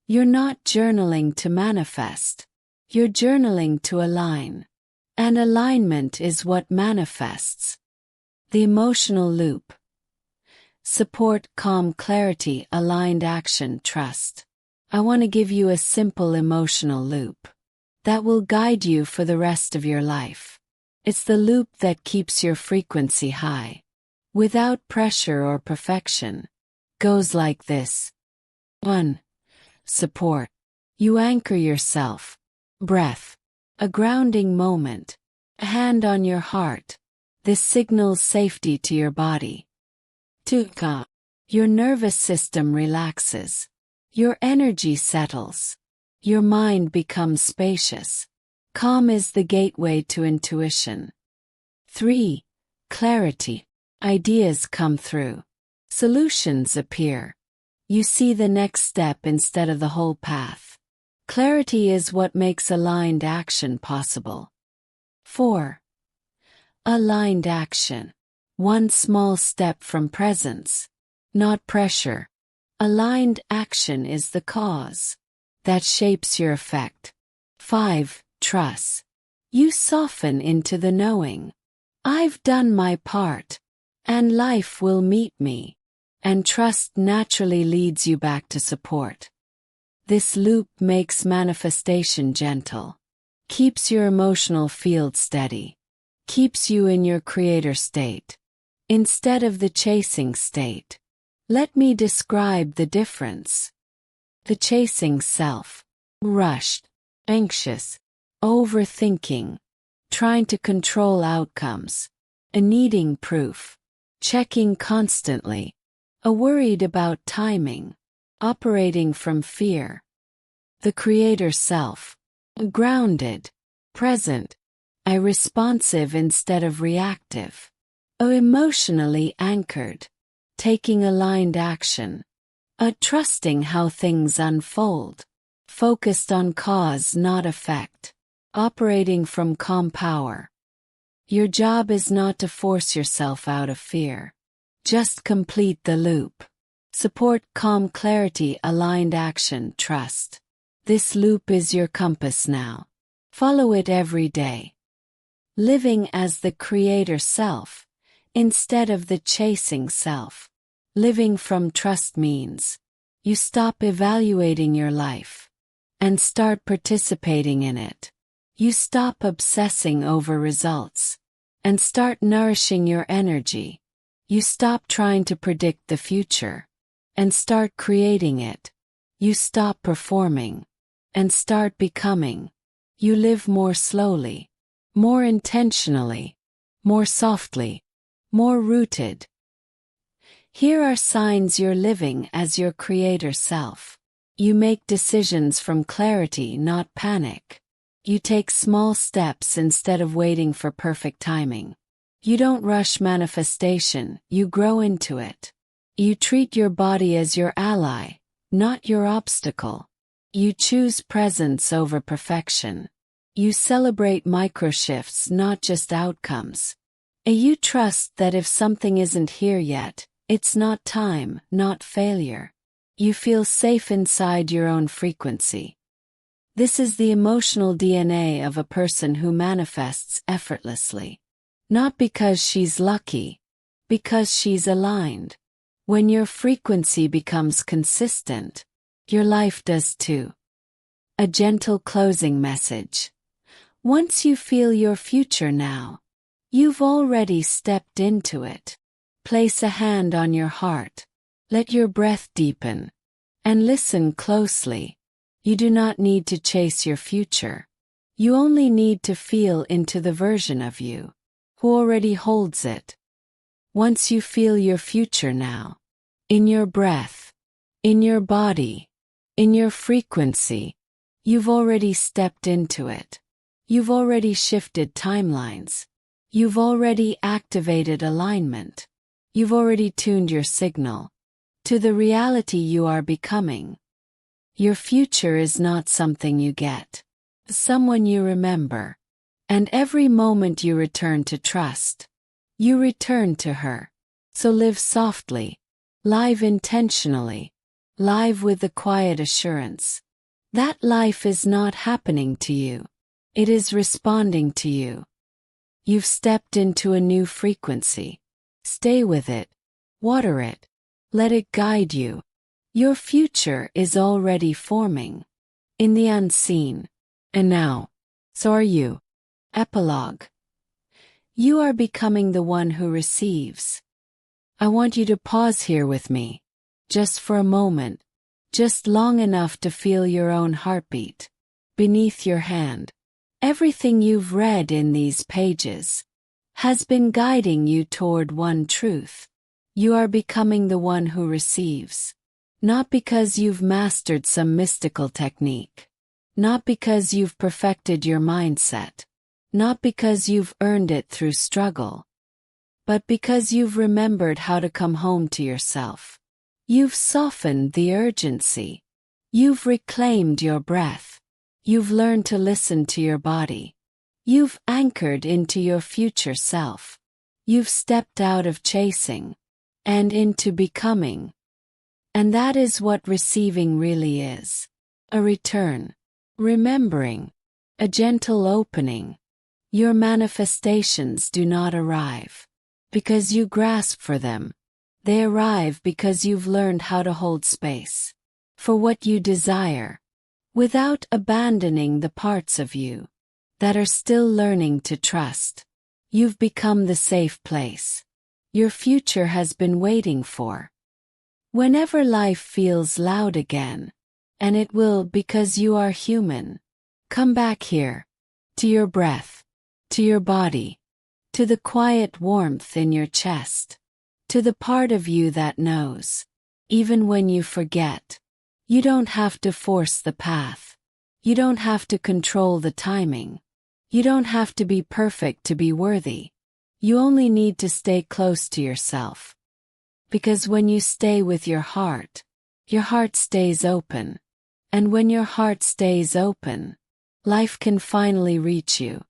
You're not journaling to manifest. You're journaling to align. And alignment is what manifests. The emotional loop. Support, calm, clarity, aligned action, trust. I want to give you a simple emotional loop that will guide you for the rest of your life. It's the loop that keeps your frequency high, without pressure or perfection. Goes like this. 1. Support. You anchor yourself. Breath. A grounding moment. A hand on your heart. This signals safety to your body. 2. Your nervous system relaxes. Your energy settles. Your mind becomes spacious. Calm is the gateway to intuition. 3. Clarity. Ideas come through. Solutions appear. You see the next step instead of the whole path. Clarity is what makes aligned action possible. 4. Aligned action. One small step from presence, not pressure. Aligned action is the cause that shapes your effect. 5. Trust. You soften into the knowing. I've done my part, and life will meet me. And trust naturally leads you back to support. This loop makes manifestation gentle, keeps your emotional field steady, keeps you in your creator state, instead of the chasing state. Let me describe the difference. The chasing self. Rushed, anxious, overthinking, trying to control outcomes, a needing proof, checking constantly, a worried about timing, operating from fear. The creator self. Grounded, present, a responsive instead of reactive, a emotionally anchored, taking aligned action, a trusting how things unfold, focused on cause not effect, operating from calm power. Your job is not to force yourself out of fear. Just complete the loop. Support, calm, clarity, aligned action, trust. This loop is your compass now. Follow it every day. Living as the creator self, instead of the chasing self. Living from trust means you stop evaluating your life and start participating in it. You stop obsessing over results and start nourishing your energy. You stop trying to predict the future and start creating it. You stop performing and start becoming. You live more slowly, more intentionally, more softly, more rooted. Here are signs you're living as your creator self. You make decisions from clarity, not panic. You take small steps instead of waiting for perfect timing. You don't rush manifestation, you grow into it. You treat your body as your ally, not your obstacle. You choose presence over perfection. You celebrate microshifts, not just outcomes. You trust that if something isn't here yet, it's not time, not failure. You feel safe inside your own frequency. This is the emotional DNA of a person who manifests effortlessly. Not because she's lucky, because she's aligned. When your frequency becomes consistent, your life does too. A gentle closing message. Once you feel your future now, you've already stepped into it. Place a hand on your heart. Let your breath deepen. And listen closely. You do not need to chase your future. You only need to feel into the version of you who already holds it. Once you feel your future now, in your breath, in your body, in your frequency, you've already stepped into it. You've already shifted timelines. You've already activated alignment. You've already tuned your signal to the reality you are becoming. Your future is not something you get, someone you remember. And every moment you return to trust, you return to her. So live softly, live intentionally, live with the quiet assurance that life is not happening to you. It is responding to you. You've stepped into a new frequency. Stay with it. Water it. Let it guide you. Your future is already forming in the unseen. And now, so are you. Epilogue. You are becoming the one who receives. I want you to pause here with me, just for a moment, just long enough to feel your own heartbeat beneath your hand. Everything you've read in these pages has been guiding you toward one truth. You are becoming the one who receives. Not because you've mastered some mystical technique. Not because you've perfected your mindset. Not because you've earned it through struggle. But because you've remembered how to come home to yourself. You've softened the urgency. You've reclaimed your breath. You've learned to listen to your body. You've anchored into your future self. You've stepped out of chasing and into becoming. And that is what receiving really is. A return. Remembering. A gentle opening. Your manifestations do not arrive because you grasp for them. They arrive because you've learned how to hold space for what you desire, without abandoning the parts of you that are still learning to trust. You've become the safe place your future has been waiting for. Whenever life feels loud again, and it will because you are human, come back here, to your breath, to your body, to the quiet warmth in your chest, to the part of you that knows. Even when you forget, you don't have to force the path. You don't have to control the timing. You don't have to be perfect to be worthy. You only need to stay close to yourself. Because when you stay with your heart stays open. And when your heart stays open, life can finally reach you.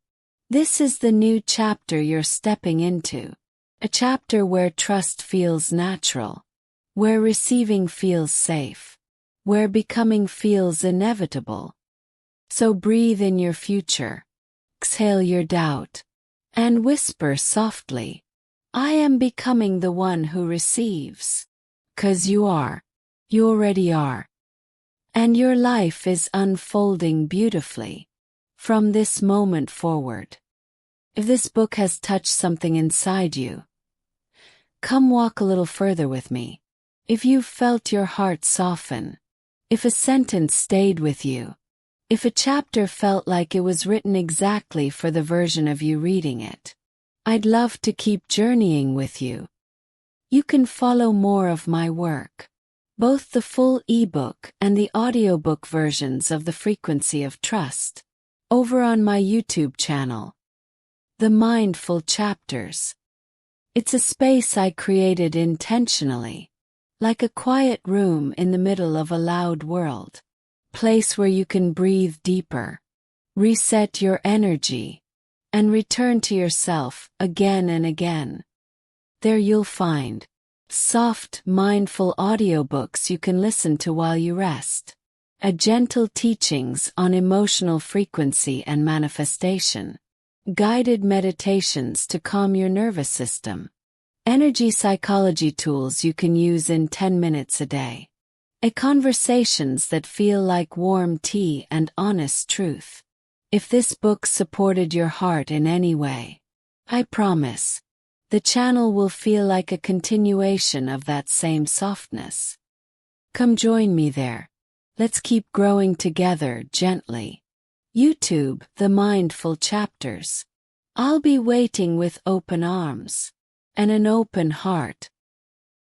This is the new chapter you're stepping into. A chapter where trust feels natural. Where receiving feels safe. Where becoming feels inevitable. So breathe in your future. Exhale your doubt. And whisper softly, I am becoming the one who receives. 'Cause you are. You already are. And your life is unfolding beautifully. from this moment forward. If this book has touched something inside you, come walk a little further with me. If you've felt your heart soften, if a sentence stayed with you, if a chapter felt like it was written exactly for the version of you reading it, I'd love to keep journeying with you. You can follow more of my work, both the full ebook and the audiobook versions of The Frequency of Trust, over on my YouTube channel, The Mindful Chapters. It's a space I created intentionally, like a quiet room in the middle of a loud world. Place where you can breathe deeper, reset your energy, and return to yourself again and again. There you'll find soft, mindful audiobooks you can listen to while you rest, gentle teachings on emotional frequency and manifestation, guided meditations to calm your nervous system, energy psychology tools you can use in 10 minutes a day, conversations that feel like warm tea and honest truth. If this book supported your heart in any way, I promise, the channel will feel like a continuation of that same softness. Come join me there. Let's keep growing together gently. YouTube, The Mindful Chapters. I'll be waiting with open arms and an open heart.